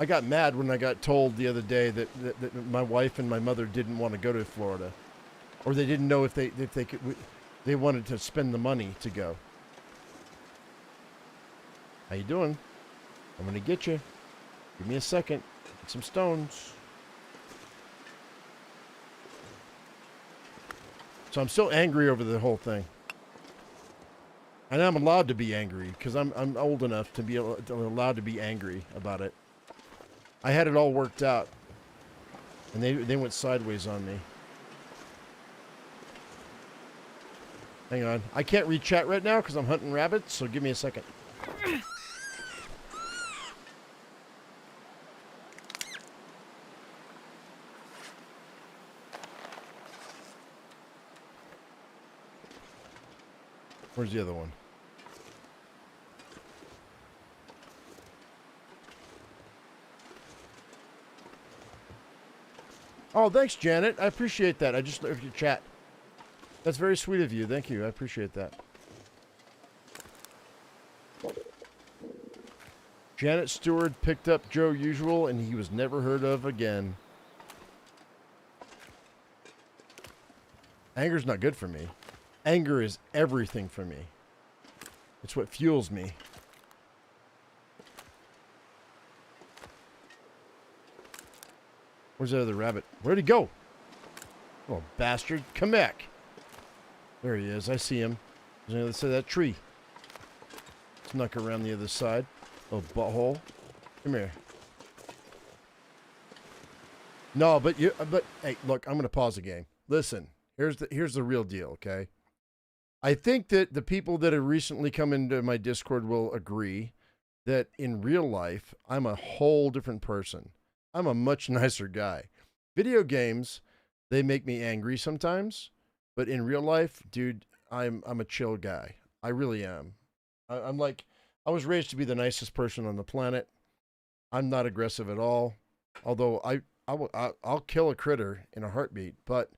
got mad when I got told the other day that my wife and my mother didn't want to go to Florida, or they didn't know if they could. They wanted to spend the money to go. How you doing? I'm gonna get you. Give me a second. Get some stones. So I'm still angry over the whole thing, and I'm allowed to be angry because I'm old enough to be allowed to be angry about it. I had it all worked out, and they went sideways on me. Hang on. I can't read chat right now because I'm hunting rabbits, so give me a second. Where's the other one? Oh, thanks, Janet. I appreciate that. I just looked at your chat. That's very sweet of you. Thank you. I appreciate that. Janet Stewart picked up Joe Usual, and he was never heard of again. Anger's not good for me. Anger is everything for me. It's what fuels me. Where's that other rabbit? Where'd he go? Oh, bastard. Come back. There he is. I see him. He's on the other side of that tree. Snuck around the other side. Oh, butthole. Come here. No, but hey, look, I'm going to pause the game. Listen, here's the real deal, okay? I think that the people that have recently come into my Discord will agree that in real life, I'm a whole different person. I'm a much nicer guy. Video games, they make me angry sometimes, but in real life, dude, I'm a chill guy. I really am. I'm like, I was raised to be the nicest person on the planet. I'm not aggressive at all, although I'll kill a critter in a heartbeat. But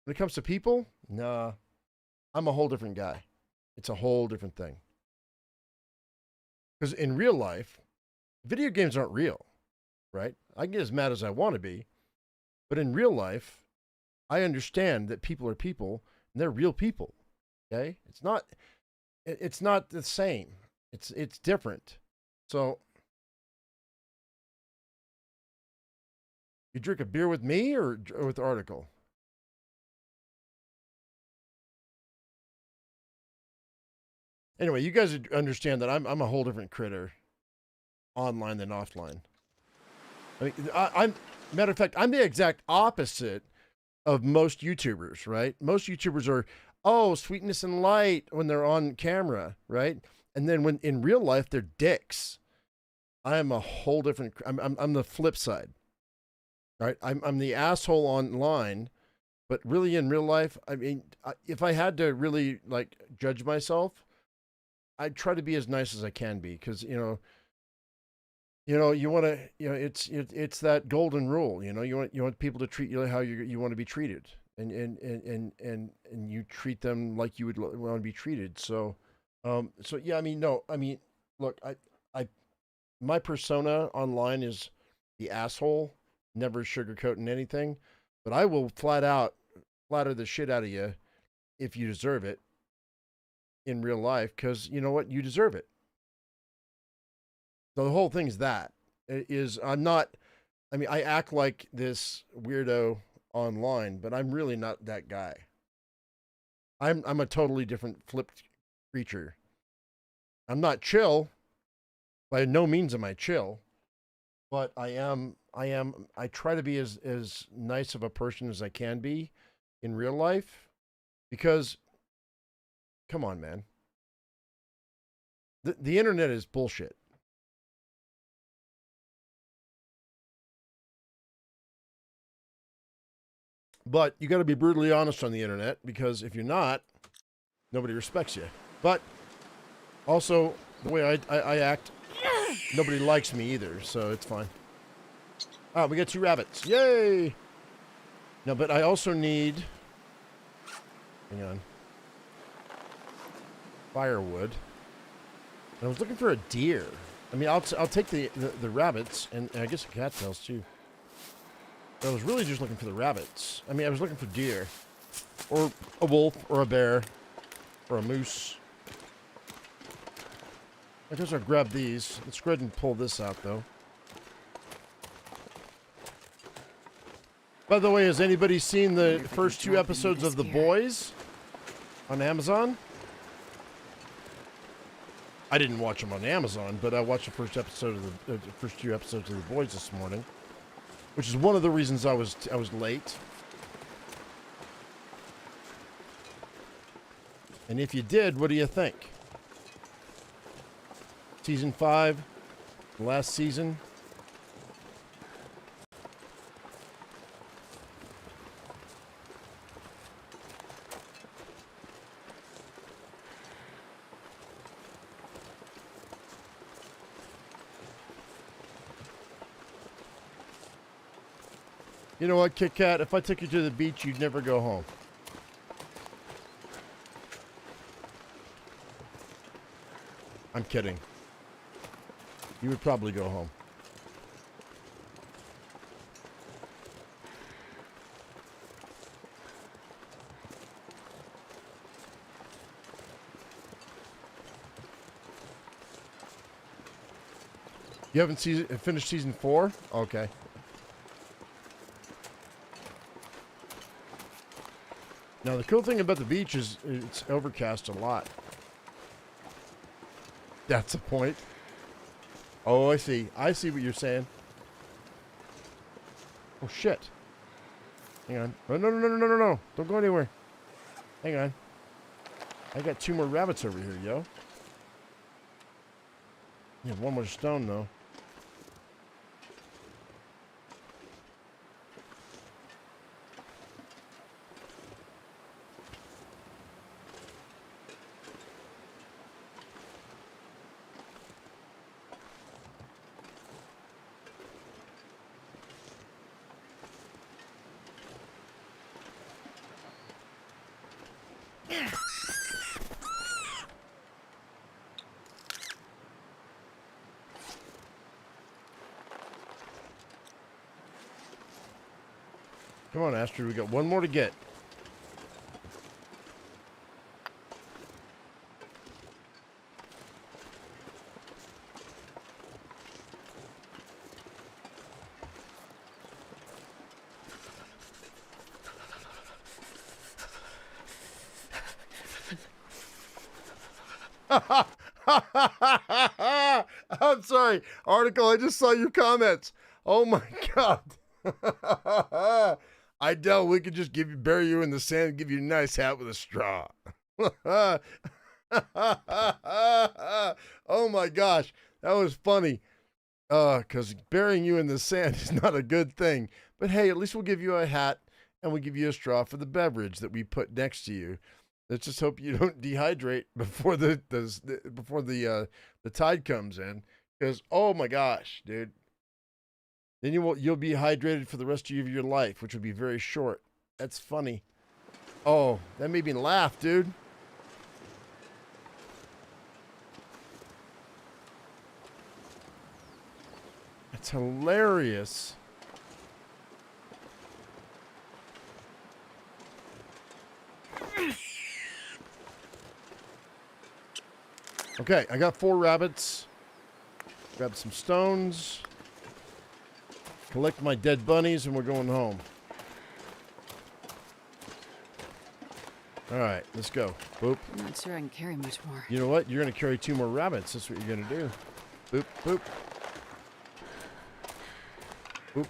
when it comes to people, nah, I'm a whole different guy. It's a whole different thing. Because in real life, video games aren't real. Right? I get as mad as I want to be, but in real life, I understand that people are people and they're real people. Okay? It's not the same. It's different. So You drink a beer with me or with the article? Anyway, you guys understand that I'm a whole different critter, online than offline. I mean, I'm matter of fact, I'm the exact opposite of most YouTubers, right? Most YouTubers are, oh, sweetness and light when they're on camera, right? And then when in real life, they're dicks. I am a whole different. I'm the flip side, right? I'm the asshole online, but really in real life, I mean, if I had to really like judge myself, I'd try to be as nice as I can be, because you want to, it's that golden rule. You want people to treat you how you want to be treated, and you treat them like you would want to be treated. So yeah, I mean, no, I mean, look, my persona online is the asshole, never sugarcoating anything, but I will flat out flatter the shit out of you if you deserve it in real life, because you know what, you deserve it. So the whole thing is that is I'm not. I mean, I act like this weirdo online, but I'm really not that guy. I'm a totally different flipped creature. I'm not chill. By no means am I chill, but I try to be as nice of a person as I can be in real life, because come on, man. The internet is bullshit. But you got to be brutally honest on the internet, because if you're not, nobody respects you. But also, the way I act, nobody likes me either, so it's fine. Oh, we got 2 rabbits. Yay! No, but I also need... Hang on. Firewood. And I was looking for a deer. I mean, I'll take the rabbits, and I guess the cattails too. I was really just looking for the rabbits. I mean, I was looking for deer. Or a wolf, or a bear, or a moose. I guess I'll grab these. Let's go ahead and pull this out, though. By the way, has anybody seen the first 2 episodes of The Boys on Amazon? I didn't watch them on Amazon, but I watched the first 2 episodes of The Boys this morning, which is one of the reasons I was late. And if you did, what do you think? Season 5, the last season. You know what, Kit Kat? If I took you to the beach, you'd never go home. I'm kidding. You would probably go home. You haven't finished season 4? Okay. Now, the cool thing about the beach is it's overcast a lot. That's the point. Oh, I see. I see what you're saying. Oh, shit. Hang on. Oh, no. Don't go anywhere. Hang on. I got 2 more rabbits over here, yo. You have 1 more stone, though. Come on, Astrid. We got 1 more to get. I'm sorry. Article, I just saw your comments. Oh my God. Idell, we could just bury you in the sand and give you a nice hat with a straw. Oh my gosh. That was funny. Because burying you in the sand is not a good thing. But hey, at least we'll give you a hat and we'll give you a straw for the beverage that we put next to you. Let's just hope you don't dehydrate before the tide comes in. Because oh my gosh, dude. Then you'll be hydrated for the rest of your life, which will be very short. That's funny. Oh, that made me laugh, dude. It's hilarious. Okay, I got 4 rabbits. Grab some stones. Collect my dead bunnies, and we're going home. All right, let's go. Boop. I'm not sure I can carry much more. You know what? You're going to carry 2 more rabbits. That's what you're going to do. Boop, boop. Boop.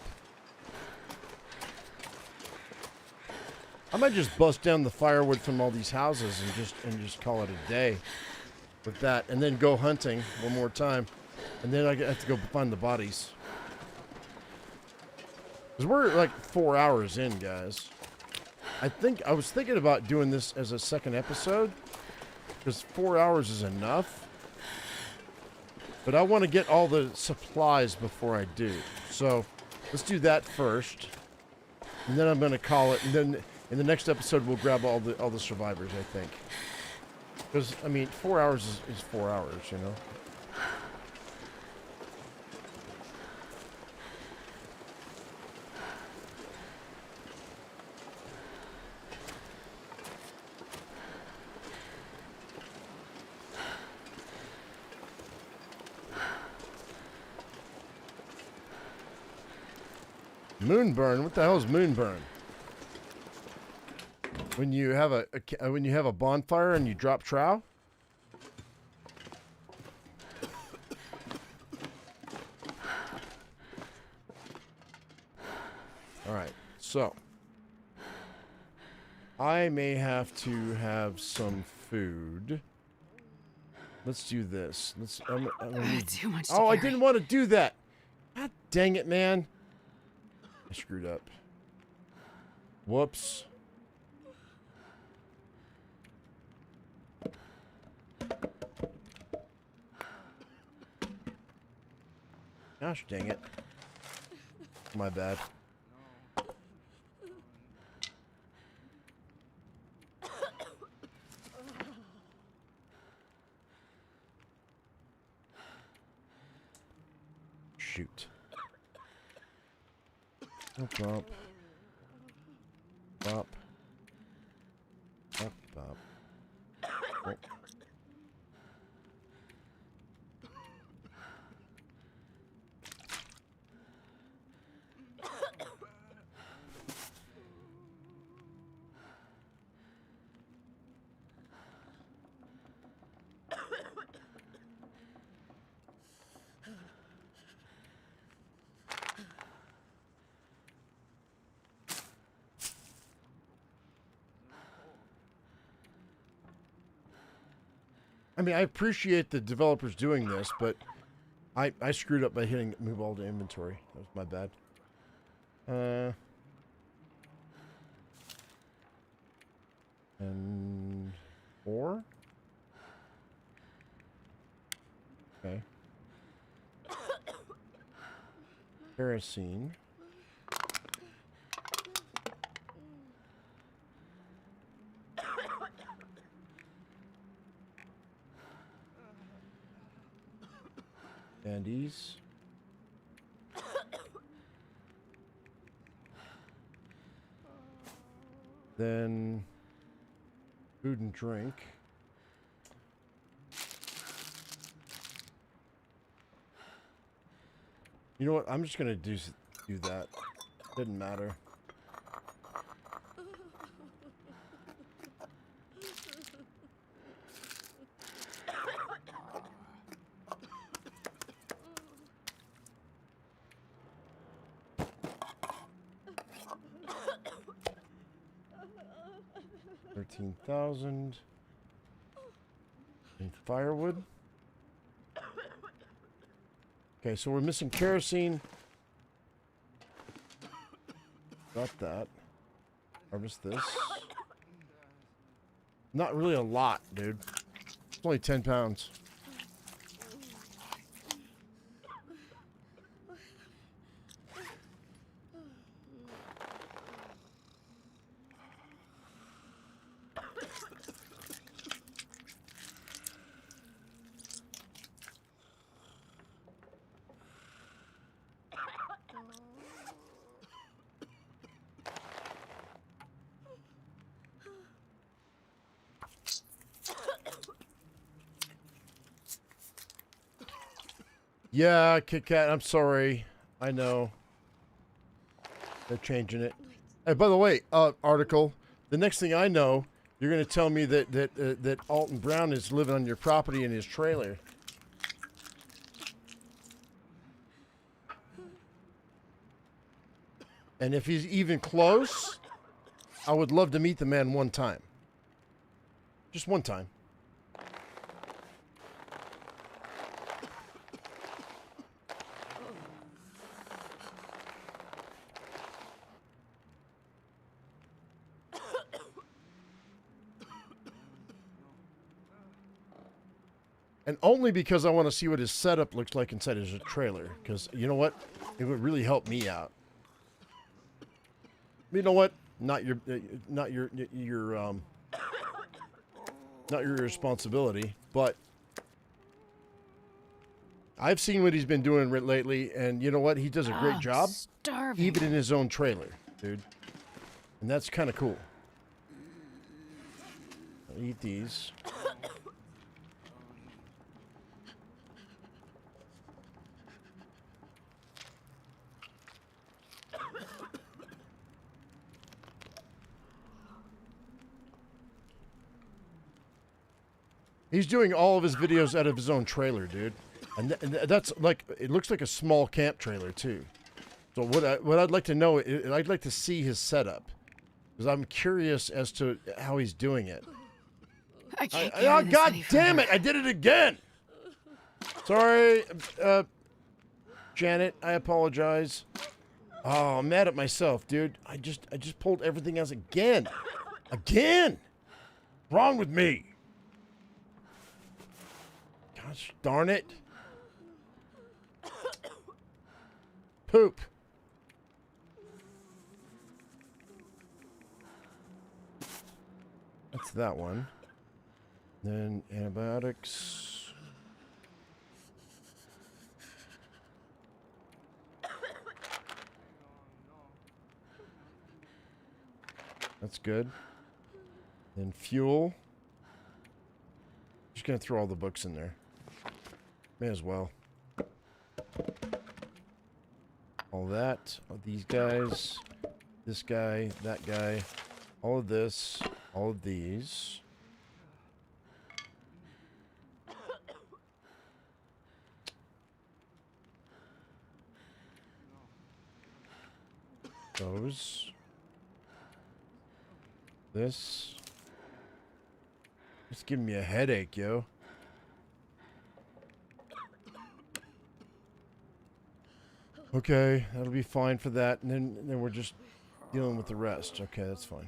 I might just bust down the firewood from all these houses and just call it a day with that, and then go hunting one more time, and then I have to go find the bodies. Because we're like 4 hours in, guys. I was thinking about doing this as a second episode, because 4 hours is enough. But I want to get all the supplies before I do. So let's do that first, and then I'm going to call it. And then in the next episode, we'll grab all the survivors, I think. Because I mean, 4 hours is 4 hours, you know. Moonburn? What the hell is moonburn? When you have a bonfire and you drop trow? All right. So I may have to have some food. Let's do this. I'm gonna need, Too much to oh, I carry. didn't want to do that. God dang it, man. I screwed up. Whoops. Gosh dang it. My bad. Shoot. Bop, bop. Bop. Bop, bop. Oh. I mean, I appreciate the developers doing this, but I screwed up by hitting move all to inventory. That was my bad. And 4? Okay. Kerosene. Candies. Then food and drink. You know what? I'm just gonna do that. Didn't matter. 13,000. Need firewood. Okay, so we're missing kerosene. Got that. Harvest this. Not really a lot, dude. It's only 10 pounds. Yeah, Kit Kat, I'm sorry. I know. They're changing it. Hey, by the way, article. The next thing I know, you're going to tell me that Alton Brown is living on your property in his trailer. And if he's even close, I would love to meet the man one time. Just one time. And only because I want to see what his setup looks like inside his trailer. Because, you know what? It would really help me out. You know what? Not your responsibility, but I've seen what he's been doing lately, and you know what? He does a great job, even in his own trailer, dude. And that's kind of cool. I'll eat these. He's doing all of his videos out of his own trailer, dude. And that's like, it looks like a small camp trailer, too. So what I'd like to know, I'd like to see his setup. Because I'm curious as to how he's doing it. I can't Oh, God damn it! I did it again! Sorry, Janet, I apologize. Oh, I'm mad at myself, dude. I just pulled everything else again. Again! Wrong with me? Gosh darn it. Poop. That's that one. Then antibiotics. That's good. Then fuel. Just gonna throw all the books in there. May as well. All that. All these guys. This guy. That guy. All of this. All of these. Those. This. It's giving me a headache, yo. Okay, that'll be fine for that, and then we're just dealing with the rest. Okay, that's fine.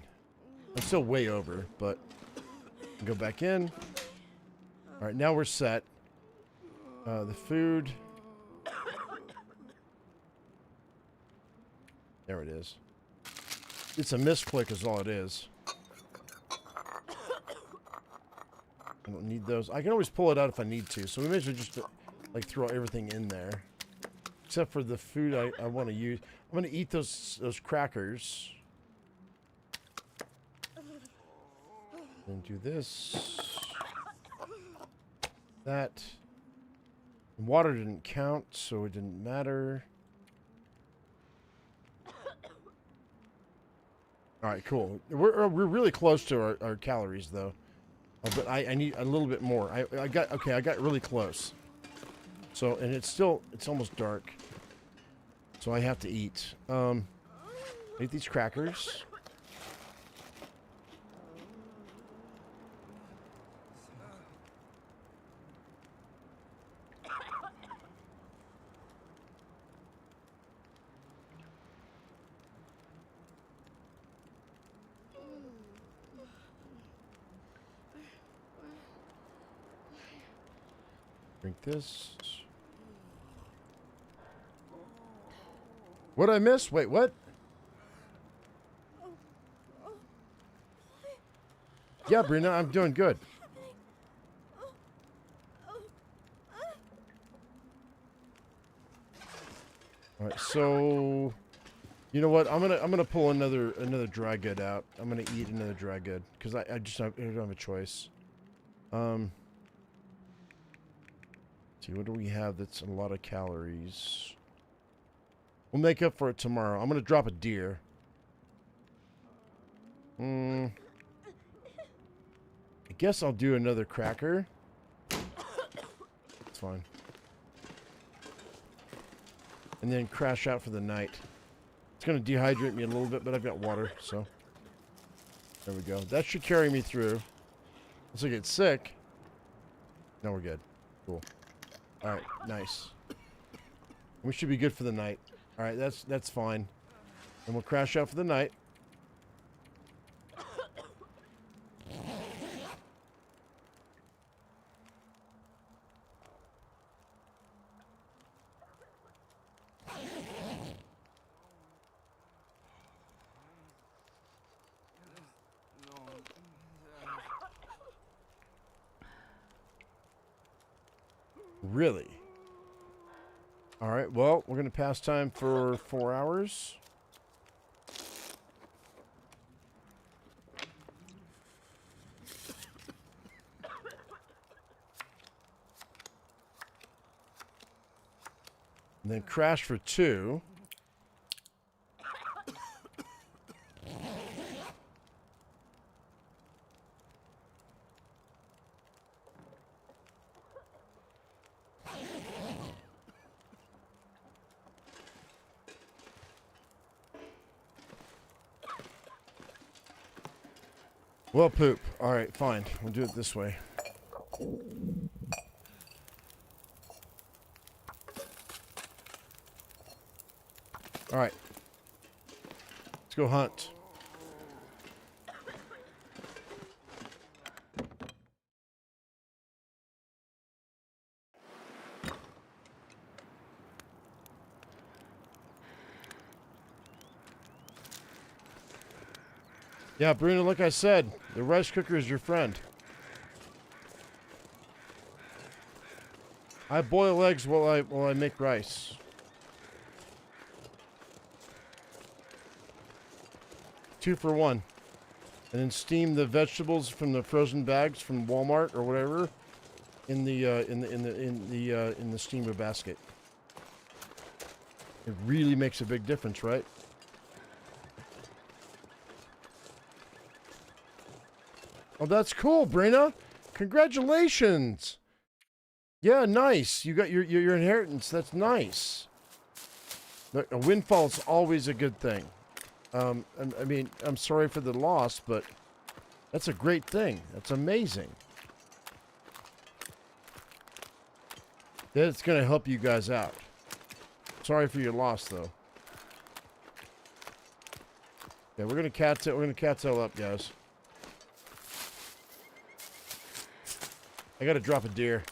I'm still way over, but go back in. All right, now we're set. The food. There it is. It's a misclick is all it is. I don't need those. I can always pull it out if I need to, so we may as well just like throw everything in there. Except for the food I want to use. I'm going to eat those crackers. Then do this. That. Water didn't count, so it didn't matter. Alright, cool. We're really close to our calories, though. But I need a little bit more. I got really close. So, and it's almost dark. So I have to eat. Eat these crackers. Drink this. What'd I miss? Wait, what? Yeah, Brina, I'm doing good. All right, so you know what? I'm gonna pull another dry good out. I'm gonna eat another dry good because I don't have a choice. See, what do we have that's a lot of calories? We'll make up for it tomorrow. I'm gonna drop a deer. I guess I'll do another cracker. It's fine. And then crash out for the night. It's going to dehydrate me a little bit, but I've got water, so. There we go. That should carry me through. Once I get sick. No, we're good. Cool. Alright, nice. We should be good for the night. Alright, that's fine. And we'll crash out for the night. Really? All right, well, we're going to pass time for 4 hours. And then crash for 2. Well, poop. All right, fine. We'll do it this way. All right. Let's go hunt. Yeah, Bruno, like I said, the rice cooker is your friend. I boil eggs while I make rice. Two for one. And then steam the vegetables from the frozen bags from Walmart or whatever in the steamer basket. It really makes a big difference, right? Oh, that's cool, Brina. Congratulations. Yeah, nice. You got your inheritance. That's nice. Look, a windfall's always a good thing. I mean, I'm sorry for the loss, but that's a great thing. That's amazing. That's going to help you guys out. Sorry for your loss, though. Yeah, we're going to cattail up, guys. I gotta drop a deer.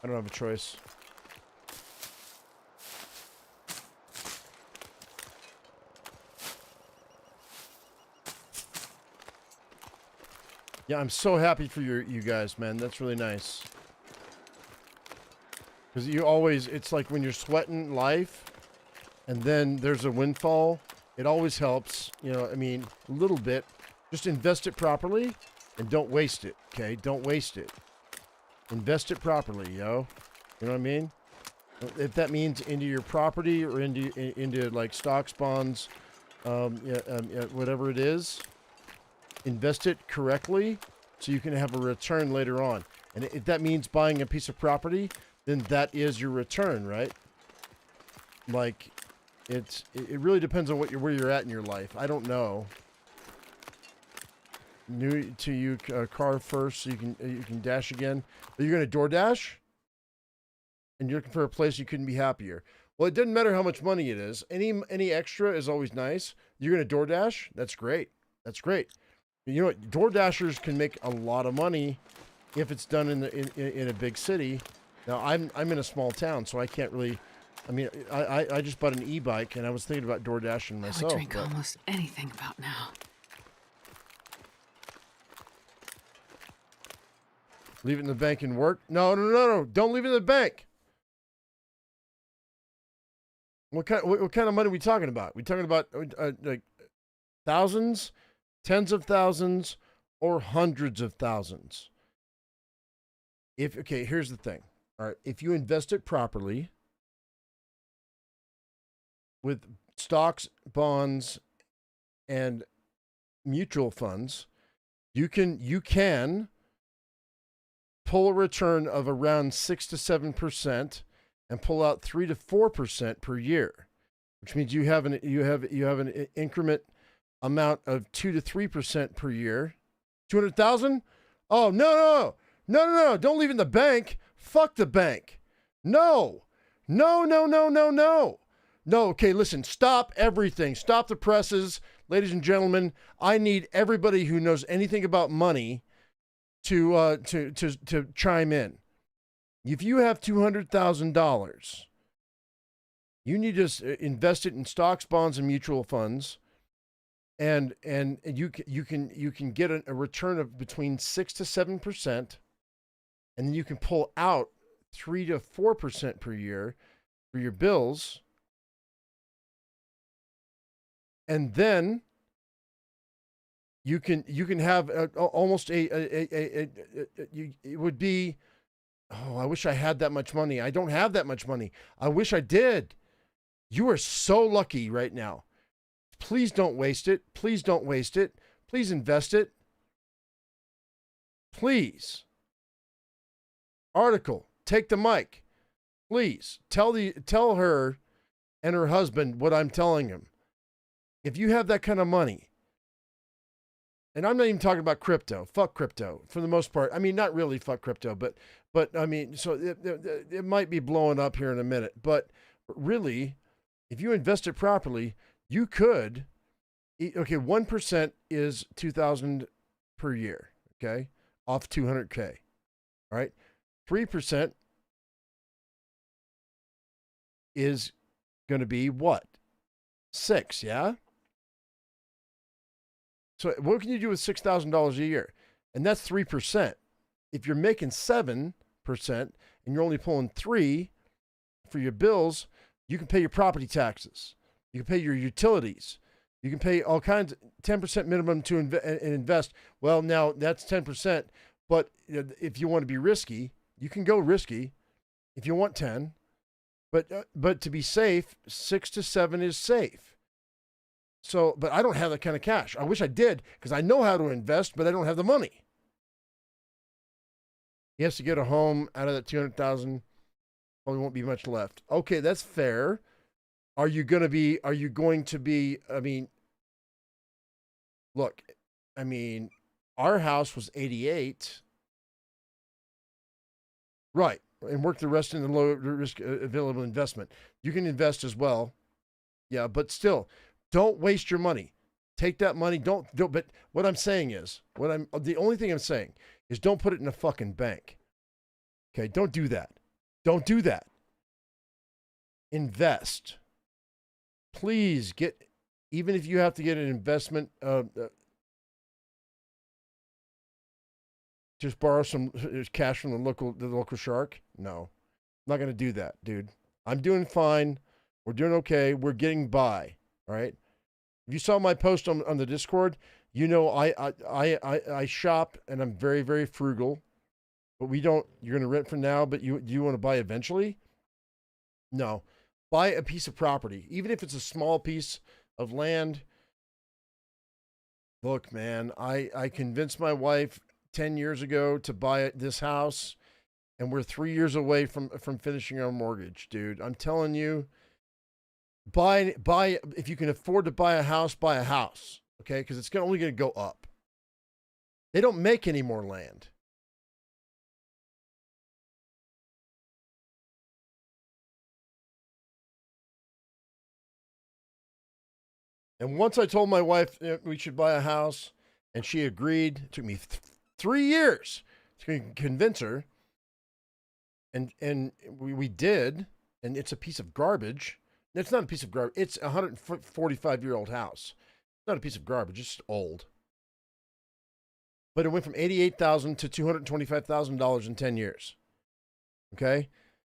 I don't have a choice. Yeah, I'm so happy for you guys, man. That's really nice. Because you always, it's like when you're sweating life, and then there's a windfall, it always helps. You know, I mean, a little bit. Just invest it properly, and don't waste it, okay? Don't waste it. Invest it properly, yo. You know what I mean? If that means into your property or into like stocks, bonds, whatever it is, invest it correctly so you can have a return later on. And if that means buying a piece of property, then that is your return, right? Like, it really depends on where you're at in your life. I don't know. New to you, car first, so you can dash again. Are you gonna DoorDash? And you're looking for a place you couldn't be happier. Well, it doesn't matter how much money it is. Any extra is always nice. You're gonna DoorDash? That's great. That's great. You know what? DoorDashers can make a lot of money if it's done in a big city. Now, I'm in a small town, so I can't really... I mean, I just bought an e-bike, and I was thinking about door dashing I myself. would drink but... almost anything about now. Leave it in the bank and work? No. Don't leave it in the bank. What kind of money are we talking about? We talking about like thousands, tens of thousands, or hundreds of thousands? Okay, here's the thing. All right, if you invest it properly with stocks, bonds, and mutual funds, you can pull a return of around 6 to 7% and pull out 3 to 4% per year, which means you have an increment amount of 2 to 3% per year. 200,000? Oh, no. Don't leave it in the bank. Fuck the bank. No. No, okay, listen, stop everything. Stop the presses. Ladies and gentlemen, I need everybody who knows anything about money to chime in. If you have $200,000, you need to invest it in stocks, bonds, and mutual funds, and you can get a return of between 6 to 7%, and then you can pull out 3 to 4% per year for your bills, and then you can have almost it would be, oh, I wish I had that much money. I don't have that much money. I wish I did. You are so lucky right now. Please don't waste it. Please don't waste it. Please invest it. Please. Article, take the mic. Please tell her and her husband what I'm telling him. If you have that kind of money, and I'm not even talking about crypto. Fuck crypto for the most part. I mean, not really fuck crypto, but I mean, so it might be blowing up here in a minute. But really, if you invest it properly, you could. Okay, 1% is $2,000 per year. Okay, off $200K. All right, 3% is going to be what? 6, yeah. So what can you do with $6,000 a year? And that's 3%. If you're making 7% and you're only pulling 3 for your bills, you can pay your property taxes. You can pay your utilities. You can pay all kinds of 10% minimum to invest. Well, now that's 10%, but if you want to be risky, you can go risky if you want 10. But to be safe, 6 to 7 is safe. So, but I don't have that kind of cash. I wish I did, because I know how to invest, but I don't have the money. He has to get a home out of that $200,000. Probably won't be much left. Okay, that's fair. Are you going to be, I mean, look, I mean, our house was 88. Right. And work the rest in the low risk available investment. You can invest as well. Yeah, but still, don't waste your money. Take that money. Don't. But what I'm saying is, the only thing I'm saying is, don't put it in a fucking bank. Okay, don't do that. Don't do that. Invest. Please get, even if you have to get an investment, just borrow some cash from the local shark. No, I'm not going to do that, dude. I'm doing fine. We're doing okay. We're getting by. All right. If you saw my post on the Discord, you know I shop and I'm very, very frugal. But we don't. You're going to rent for now, but do you want to buy eventually? No. Buy a piece of property, even if it's a small piece of land. Look, man, I convinced my wife 10 years ago to buy this house, and we're 3 years away from finishing our mortgage, dude. I'm telling you, buy if you can afford to buy a house, okay? Because it's only going to go up. They don't make any more land. And once I told my wife we should buy a house, and she agreed. It took me 3 years to convince her. And we did, and it's a piece of garbage. It's not a piece of garbage. It's a 145-year-old house. It's not a piece of garbage. It's just old. But it went from $88,000 to $225,000 in 10 years. Okay?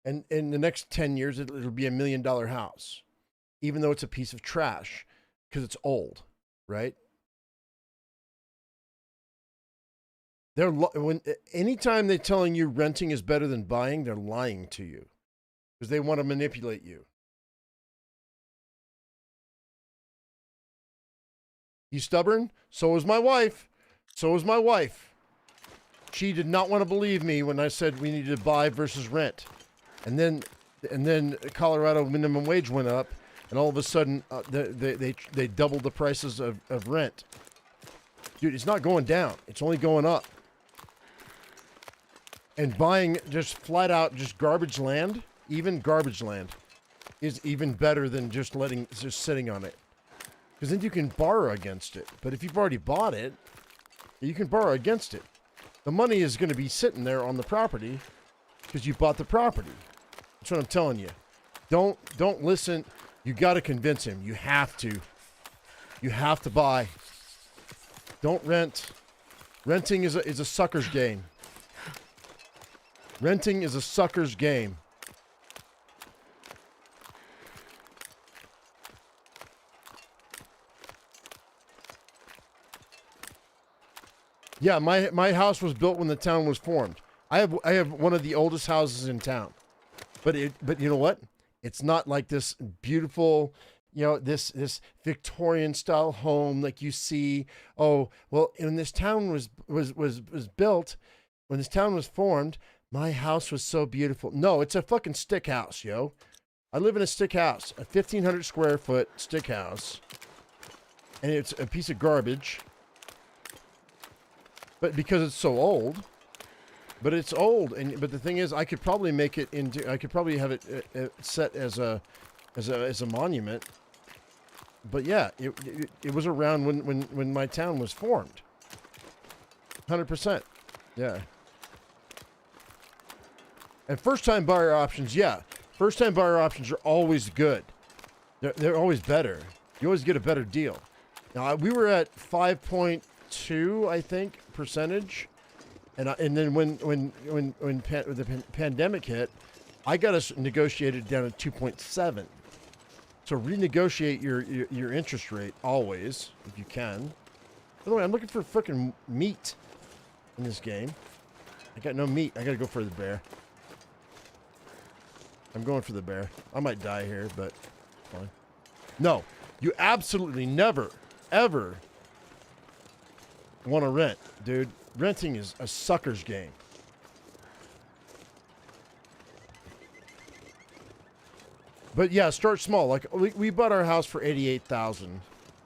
And in the next 10 years, it'll be $1 million house, even though it's a piece of trash because it's old, right? Anytime they're telling you renting is better than buying, they're lying to you because they want to manipulate you. You stubborn? So was my wife. So was my wife. She did not want to believe me when I said we needed to buy versus rent. And then Colorado minimum wage went up, and all of a sudden they doubled the prices of rent. Dude, it's not going down. It's only going up. And buying just flat out just garbage land, even garbage land, is even better than just sitting on it. Because then you can borrow against it. But if you've already bought it, you can borrow against it. The money is going to be sitting there on the property because you bought the property. That's what I'm telling you. Don't listen. You got to convince him. You have to. You have to buy. Don't rent. Renting is a sucker's game. Renting is a sucker's game. Yeah, my house was built when the town was formed. I have one of the oldest houses in town. But you know what? It's not like this beautiful, this Victorian style home like you see. Oh, well, when this town was built, when this town was formed, my house was so beautiful. No, it's a fucking stick house, yo. I live in a stick house, a 1,500 square foot stick house. And it's a piece of garbage. But because it's so old, but it's old, but the thing is, I could probably make it into. I could probably have it set as a monument. But yeah, it was around when my town was formed. 100%, yeah. And first-time buyer options, yeah, first-time buyer options are always good. They're always better. You always get a better deal. Now we were at 5.2, I think, percentage. And then when the pandemic hit, I got us negotiated down to 2.7. So renegotiate your interest rate always if you can. By the way, I'm looking for freaking meat in this game. I got no meat. I gotta go for the bear. I'm going for the bear. I might die here, but fine. No, you absolutely never, ever want to rent, dude. Renting is a sucker's game. But yeah, start small. Like we bought our house for $88,000,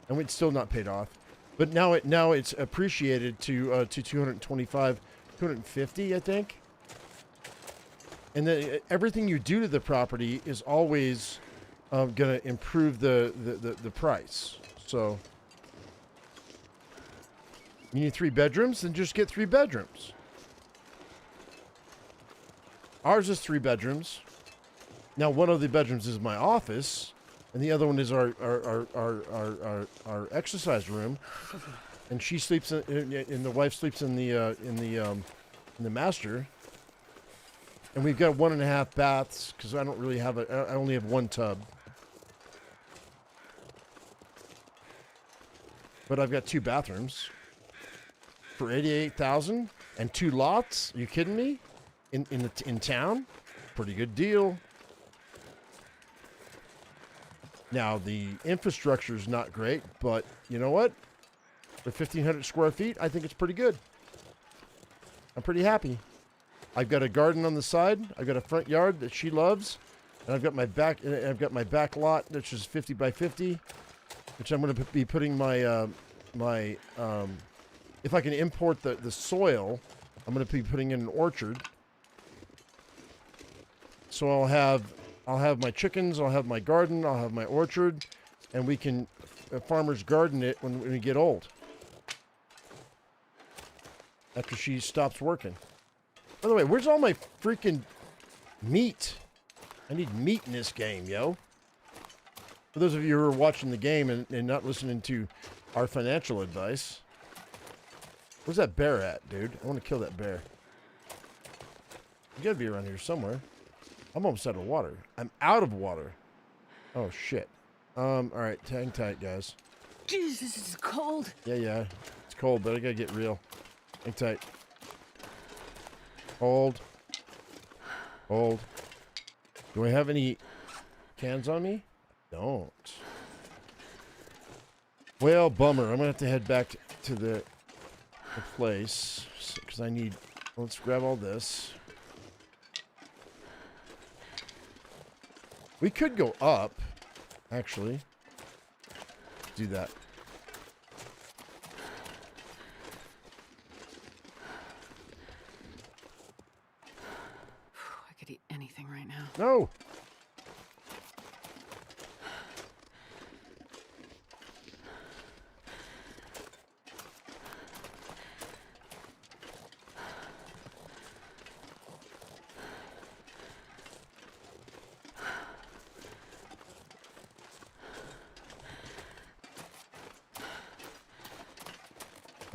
and it's still not paid off. But now it's appreciated to 225, 250, I think. And then everything you do to the property is always gonna improve the price. So. You need 3 bedrooms? Then just get 3 bedrooms. Ours is 3 bedrooms. Now, one of the bedrooms is my office, and the other one is our exercise room. And she sleeps and the wife sleeps in the master. And we've got 1.5 baths because I don't really have I only have 1 tub. But I've got 2 bathrooms. For $88,000 and 2 lots? Are you kidding me? In town? Pretty good deal. Now the infrastructure is not great, but you know what? For 1,500 square feet, I think it's pretty good. I'm pretty happy. I've got a garden on the side. I've got a front yard that she loves, and I've got my back lot, which is 50 by 50, which I'm going to be putting my if I can import the soil, I'm going to be putting in an orchard. So I'll have my chickens, I'll have my garden, I'll have my orchard, and we can farmers garden it when we get old. After she stops working. By the way, where's all my freaking Meat. I need meat in this game, yo. For those of you who are watching the game and not listening to our financial advice. Where's that bear at, dude? I want to kill that bear. You gotta be around here somewhere. I'm almost out of water. I'm out of water. Oh, shit. Alright, hang tight, guys. Jesus, this is cold. Yeah. It's cold, but I gotta get real. Hang tight. Hold. Hold. Do I have any cans on me? Don't. Well, bummer. I'm gonna have to head back to the place because I need. Let's grab all this. We could go up, actually. Do that. I could eat anything right now. No.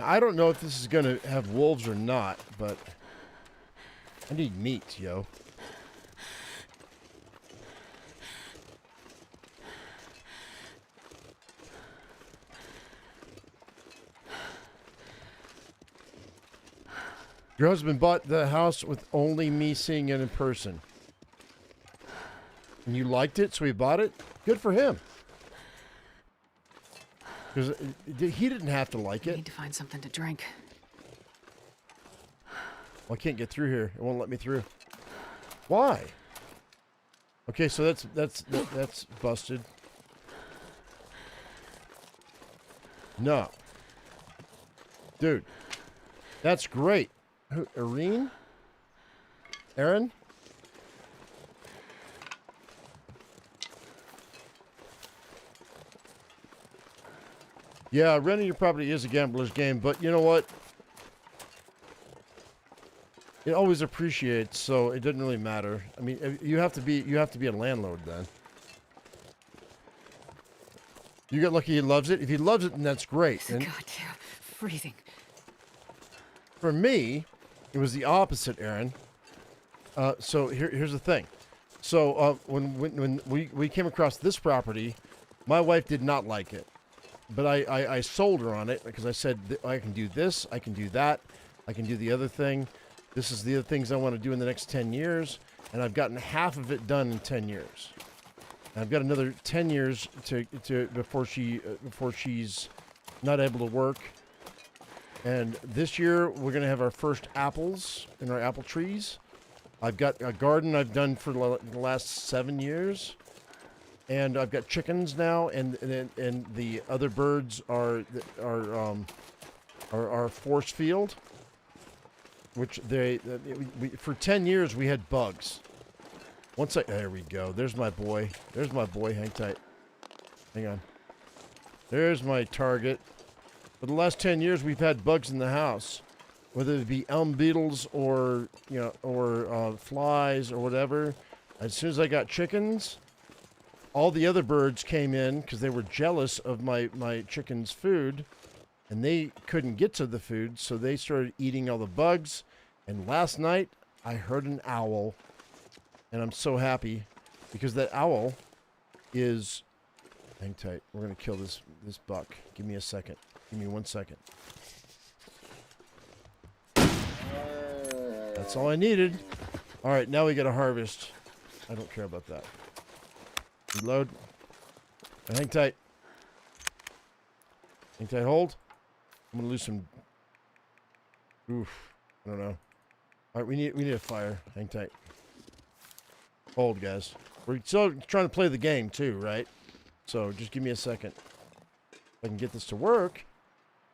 I don't know if this is going to have wolves or not, but I need meat, yo. Your husband bought the house with only me seeing it in person. And you liked it, so he bought it? Good for him. Because he didn't have to like it. I need to find something to drink. Well, I can't get through here. It won't let me through. Why? Okay, so that's busted. No. Dude. That's great. Who, Irene? Aaron? Yeah, renting your property is a gambler's game, but you know what? It always appreciates, so it doesn't really matter. I mean, you have to be a landlord then. You get lucky he loves it. If he loves it, then that's great. And God, yeah, freezing. for me, it was the opposite, Aaron. So here's the thing. So when we came across this property, my wife did not like it. But I sold her on it because I said, I can do this, I can do that, I can do the other thing. This is the other things I want to do in the next 10 years. And I've gotten half of it done in 10 years. And I've got another 10 years before she's not able to work. And this year, we're going to have our first apples in our apple trees. I've got a garden I've done for the last 7 years. And I've got chickens now, and the other birds are force field, which for 10 years we had bugs. There we go. There's my boy. There's my boy. Hang tight. Hang on. There's my target. For the last 10 years we've had bugs in the house, whether it be elm beetles or flies or whatever. As soon as I got chickens, all the other birds came in because they were jealous of my chicken's food, and they couldn't get to the food, so they started eating all the bugs. And last night, I heard an owl, and I'm so happy because that owl is... Hang tight. We're going to kill this buck. Give me a second. Give me 1 second. That's all I needed. All right, now we got to harvest. I don't care about that. Reload. And hang tight. Hang tight, hold. I'm gonna lose some. Oof. I don't know. Alright, we need a fire. Hang tight. Hold, guys. We're still trying to play the game too, right? So just give me a second. If I can get this to work.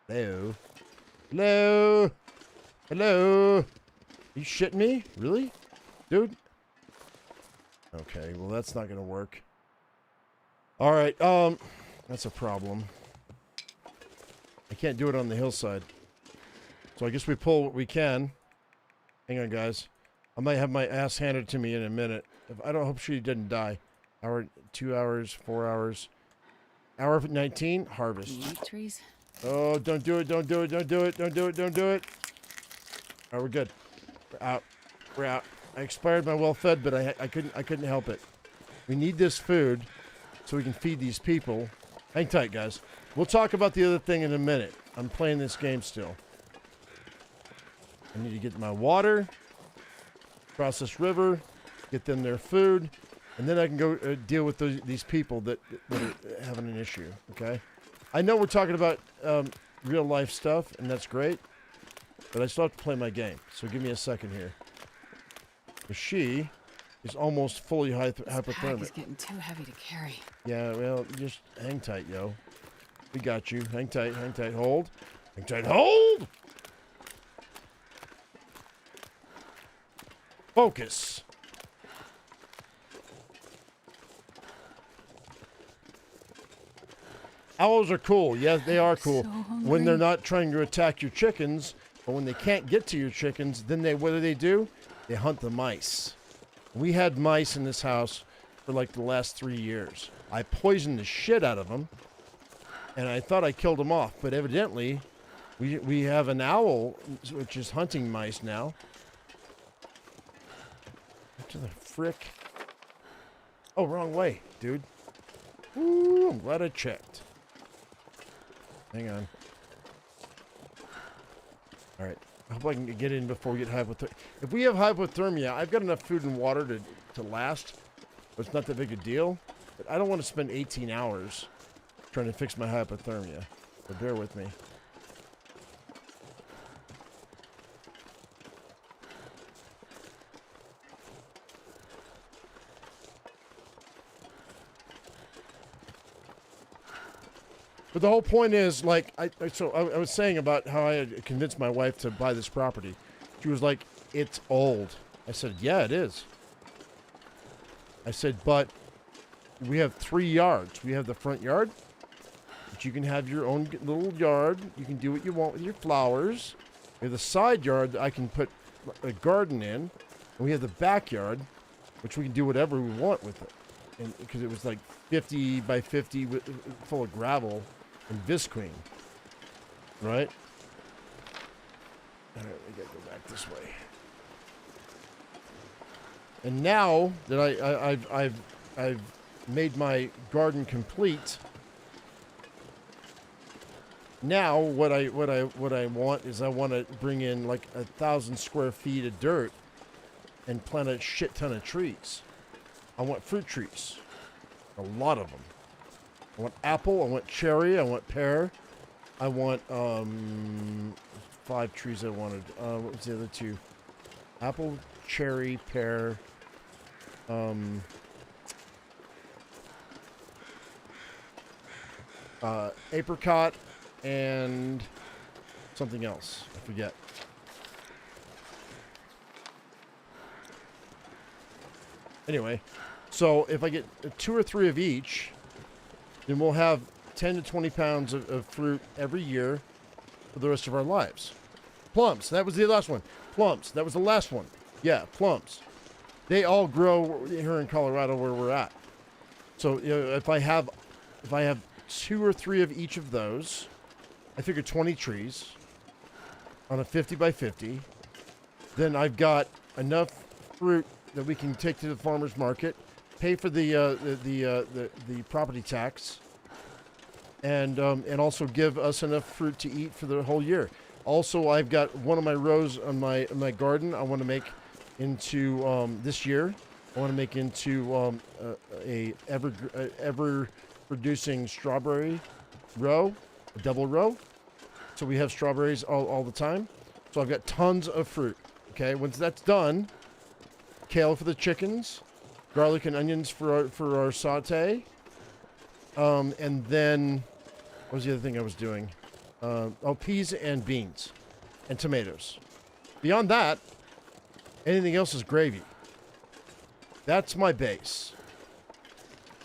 Hello. Hello. Hello. Are you shitting me? Really? Dude? Okay, well that's not gonna work. All right, that's a problem. I can't do it on the hillside. So I guess we pull what we can. Hang on, guys. I might have my ass handed to me in a minute. I don't hope she didn't die. 2 hours, 4 hours. Hour 19, harvest. Meat trees? Oh, don't do it, don't do it, don't do it, don't do it, don't do it. All right, we're good. We're out. We're out. I expired my well-fed, but I couldn't help it. We need this food so we can feed these people. Hang tight, guys. We'll talk about the other thing in a minute. I'm playing this game still. I need to get my water, cross this river, get them their food, and then I can go deal with these people that are having an issue, okay? I know we're talking about real-life stuff, and that's great, but I still have to play my game, so give me a second here. She is almost fully This hypothermic. bag is getting too heavy to carry. Yeah, well, just hang tight, yo. We got you. Hang tight, hold. Hang tight, hold! Focus. Owls are cool. Yes, they are cool. So when they're not trying to attack your chickens, but when they can't get to your chickens, then what do? They hunt the mice. We had mice in this house for like the last 3 years. I poisoned the shit out of them, and I thought I killed them off, but evidently we have an owl which is hunting mice now. What to the frick? Oh, wrong way, dude. Ooh, I'm glad I checked. Hang on. All right. I hope I can get in before we get hypothermia. If we have hypothermia, I've got enough food and water to last. But it's not that big a deal. But I don't want to spend 18 hours trying to fix my hypothermia. So bear with me. But the whole point is, like, I was saying about how I had convinced my wife to buy this property. She was like, it's old. I said, yeah, it is. I said, but we have 3 yards. We have the front yard, but you can have your own little yard. You can do what you want with your flowers. We have the side yard that I can put a garden in. And we have the backyard, which we can do whatever we want with it. And because it was like 50 by 50 full of gravel and visqueen, right? All right, we gotta go back this way. And now that I've made my garden complete, now what I want is I want to bring in like 1,000 square feet of dirt and plant a shit ton of trees. I want fruit trees, a lot of them. I want apple, I want cherry, I want pear, I want 5 trees I wanted. What was the other 2? Apple, cherry, pear, apricot, and something else. I forget. Anyway, so if I get 2 or 3 of each, then we'll have 10 to 20 pounds of fruit every year for the rest of our lives. Plums, that was the last one. Plums, that was the last one. Yeah, plums. They all grow here in Colorado where we're at. So if I have 2 or 3 of each of those, I figure 20 trees on a 50 by 50, then I've got enough fruit that we can take to the farmer's market, pay for the property tax, and also give us enough fruit to eat for the whole year. Also, I've got one of my rows on my garden I want to make into this year. I want to make into a ever producing strawberry row, a double row. So we have strawberries all the time. So I've got tons of fruit. Okay, once that's done, kale for the chickens, garlic and onions for our saute, and then what was the other thing I was doing? Peas and beans, and tomatoes. Beyond that, anything else is gravy. That's my base.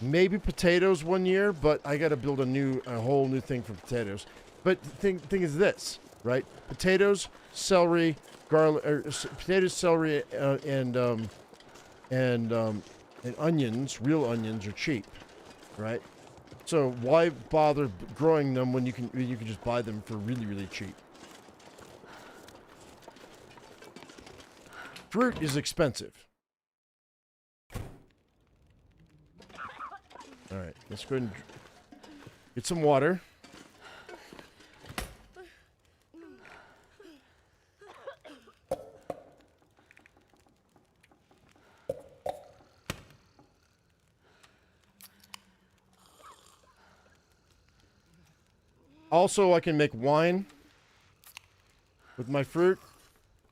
Maybe potatoes one year, but I got to build a whole new thing for potatoes. But the thing is this, right? Potatoes, celery, garlic, potatoes, celery, and onions, real onions, are cheap, right? So why bother growing them when you can just buy them for really, really cheap? Fruit is expensive. All right, let's go ahead and get some water. Also, I can make wine with my fruit.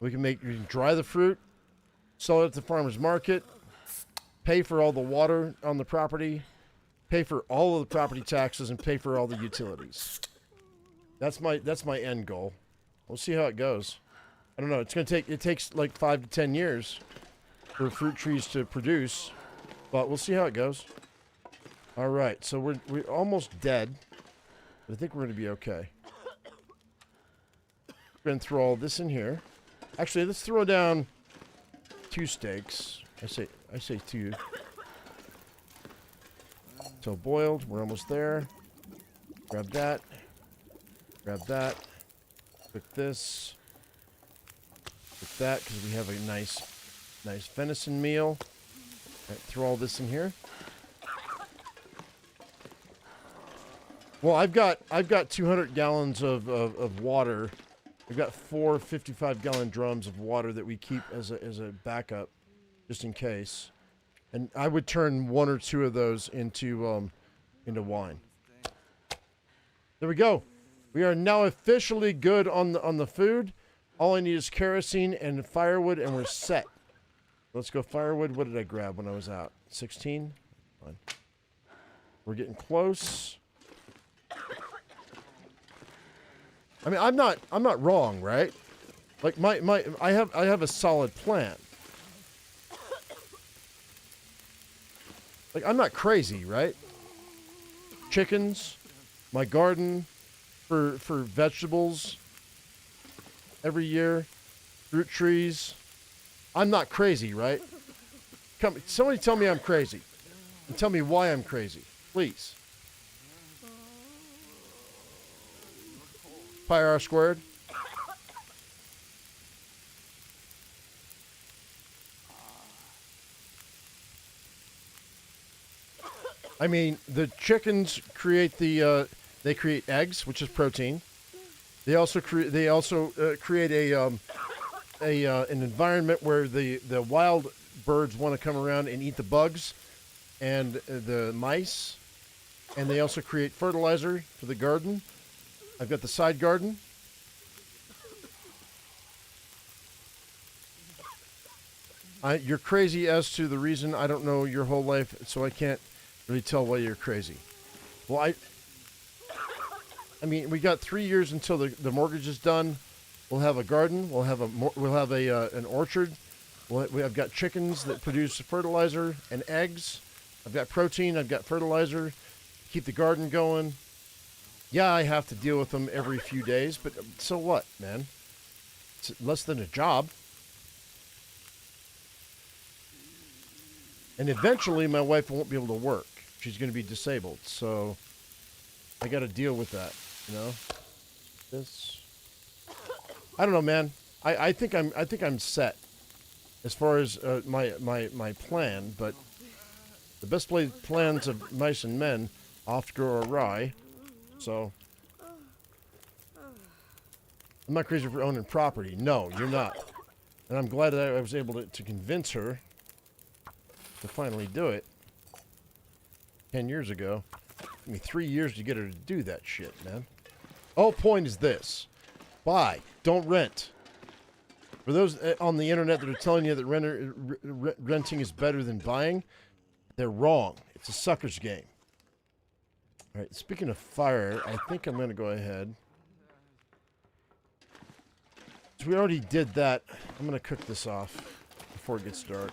You can dry the fruit, sell it at the farmer's market, pay for all the water on the property, pay for all of the property taxes, and pay for all the utilities. That's my end goal. We'll see how it goes. I don't know. It takes like 5 to 10 years for fruit trees to produce, but we'll see how it goes. All right, so we're almost dead. I think we're going to be okay. We're going to throw all this in here. Actually, let's throw down 2 steaks. I say 2. So boiled, we're almost there. Grab that. Grab that. Cook this. Cook that because we have a nice venison meal. Right, throw all this in here. Well, I've got 200 gallons of water. I've got 4 55-gallon drums of water that we keep as a backup, just in case. And I would turn 1 or 2 of those into wine. There we go. We are now officially good on the food. All I need is kerosene and firewood, and we're set. Let's go firewood. What did I grab when I was out? 16. Fine. We're getting close. I mean, I'm not wrong, right? Like I have a solid plan. Like, I'm not crazy, right? Chickens, my garden for vegetables every year, fruit trees. I'm not crazy, right? Somebody tell me I'm crazy. And tell me why I'm crazy, please. Pi r squared. I mean, the chickens create they create eggs, which is protein. They also create an environment where the wild birds want to come around and eat the bugs and the mice, and they also create fertilizer for the garden. I've got the side garden. You're crazy as to the reason. I don't know your whole life, so I can't really tell why you're crazy. Well, I mean, we got 3 years until the mortgage is done. We'll have a garden. We'll have an orchard. I've got chickens that produce fertilizer and eggs. I've got protein. I've got fertilizer. Keep the garden going. Yeah, I have to deal with them every few days, but so what, man? It's less than a job. And eventually, my wife won't be able to work. She's going to be disabled, so I got to deal with that. You know, this. I don't know, man. I think I'm set as far as my plan, but the best laid plans of mice and men often go awry. So I'm not crazy for owning property. No, you're not. And I'm glad that I was able to convince her to finally do it 10 years ago. Took me 3 years to get her to do that shit, man. Whole point is this. Buy. Don't rent. For those on the internet that are telling you that renting is better than buying, they're wrong. It's a sucker's game. All right, speaking of fire, I think I'm going to go ahead. So we already did that. I'm going to cook this off before it gets dark.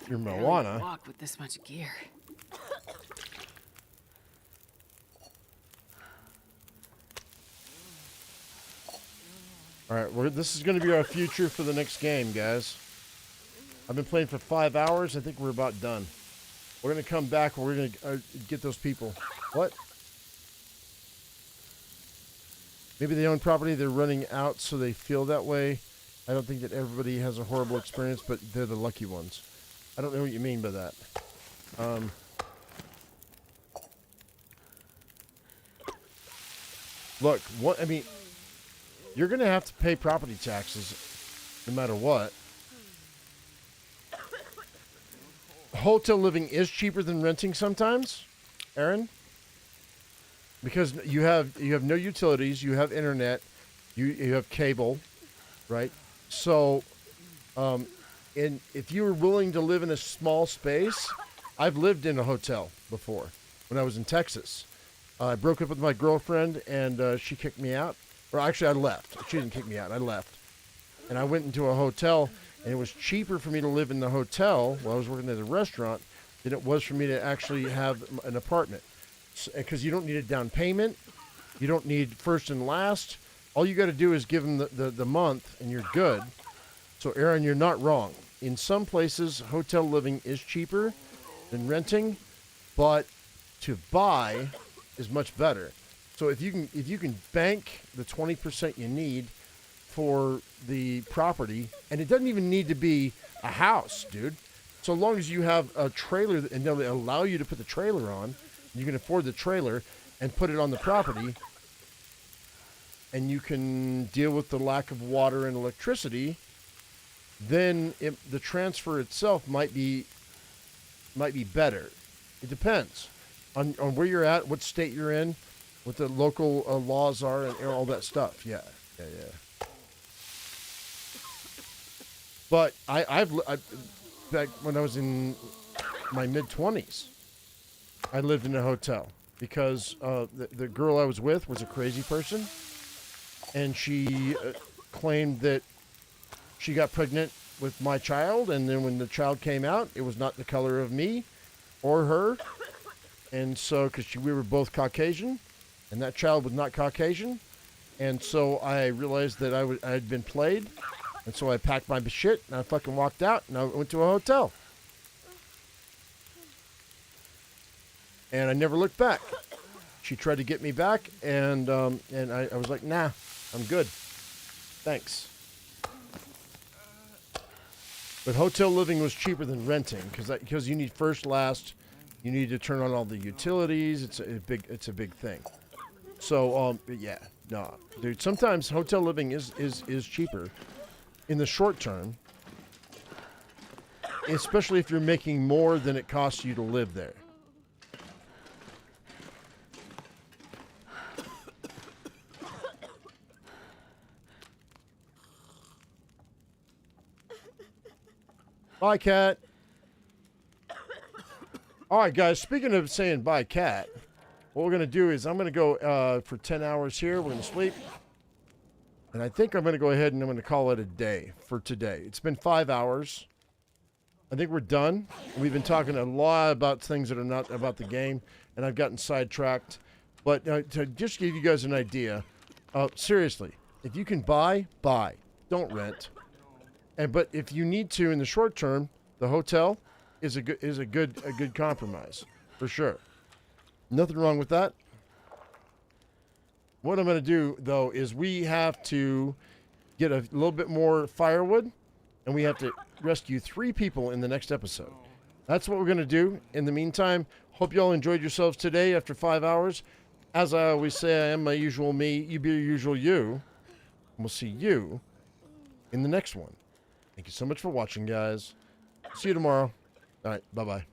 your Barely marijuana. walk with this much gear. All right, this is going to be our future for the next game, guys. I've been playing for 5 hours. I think we're about done. We're going to come back. We're going to get those people. What? Maybe they own property. They're running out, so they feel that way. I don't think that everybody has a horrible experience, but they're the lucky ones. I don't know what you mean by that. Look, I mean, you're going to have to pay property taxes no matter what. Hotel living is cheaper than renting sometimes, Aaron, because you have no utilities, you have internet, you have cable, right? So, and if you were willing to live in a small space, I've lived in a hotel before when I was in Texas. I broke up with my girlfriend, and she kicked me out. Or actually, I left. She didn't kick me out. I left. And I went into a hotel, and it was cheaper for me to live in the hotel while I was working at a restaurant than it was for me to actually have an apartment. Because you don't need a down payment. You don't need first and last. All you got to do is give them the month, and you're good. So, Aaron, you're not wrong. In some places, hotel living is cheaper than renting, but to buy is much better. So if you can bank the 20% you need for the property, and it doesn't even need to be a house, dude. So long as you have a trailer, and they'll allow you to put the trailer on, you can afford the trailer and put it on the property, and you can deal with the lack of water and electricity, then the transfer itself might be better. It depends on where you're at, what state you're in, what the local laws are, and all that stuff. Yeah. But I've back when I was in my mid-20s, I lived in a hotel because the girl I was with was a crazy person, and she claimed that she got pregnant with my child, and then when the child came out, it was not the color of me or her, and so because we were both Caucasian, and that child was not Caucasian, and so I realized that I had been played, and so I packed my shit and I fucking walked out and I went to a hotel, and I never looked back. She tried to get me back, and I was like, nah, I'm good, thanks. But hotel living was cheaper than renting because you need first, last, you need to turn on all the utilities. It's a big thing. So yeah, no, dude. Sometimes hotel living is cheaper in the short term, especially if you're making more than it costs you to live there. Bye, cat. All right, guys, speaking of saying bye, cat, what we're going to do is I'm going to go for 10 hours here. We're going to sleep. And I think I'm going to go ahead and I'm going to call it a day for today. It's been 5 hours. I think we're done. We've been talking a lot about things that are not about the game, and I've gotten sidetracked. But to just give you guys an idea, seriously, if you can buy. Don't rent. But if you need to in the short term, the hotel is a good compromise for sure. Nothing wrong with that. What I'm going to do though is we have to get a little bit more firewood, and we have to rescue 3 people in the next episode. That's what we're going to do. In the meantime, hope you all enjoyed yourselves today after 5 hours. As I always say, I am my usual me. You be your usual you. And we'll see you in the next one. Thank you so much for watching, guys. See you tomorrow. All right, bye-bye.